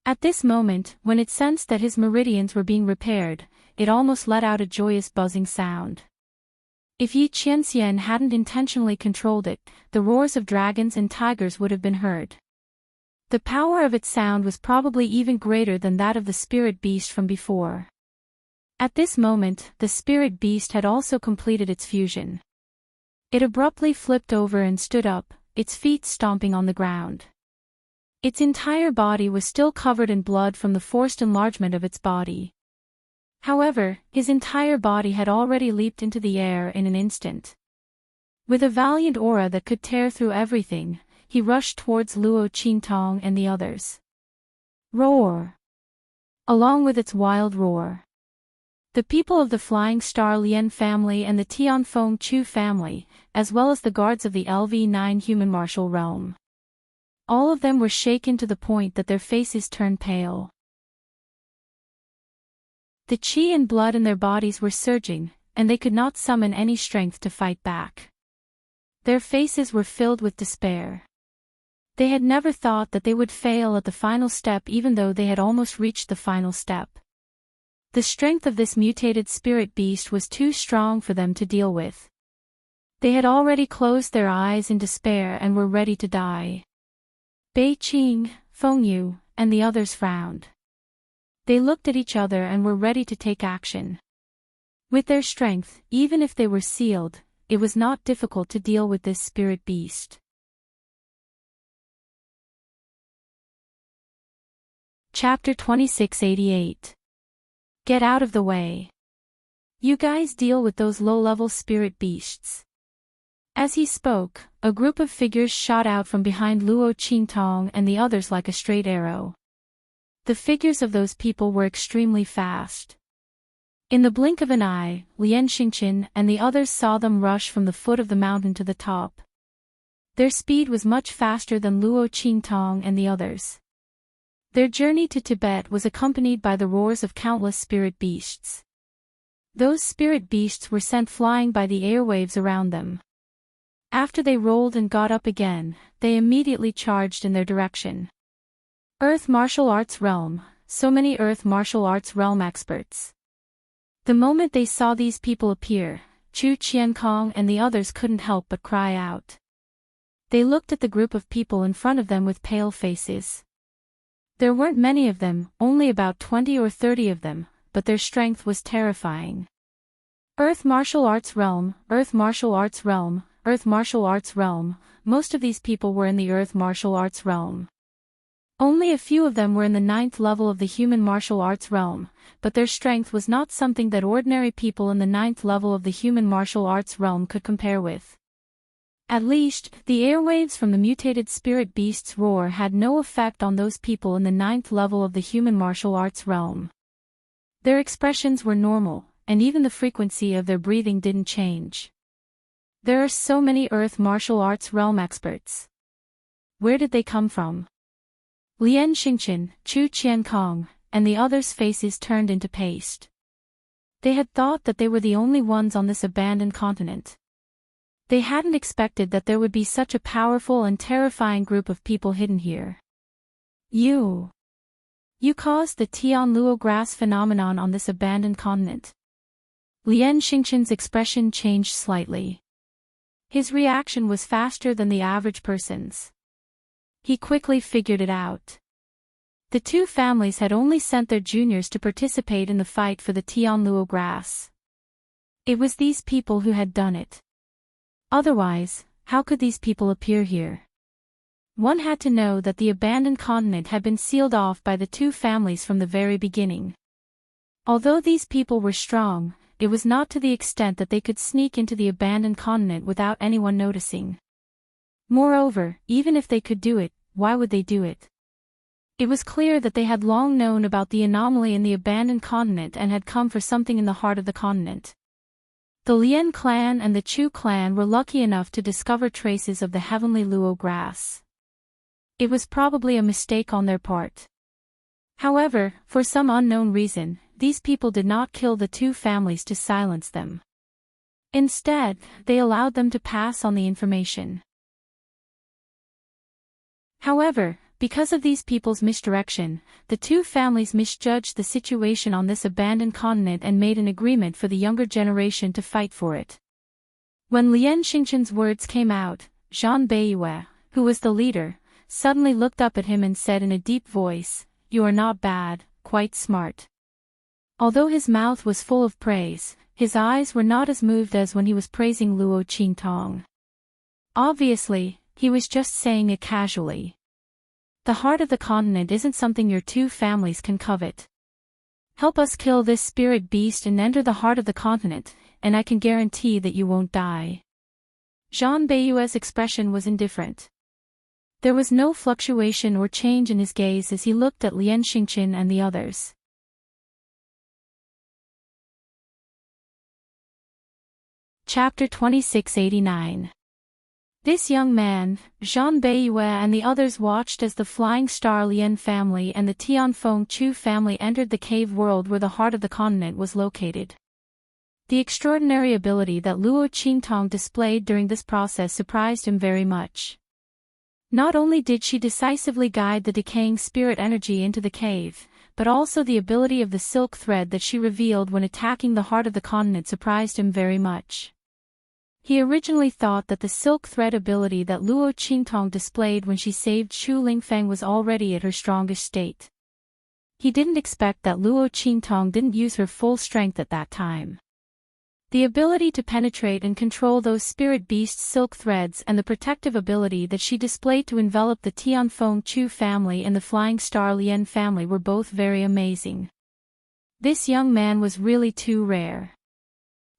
At this moment, when it sensed that his meridians were being repaired, it almost let out a joyous buzzing sound. If Yi Qianxian hadn't intentionally controlled it, the roars of dragons and tigers would have been heard. The power of its sound was probably even greater than that of the spirit beast from before. At this moment, the spirit beast had also completed its fusion. It abruptly flipped over and stood up, its feet stomping on the ground. Its entire body was still covered in blood from the forced enlargement of its body. However, his entire body had already leaped into the air in an instant. With a valiant aura that could tear through everything, he rushed towards Luo Qingtong and the others. Roar! Along with its wild roar, the people of the Flying Star Lian family and the Tianfeng Chu family, as well as the guards of the LV9 human martial realm. All of them were shaken to the point that their faces turned pale. The qi and blood in their bodies were surging, and they could not summon any strength to fight back. Their faces were filled with despair. They had never thought that they would fail at the final step even though they had almost reached the final step. The strength of this mutated spirit beast was too strong for them to deal with. They had already closed their eyes in despair and were ready to die. Bei Qing, Feng Yu, and the others frowned. They looked at each other and were ready to take action. With their strength, even if they were sealed, it was not difficult to deal with this spirit beast. Chapter 2688. Get out of the way. You guys deal with those low-level spirit beasts. As he spoke, a group of figures shot out from behind Luo Qingtong and the others like a straight arrow. The figures of those people were extremely fast. In the blink of an eye, Lian Xingqian and the others saw them rush from the foot of the mountain to the top. Their speed was much faster than Luo Qingtong and the others. Their journey to Tibet was accompanied by the roars of countless spirit beasts. Those spirit beasts were sent flying by the airwaves around them. After they rolled and got up again, they immediately charged in their direction. Earth Martial Arts Realm, so many Earth Martial Arts Realm experts. The moment they saw these people appear, Chu Qiankong and the others couldn't help but cry out. They looked at the group of people in front of them with pale faces. There weren't many of them, only about 20 or 30 of them, but their strength was terrifying. Earth Martial Arts Realm, Earth Martial Arts Realm, Earth Martial Arts Realm, most of these people were in the Earth Martial Arts Realm. Only a few of them were in the 9th level of the Human Martial Arts Realm, but their strength was not something that ordinary people in the 9th level of the Human Martial Arts Realm could compare with. At least, the airwaves from the mutated spirit beast's roar had no effect on those people in the 9th level of the Human Martial Arts Realm. Their expressions were normal, and even the frequency of their breathing didn't change. There are so many Earth Martial Arts Realm experts. Where did they come from? Lian Xingqian, Chu Qiankong, and the others' faces turned into paste. They had thought that they were the only ones on this abandoned continent. They hadn't expected that there would be such a powerful and terrifying group of people hidden here. You caused the Tianluo grass phenomenon on this abandoned continent. Lian Xingqian's expression changed slightly. His reaction was faster than the average person's. He quickly figured it out. The two families had only sent their juniors to participate in the fight for the Tianluo grass. It was these people who had done it. Otherwise, how could these people appear here? One had to know that the abandoned continent had been sealed off by the two families from the very beginning. Although these people were strong, it was not to the extent that they could sneak into the abandoned continent without anyone noticing. Moreover, even if they could do it, why would they do it? It was clear that they had long known about the anomaly in the abandoned continent and had come for something in the heart of the continent. The Lien clan and the Chu clan were lucky enough to discover traces of the heavenly luo grass. It was probably a mistake on their part. However, for some unknown reason, these people did not kill the two families to silence them. Instead, they allowed them to pass on the information. However, because of these people's misdirection, the two families misjudged the situation on this abandoned continent and made an agreement for the younger generation to fight for it. When Lien Xingchen's words came out, Zhang Beiyue, who was the leader, suddenly looked up at him and said in a deep voice, "You are not bad, quite smart." Although his mouth was full of praise, his eyes were not as moved as when he was praising Luo Qingtong. Obviously, he was just saying it casually. The heart of the continent isn't something your two families can covet. Help us kill this spirit beast and enter the heart of the continent, and I can guarantee that you won't die. Zhang Beiyue's expression was indifferent. There was no fluctuation or change in his gaze as he looked at Lien Xingchen and the others. Chapter 2689. This young man, Zhang Beiyue, and the others watched as the Flying Star Lien family and the Tianfeng Chu family entered the cave world where the heart of the continent was located. The extraordinary ability that Luo Qingtong displayed during this process surprised him very much. Not only did she decisively guide the decaying spirit energy into the cave, but also the ability of the silk thread that she revealed when attacking the heart of the continent surprised him very much. He originally thought that the silk thread ability that Luo Qingtong displayed when she saved Xu Lingfeng was already at her strongest state. He didn't expect that Luo Qingtong didn't use her full strength at that time. The ability to penetrate and control those spirit beast silk threads and the protective ability that she displayed to envelop the Tianfeng Chu family and the Flying Star Lien family were both very amazing. This young man was really too rare.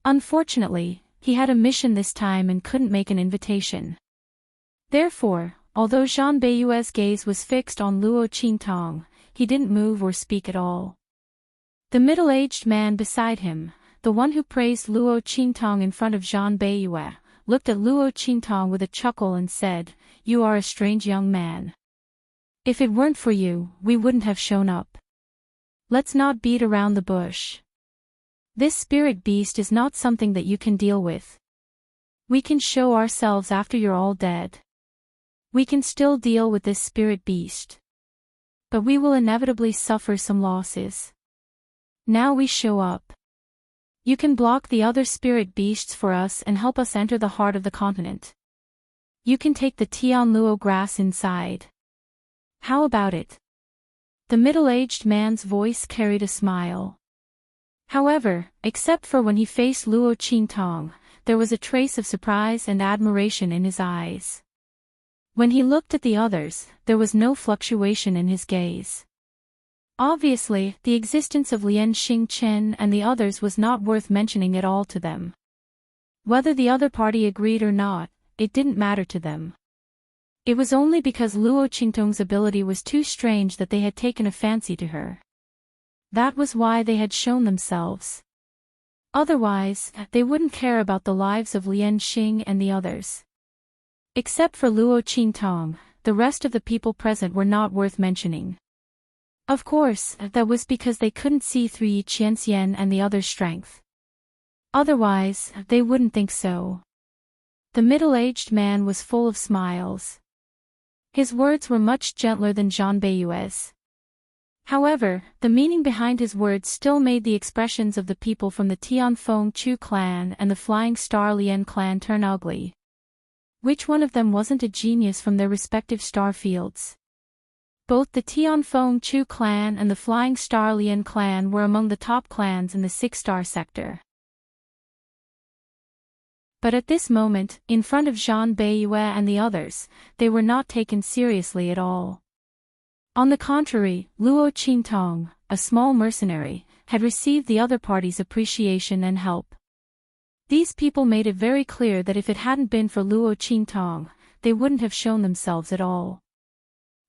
Unfortunately, he had a mission this time and couldn't make an invitation. Therefore, although Zhang Beiyue's gaze was fixed on Luo Qingtong, he didn't move or speak at all. The middle-aged man beside him, the one who praised Luo Qingtong in front of Zhang Beiyue, looked at Luo Qingtong with a chuckle and said, "You are a strange young man. If it weren't for you, we wouldn't have shown up. Let's not beat around the bush. This spirit beast is not something that you can deal with. We can show ourselves after you're all dead. We can still deal with this spirit beast. But we will inevitably suffer some losses. Now we show up. You can block the other spirit beasts for us and help us enter the heart of the continent. You can take the Tianluo grass inside. How about it?" The middle-aged man's voice carried a smile. However, except for when he faced Luo Qingtong, there was a trace of surprise and admiration in his eyes. When he looked at the others, there was no fluctuation in his gaze. Obviously, the existence of Lien Xingchen and the others was not worth mentioning at all to them. Whether the other party agreed or not, it didn't matter to them. It was only because Luo Qingtong's ability was too strange that they had taken a fancy to her. That was why they had shown themselves. Otherwise, they wouldn't care about the lives of Lien Xing and the others. Except for Luo Qingtong, the rest of the people present were not worth mentioning. Of course, that was because they couldn't see through Yi Qianxian and the others' strength. Otherwise, they wouldn't think so. The middle-aged man was full of smiles. His words were much gentler than Zhang Beiyue's. However, the meaning behind his words still made the expressions of the people from the Tianfeng Chu clan and the Flying Star Lien clan turn ugly. Which one of them wasn't a genius from their respective star fields? Both the Tianfeng Chu clan and the Flying Star Lien clan were among the top clans in the 6-star sector. But at this moment, in front of Zhang Beiyue and the others, they were not taken seriously at all. On the contrary, Luo Qingtong, a small mercenary, had received the other party's appreciation and help. These people made it very clear that if it hadn't been for Luo Qingtong, they wouldn't have shown themselves at all.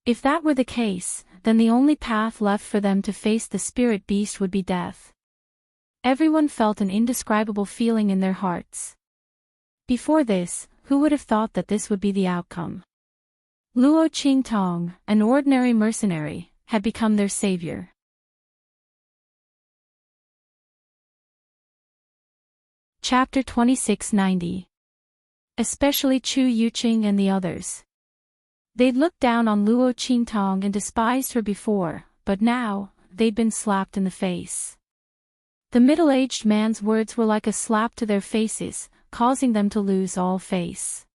If that were the case, then the only path left for them to face the spirit beast would be death. Everyone felt an indescribable feeling in their hearts. Before this, who would have thought that this would be the outcome? Luo Qingtong, an ordinary mercenary, had become their savior. Chapter 2690. Especially Chu Yuqing and the others. They'd looked down on Luo Qingtong and despised her before, but now, they'd been slapped in the face. The middle-aged man's words were like a slap to their faces, causing them to lose all face.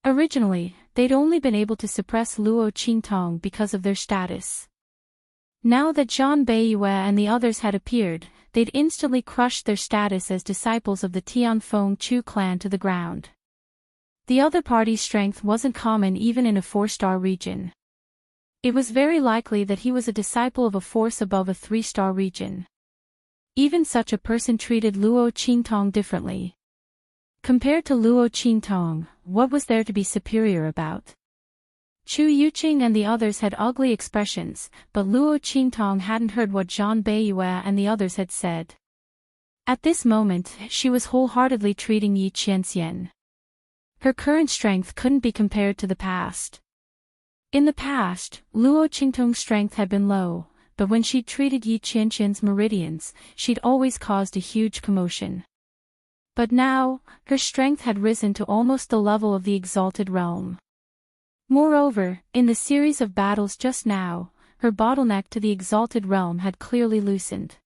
Originally, they'd only been able to suppress Luo Qingtong because of their status. Now that Zhang Beiyue and the others had appeared, they'd instantly crushed their status as disciples of the Tianfeng Chu clan to the ground. The other party's strength wasn't common even in a 4-star region. It was very likely that he was a disciple of a force above a 3-star region. Even such a person treated Luo Qingtong differently. Compared to Luo Qingtong, what was there to be superior about? Chu Yuqing and the others had ugly expressions, but Luo Qingtong hadn't heard what Zhang Beiyue and the others had said. At this moment, she was wholeheartedly treating Yi Qianxian. Her current strength couldn't be compared to the past. In the past, Luo Qingtong's strength had been low, but when she'd treated Yi Qianxian's meridians, she'd always caused a huge commotion. But now, her strength had risen to almost the level of the exalted realm. Moreover, in the series of battles just now, her bottleneck to the exalted realm had clearly loosened.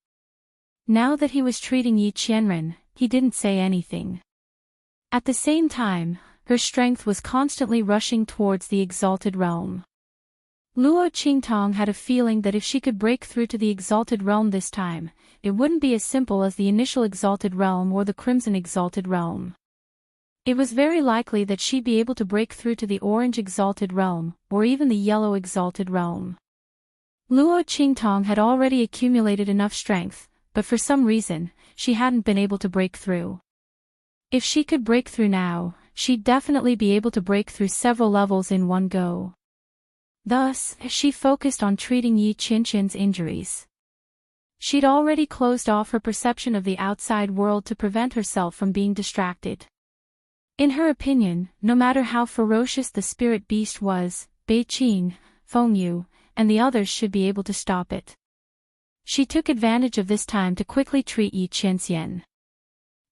Now that he was treating Yi Qianren, he didn't say anything. At the same time, her strength was constantly rushing towards the exalted realm. Luo Qingtong had a feeling that if she could break through to the exalted realm this time, it wouldn't be as simple as the initial exalted realm or the crimson exalted realm. It was very likely that she'd be able to break through to the orange exalted realm, or even the yellow exalted realm. Luo Qingtong had already accumulated enough strength, but for some reason, she hadn't been able to break through. If she could break through now, she'd definitely be able to break through several levels in one go. Thus, she focused on treating Yi Qianxian's injuries. She'd already closed off her perception of the outside world to prevent herself from being distracted. In her opinion, no matter how ferocious the spirit beast was, Bei Qing, Feng Yu, and the others should be able to stop it. She took advantage of this time to quickly treat Yi Qianxian.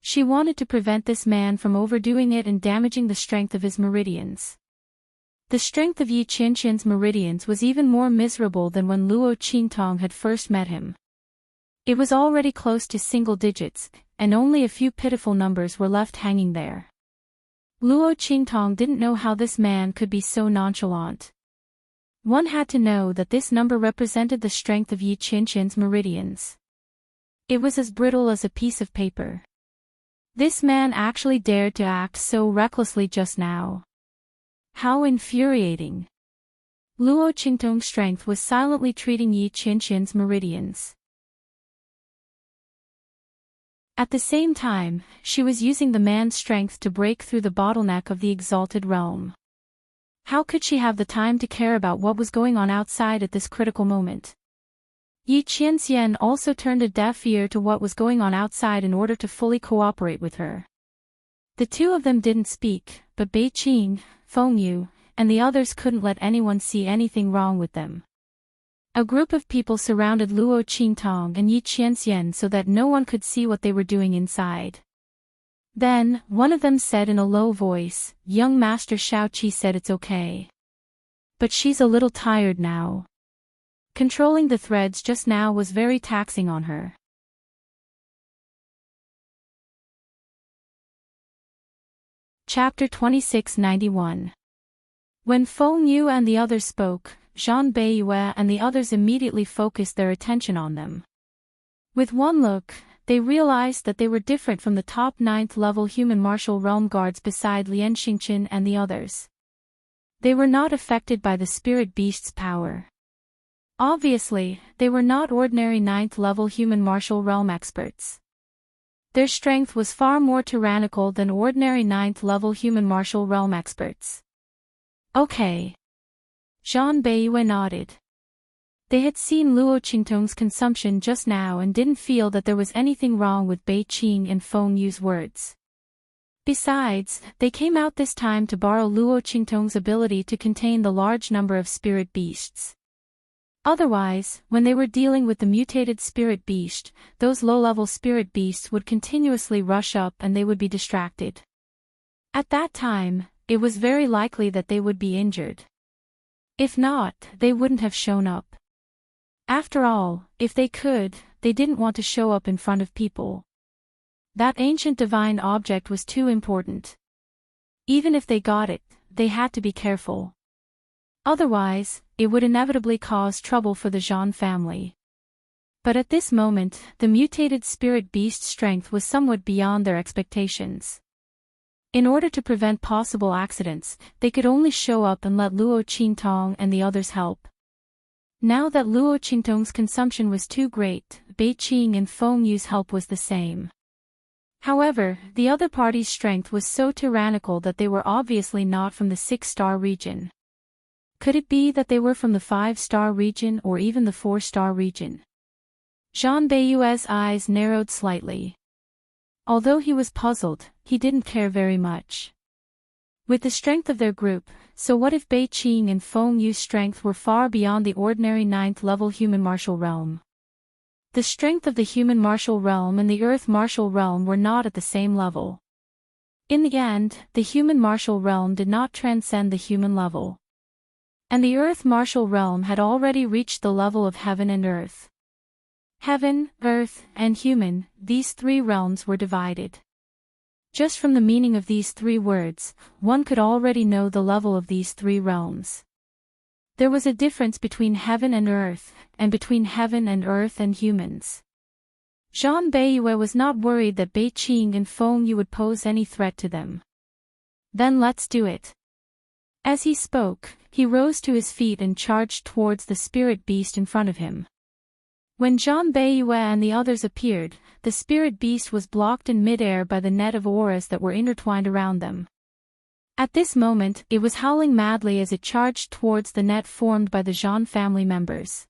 She wanted to prevent this man from overdoing it and damaging the strength of his meridians. The strength of Yi Qianxian's meridians was even more miserable than when Luo Qingtong had first met him. It was already close to single digits, and only a few pitiful numbers were left hanging there. Luo Qingtong didn't know how this man could be so nonchalant. One had to know that this number represented the strength of Yi Qianxian's meridians. It was as brittle as a piece of paper. This man actually dared to act so recklessly just now. How infuriating. Luo Qingtong's strength was silently treating Yi Qianxian's meridians. At the same time, she was using the man's strength to break through the bottleneck of the exalted realm. How could she have the time to care about what was going on outside at this critical moment? Yi Qianxian also turned a deaf ear to what was going on outside in order to fully cooperate with her. The two of them didn't speak, but Bei Qing, Feng Yu, and the others couldn't let anyone see anything wrong with them. A group of people surrounded Luo Qingtong and Yi Qianxian so that no one could see what they were doing inside. Then, one of them said in a low voice, "Young Master Shaoqi said it's okay. But she's a little tired now. Controlling the threads just now was very taxing on her." Chapter 2691. When Feng Yu and the others spoke, Zhang Beiyue and the others immediately focused their attention on them. With one look, they realized that they were different from the top 9th level human martial realm guards beside Lian Xingqian and the others. They were not affected by the spirit beast's power. Obviously, they were not ordinary 9th level human martial realm experts. Their strength was far more tyrannical than ordinary 9th level human martial realm experts. Okay. Zhang Beiyue nodded. They had seen Luo Qingtong's consumption just now and didn't feel that there was anything wrong with Bei Qing and Feng Yu's words. Besides, they came out this time to borrow Luo Qingtong's ability to contain the large number of spirit beasts. Otherwise, when they were dealing with the mutated spirit beast, those low-level spirit beasts would continuously rush up and they would be distracted. At that time, it was very likely that they would be injured. If not, they wouldn't have shown up. After all, if they could, they didn't want to show up in front of people. That ancient divine object was too important. Even if they got it, they had to be careful. Otherwise, it would inevitably cause trouble for the Zhan family. But at this moment, the mutated spirit beast's strength was somewhat beyond their expectations. In order to prevent possible accidents, they could only show up and let Luo Qingtong and the others help. Now that Luo Qingtong's consumption was too great, Bei Qing and Feng Yu's help was the same. However, the other party's strength was so tyrannical that they were obviously not from the 6-star region. Could it be that they were from the 5-star region or even the 4-star region? Zhan Beiyue's eyes narrowed slightly. Although he was puzzled, he didn't care very much. With the strength of their group, so what if Bei Qing and Feng Yu's strength were far beyond the ordinary 9th-level human martial realm? The strength of the human martial realm and the earth martial realm were not at the same level. In the end, the human martial realm did not transcend the human level. And the earth martial realm had already reached the level of heaven and earth. Heaven, earth, and human, these 3 realms were divided. Just from the meaning of these 3 words, one could already know the level of these 3 realms. There was a difference between heaven and earth, and between heaven and earth and humans. Zhan Beiyue was not worried that Bei Qing and Feng Yu would pose any threat to them. Then let's do it. As he spoke, he rose to his feet and charged towards the spirit beast in front of him. When Zhan Beiyue and the others appeared, the spirit beast was blocked in mid-air by the net of auras that were intertwined around them. At this moment, it was howling madly as it charged towards the net formed by the Zhan family members.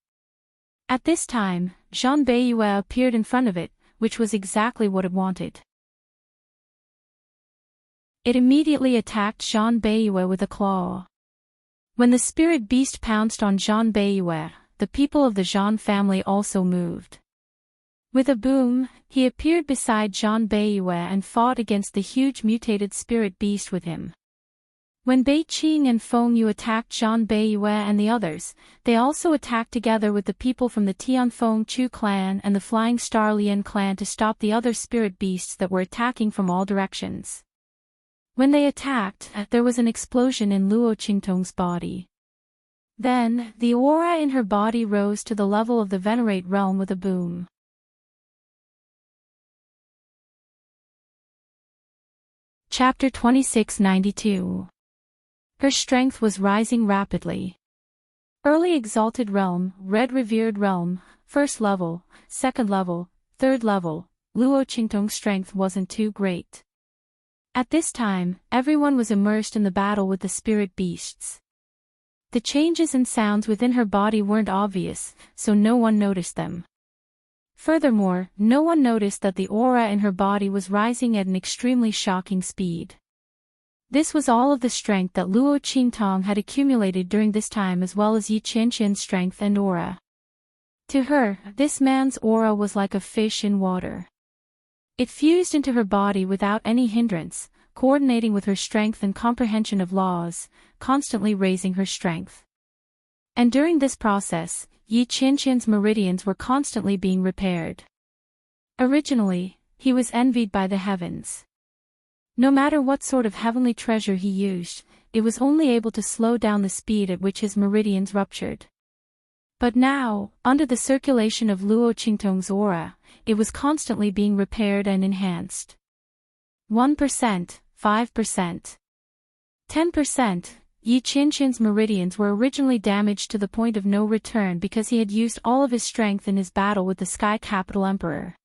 At this time, Zhan Beiyue appeared in front of it, which was exactly what it wanted. It immediately attacked Zhan Beiyue with a claw. When the spirit beast pounced on Zhan Beiyue, the people of the Zhan family also moved. With a boom, he appeared beside Zhan Beiyue and fought against the huge mutated spirit beast with him. When Bei Qing and Feng Yu attacked Zhan Beiyue and the others, they also attacked together with the people from the Tianfeng Chu clan and the Flying Star Lian clan to stop the other spirit beasts that were attacking from all directions. When they attacked, there was an explosion in Luo Qingtong's body. Then, the aura in her body rose to the level of the Venerate realm with a boom. Chapter 2692. Her strength was rising rapidly. Early Exalted Realm, Red Revered Realm, 1st level, 2nd level, 3rd level, Luo Qingtong's strength wasn't too great. At this time, everyone was immersed in the battle with the spirit beasts. The changes and sounds within her body weren't obvious, so no one noticed them. Furthermore, no one noticed that the aura in her body was rising at an extremely shocking speed. This was all of the strength that Luo Qingtong had accumulated during this time as well as Yi Qianqian's strength and aura. To her, this man's aura was like a fish in water. It fused into her body without any hindrance, coordinating with her strength and comprehension of laws, constantly raising her strength. And during this process, Yi Qianqian's meridians were constantly being repaired. Originally, he was envied by the heavens. No matter what sort of heavenly treasure he used, it was only able to slow down the speed at which his meridians ruptured. But now, under the circulation of Luo Qingtong's aura, it was constantly being repaired and enhanced. 1%, 5%, 10%, Yi Qianqian's meridians were originally damaged to the point of no return because he had used all of his strength in his battle with the Sky Capital Emperor.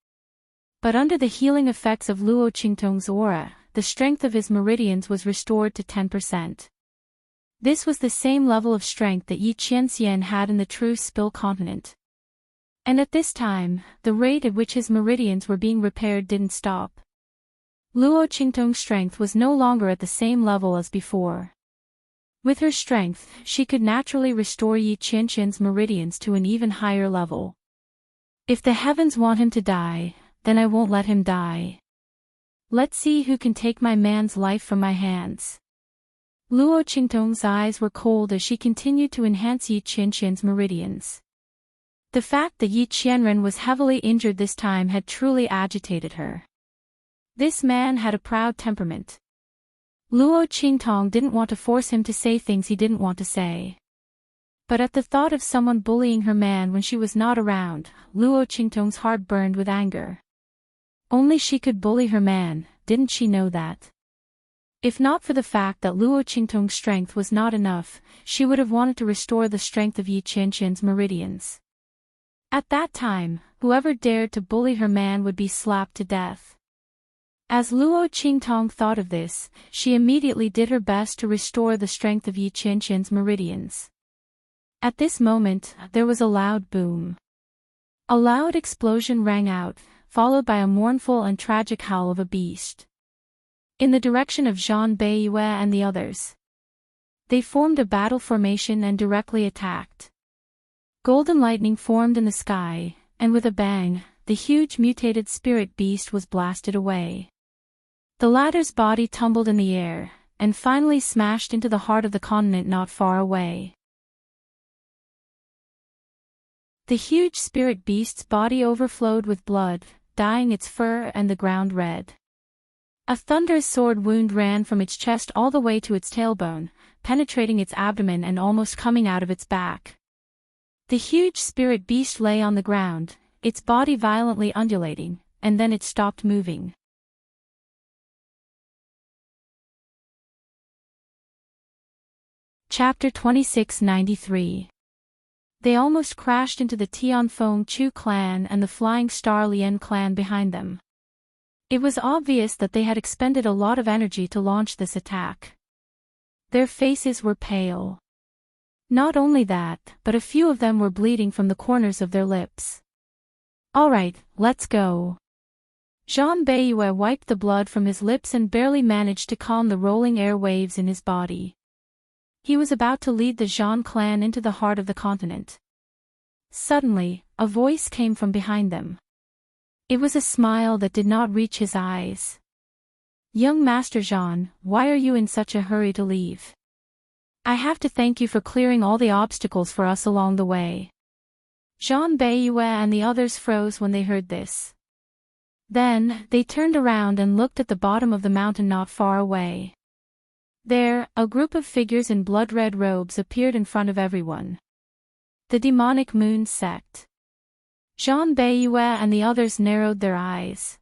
But under the healing effects of Luo Qingtong's aura, the strength of his meridians was restored to 10%. This was the same level of strength that Yi Qianxian had in the true Spill continent. And at this time, the rate at which his meridians were being repaired didn't stop. Luo Qingtong's strength was no longer at the same level as before. With her strength, she could naturally restore Yi Qianxian's meridians to an even higher level. If the heavens want him to die, then I won't let him die. Let's see who can take my man's life from my hands. Luo Qingtong's eyes were cold as she continued to enhance Yi Qianxian's meridians. The fact that Yi Qianren was heavily injured this time had truly agitated her. This man had a proud temperament. Luo Qingtong didn't want to force him to say things he didn't want to say. But at the thought of someone bullying her man when she was not around, Luo Qingtong's heart burned with anger. Only she could bully her man, didn't she know that? If not for the fact that Luo Qingtong's strength was not enough, she would have wanted to restore the strength of Yi Qianxian's meridians. At that time, whoever dared to bully her man would be slapped to death. As Luo Qingtong thought of this, she immediately did her best to restore the strength of Yi Qianxian's meridians. At this moment, there was a loud boom. A loud explosion rang out, followed by a mournful and tragic howl of a beast. In the direction of Zhang Beiyue and the others. They formed a battle formation and directly attacked. Golden lightning formed in the sky, and with a bang, the huge mutated spirit beast was blasted away. The latter's body tumbled in the air, and finally smashed into the heart of the continent not far away. The huge spirit beast's body overflowed with blood, dyeing its fur and the ground red. A thunderous sword wound ran from its chest all the way to its tailbone, penetrating its abdomen and almost coming out of its back. The huge spirit beast lay on the ground, its body violently undulating, and then it stopped moving. Chapter 2693. They almost crashed into the Tianfeng Chu clan and the Flying Star Lien clan behind them. It was obvious that they had expended a lot of energy to launch this attack. Their faces were pale. Not only that, but a few of them were bleeding from the corners of their lips. All right, let's go. Zhang Beiyue wiped the blood from his lips and barely managed to calm the rolling air waves in his body. He was about to lead the Zhang clan into the heart of the continent. Suddenly, a voice came from behind them. It was a smile that did not reach his eyes. Young Master Zhang, why are you in such a hurry to leave? I have to thank you for clearing all the obstacles for us along the way. Zhang Beiyue and the others froze when they heard this. Then, they turned around and looked at the bottom of the mountain not far away. There, a group of figures in blood-red robes appeared in front of everyone. The demonic moon sect. Zhang Beiyue and the others narrowed their eyes.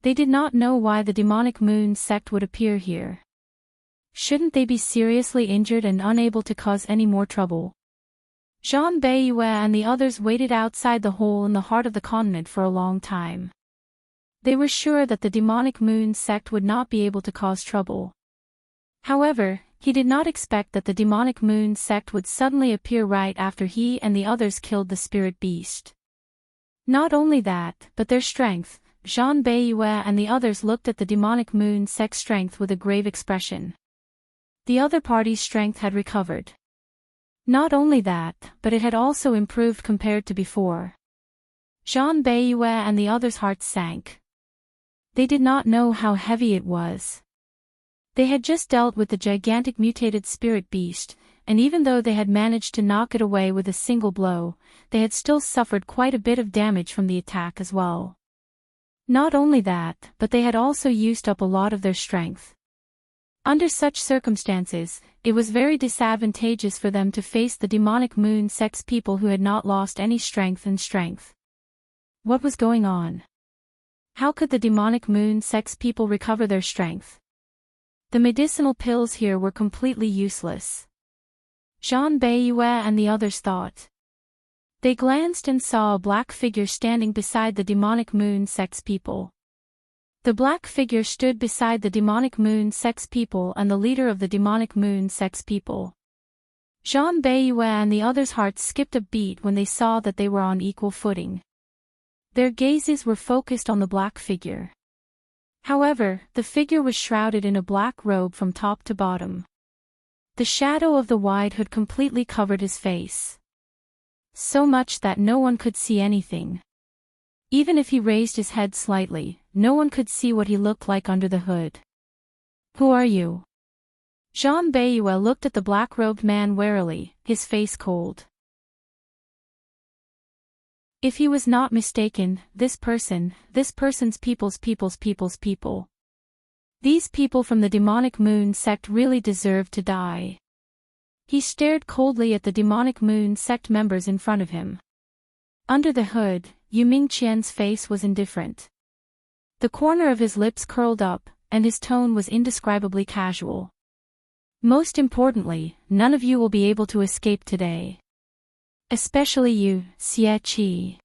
They did not know why the demonic moon sect would appear here. Shouldn't they be seriously injured and unable to cause any more trouble? Zhang Beiyue and the others waited outside the hole in the heart of the continent for a long time. They were sure that the demonic moon sect would not be able to cause trouble. However, he did not expect that the demonic moon sect would suddenly appear right after he and the others killed the spirit beast. Not only that, but their strength. Zhang Beiyue and the others looked at the demonic moon sect's strength with a grave expression. The other party's strength had recovered. Not only that, but it had also improved compared to before. Zhang Beiyue and the others' hearts sank. They did not know how heavy it was. They had just dealt with the gigantic mutated spirit beast, and even though they had managed to knock it away with a single blow, they had still suffered quite a bit of damage from the attack as well. Not only that, but they had also used up a lot of their strength. Under such circumstances, it was very disadvantageous for them to face the demonic moon sect's people who had not lost any strength. What was going on? How could the demonic moon sect's people recover their strength? The medicinal pills here were completely useless. Zhang Beiyue and the others thought. They glanced and saw a black figure standing beside the demonic moon sect's people. The black figure stood beside the demonic moon sex people and the leader of the demonic moon sex people. Jean Bayou and the others' hearts skipped a beat when they saw that they were on equal footing. Their gazes were focused on the black figure. However, the figure was shrouded in a black robe from top to bottom. The shadow of the wide hood completely covered his face. So much that no one could see anything. Even if he raised his head slightly, no one could see what he looked like under the hood. "Who are you?" Jean Bayou looked at the black-robed man warily, his face cold. If he was not mistaken, this person's people's people. These people from the demonic moon sect really deserved to die. He stared coldly at the demonic moon sect members in front of him. Under the hood, Yu Mingqian's face was indifferent. The corner of his lips curled up, and his tone was indescribably casual. "Most importantly, none of you will be able to escape today. Especially you, Xie Qi.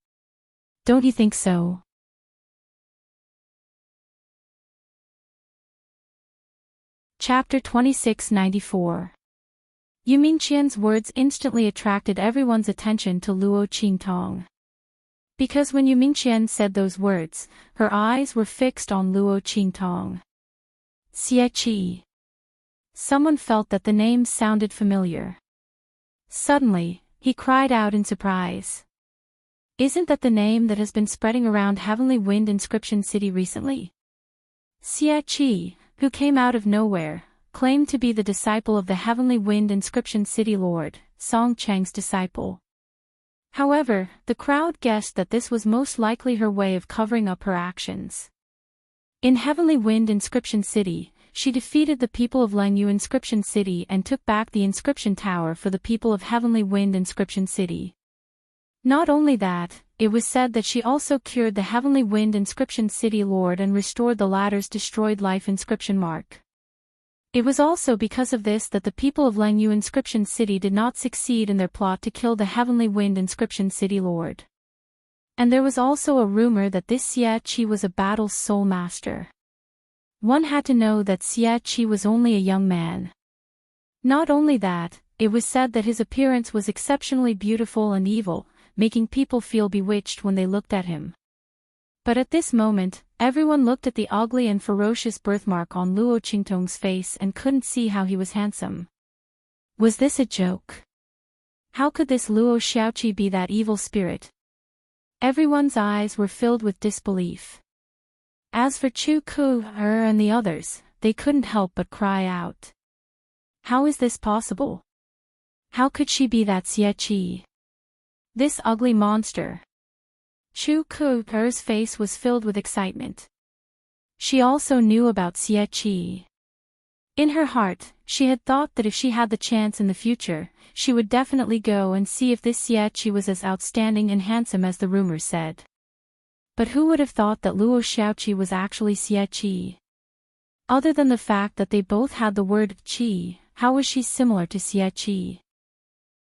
Don't you think so?" Chapter 2694. Yu Mingqian's words instantly attracted everyone's attention to Luo Qingtong. Because when Yu Mingqian said those words, her eyes were fixed on Luo Qingtong. Xie Qi. Someone felt that the name sounded familiar. Suddenly, he cried out in surprise. "Isn't that the name that has been spreading around Heavenly Wind Inscription City recently?" Xie Qi, who came out of nowhere, claimed to be the disciple of the Heavenly Wind Inscription City Lord, Song Cheng's disciple. However, the crowd guessed that this was most likely her way of covering up her actions. In Heavenly Wind Inscription City, she defeated the people of Lengyu Inscription City and took back the Inscription Tower for the people of Heavenly Wind Inscription City. Not only that, it was said that she also cured the Heavenly Wind Inscription City Lord and restored the latter's destroyed life inscription mark. It was also because of this that the people of Lengyu Inscription City did not succeed in their plot to kill the Heavenly Wind Inscription City Lord. And there was also a rumor that this Xie Qi was a battle soul master. One had to know that Xie Qi was only a young man. Not only that, it was said that his appearance was exceptionally beautiful and evil, making people feel bewitched when they looked at him. But at this moment, everyone looked at the ugly and ferocious birthmark on Luo Qingtong's face and couldn't see how he was handsome. Was this a joke? How could this Luo Xiaoqi be that evil spirit? Everyone's eyes were filled with disbelief. As for Chu Ku and the others, they couldn't help but cry out. How is this possible? How could she be that Xie Qi? This ugly monster. Chu Ku's face was filled with excitement. She also knew about Xie Qi. In her heart, she had thought that if she had the chance in the future, she would definitely go and see if this Xie Qi was as outstanding and handsome as the rumors said. But who would have thought that Luo Xiaoqi was actually Xie Qi? Other than the fact that they both had the word Qi, how was she similar to Xie Qi?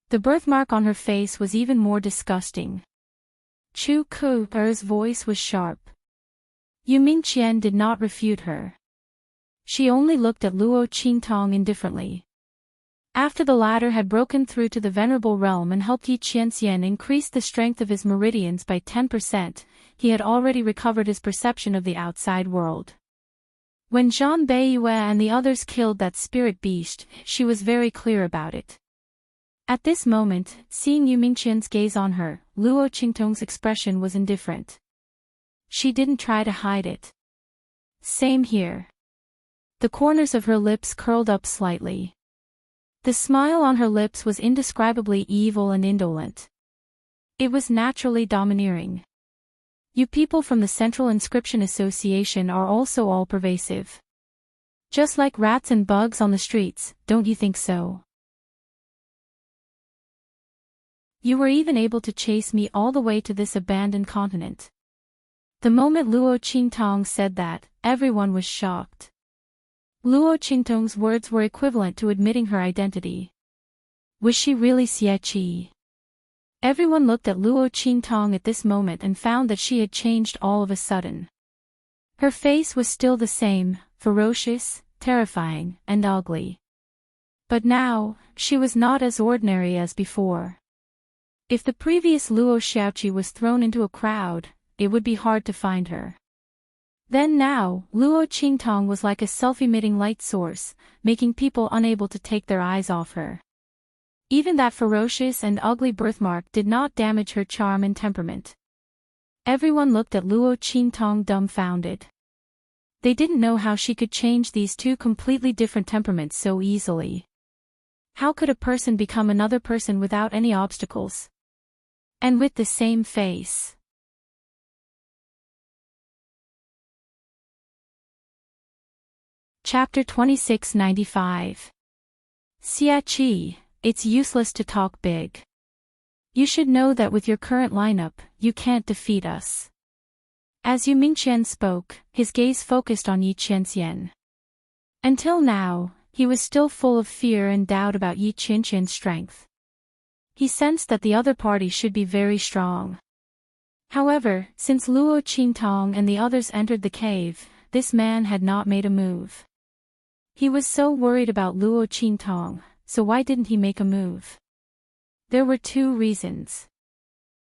The birthmark on her face was even more disgusting. Chu Ku's voice was sharp. Yu Mingqian did not refute her. She only looked at Luo Qingtong indifferently. After the latter had broken through to the venerable realm and helped Yi Qianxian increase the strength of his meridians by 10%, he had already recovered his perception of the outside world. When Zhang Beiyue and the others killed that spirit beast, she was very clear about it. At this moment, seeing Yu Mingqian's gaze on her, Luo Qingtong's expression was indifferent. She didn't try to hide it. Same here. The corners of her lips curled up slightly. The smile on her lips was indescribably evil and indolent. It was naturally domineering. You people from the Central Inscription Association are also all-pervasive. Just like rats and bugs on the streets, don't you think so? You were even able to chase me all the way to this abandoned continent. The moment Luo Qingtong said that, everyone was shocked. Luo Qingtong's words were equivalent to admitting her identity. Was she really Xie Qi? Everyone looked at Luo Qingtong at this moment and found that she had changed all of a sudden. Her face was still the same, ferocious, terrifying, and ugly. But now, she was not as ordinary as before. If the previous Luo Xiaoqi was thrown into a crowd, it would be hard to find her. Then now, Luo Qingtong was like a self-emitting light source, making people unable to take their eyes off her. Even that ferocious and ugly birthmark did not damage her charm and temperament. Everyone looked at Luo Qingtong dumbfounded. They didn't know how she could change these two completely different temperaments so easily. How could a person become another person without any obstacles? And with the same face. Chapter 2695. Xiaqi, it's useless to talk big. You should know that with your current lineup, you can't defeat us. As Yu Mingqian spoke, his gaze focused on Yi Qianxian. Until now, he was still full of fear and doubt about Yi Qianxian's strength. He sensed that the other party should be very strong. However, since Luo Qingtong and the others entered the cave, this man had not made a move. He was so worried about Luo Qingtong, so why didn't he make a move? There were two reasons.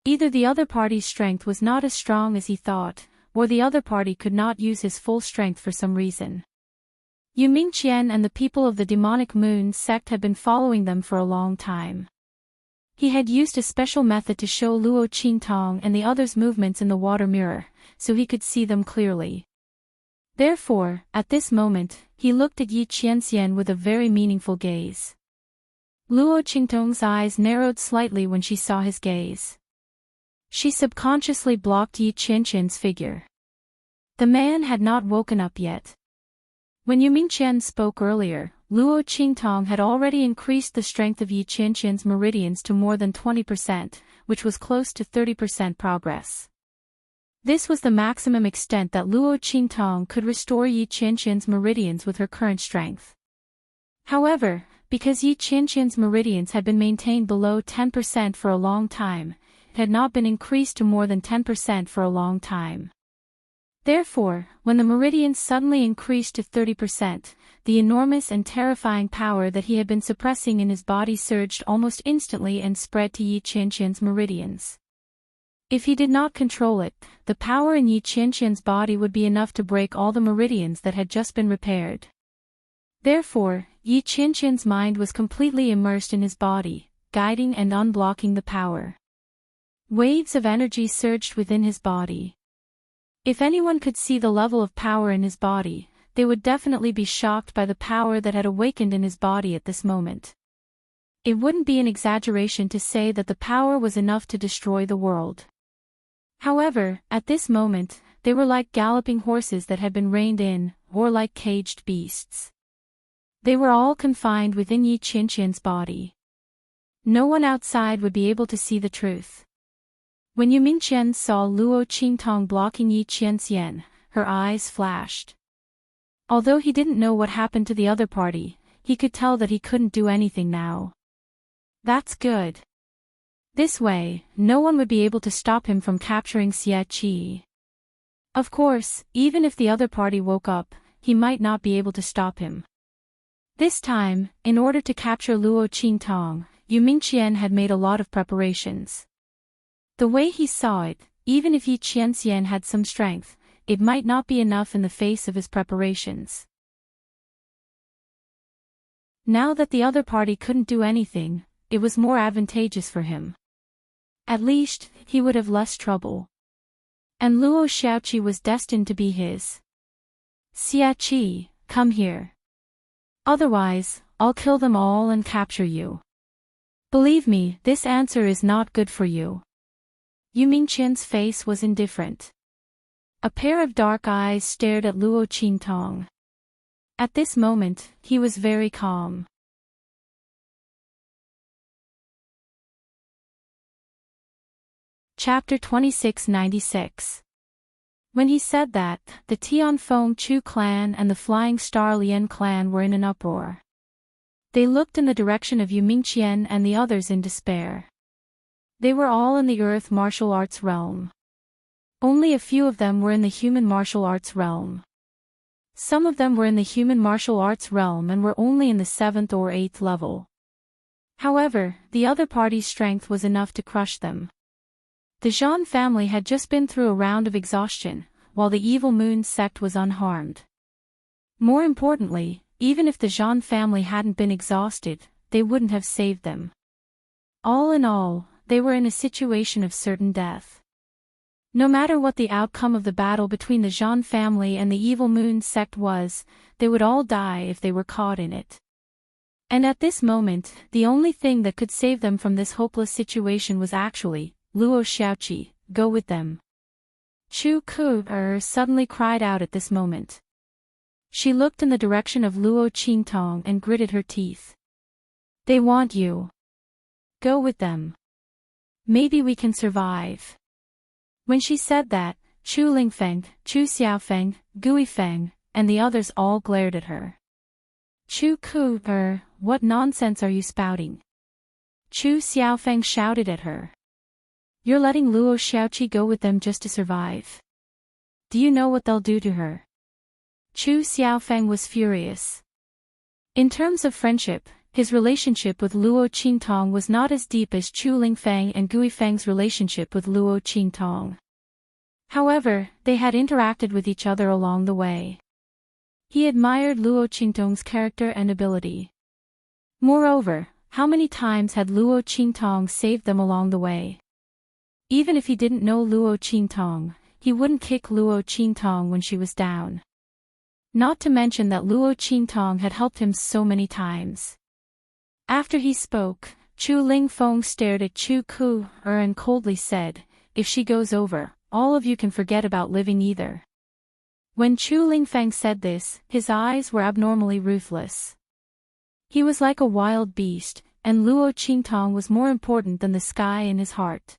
Either the other party's strength was not as strong as he thought, or the other party could not use his full strength for some reason. Yu Mingqian and the people of the Demonic Moon sect had been following them for a long time. He had used a special method to show Luo Qingtong and the others' movements in the water mirror, so he could see them clearly. Therefore, at this moment, he looked at Yi Qianxian with a very meaningful gaze. Luo Qingtong's eyes narrowed slightly when she saw his gaze. She subconsciously blocked Yi Qianxian's figure. The man had not woken up yet. When Yu Mingqian spoke earlier, Luo Qingtong had already increased the strength of Yi Qianxian's meridians to more than 20%, which was close to 30% progress. This was the maximum extent that Luo Qingtong could restore Yi Qianxian's meridians with her current strength. However, because Yi Qianxian's meridians had been maintained below 10% for a long time, it had not been increased to more than 10% for a long time. Therefore, when the meridians suddenly increased to 30%, the enormous and terrifying power that he had been suppressing in his body surged almost instantly and spread to Yi Qianxian's meridians. If he did not control it, the power in Yi Qianxian's body would be enough to break all the meridians that had just been repaired. Therefore, Yi Qianxian's mind was completely immersed in his body, guiding and unblocking the power. Waves of energy surged within his body. If anyone could see the level of power in his body, they would definitely be shocked by the power that had awakened in his body at this moment. It wouldn't be an exaggeration to say that the power was enough to destroy the world. However, at this moment, they were like galloping horses that had been reined in, or like caged beasts. They were all confined within Yi Qianxian's body. No one outside would be able to see the truth. When Yu Mingqian saw Luo Qingtong blocking Yi Qianxian, her eyes flashed. Although he didn't know what happened to the other party, he could tell that he couldn't do anything now. That's good. This way, no one would be able to stop him from capturing Xiaqi. Of course, even if the other party woke up, he might not be able to stop him. This time, in order to capture Luo Qingtong, Yu Mingqian had made a lot of preparations. The way he saw it, even if Yi Qianxian had some strength, it might not be enough in the face of his preparations. Now that the other party couldn't do anything, it was more advantageous for him. At least, he would have less trouble. And Luo Xiaoqi was destined to be his. Xiaqi, come here. Otherwise, I'll kill them all and capture you. Believe me, this answer is not good for you. Yu Mingqian's face was indifferent. A pair of dark eyes stared at Luo Qingtong. At this moment, he was very calm. Chapter 2696. When he said that, the Tianfeng Chu clan and the Flying Star Lian clan were in an uproar. They looked in the direction of Yu Mingqian and the others in despair. They were all in the earth martial arts realm. Only a few of them were in the human martial arts realm. Some of them were in the human martial arts realm and were only in the 7th or 8th level. However, the other party's strength was enough to crush them. The Jean family had just been through a round of exhaustion, while the Evil Moon sect was unharmed. More importantly, even if the Jean family hadn't been exhausted, they wouldn't have saved them. All in all, they were in a situation of certain death. No matter what the outcome of the battle between the Jean family and the Evil Moon sect was, they would all die if they were caught in it. And at this moment, the only thing that could save them from this hopeless situation was actually, Luo Xiaoqi, go with them. Chu Ku suddenly cried out at this moment. She looked in the direction of Luo Qingtong and gritted her teeth. They want you. Go with them. Maybe we can survive. When she said that, Chu Lingfeng, Chu Xiaofeng, Gui Feng, and the others all glared at her. Chu Ku, what nonsense are you spouting? Chu Xiaofeng shouted at her. You're letting Luo Xiaoqi go with them just to survive. Do you know what they'll do to her? Chu Xiaofeng was furious. In terms of friendship, his relationship with Luo Qingtong was not as deep as Chu Lingfeng and Gui Feng's relationship with Luo Qingtong. However, they had interacted with each other along the way. He admired Luo Qingtong's character and ability. Moreover, how many times had Luo Qingtong saved them along the way? Even if he didn't know Luo Qingtong, he wouldn't kick Luo Qingtong when she was down. Not to mention that Luo Qingtong had helped him so many times. After he spoke, Chu Lingfeng stared at Chu Ku and coldly said, if she goes over, all of you can forget about living either. When Chu Lingfeng said this, his eyes were abnormally ruthless. He was like a wild beast, and Luo Qingtong was more important than the sky in his heart.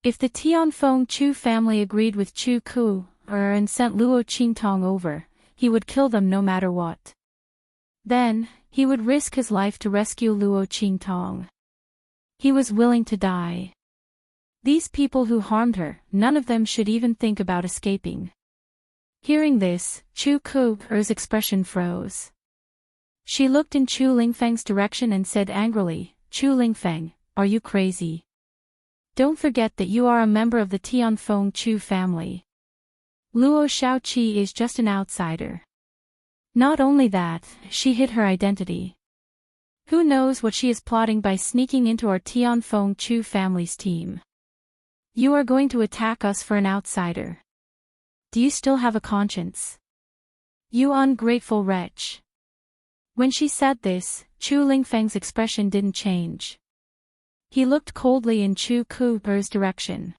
If the Tianfeng Chu family agreed with Chu Ku and sent Luo Qingtong over, he would kill them no matter what. Then, he would risk his life to rescue Luo Qingtong. He was willing to die. These people who harmed her, none of them should even think about escaping. Hearing this, Chu Ku's expression froze. She looked in Chu Lingfeng's direction and said angrily, Chu Lingfeng, are you crazy? Don't forget that you are a member of the Tianfeng Chu family. Luo Xiaoqi is just an outsider. Not only that, she hid her identity. Who knows what she is plotting by sneaking into our Tianfeng Chu family's team? You are going to attack us for an outsider. Do you still have a conscience? You ungrateful wretch. When she said this, Chu Lingfeng's expression didn't change. He looked coldly in Chu Ku's direction.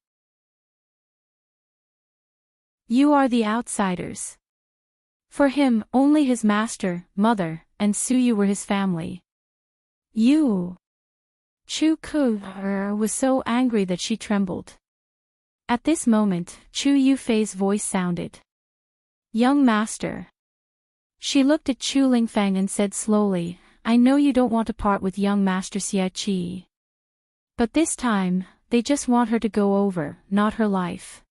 You are the outsiders. For him, only his master, mother, and Suyu were his family. You. Chu Ku was so angry that she trembled. At this moment, Chu Yufei's voice sounded. Young master. She looked at Chu Lingfeng and said slowly, I know you don't want to part with young master Xiaoqi. But this time, they just want her to go over, not her life.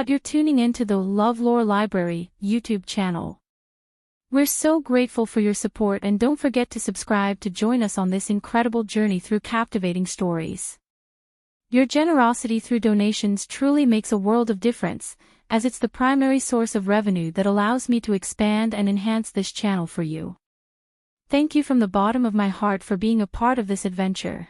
You're tuning into the LoveLore Library YouTube channel. We're so grateful for your support and don't forget to subscribe to join us on this incredible journey through captivating stories. Your generosity through donations truly makes a world of difference, as it's the primary source of revenue that allows me to expand and enhance this channel for you. Thank you from the bottom of my heart for being a part of this adventure.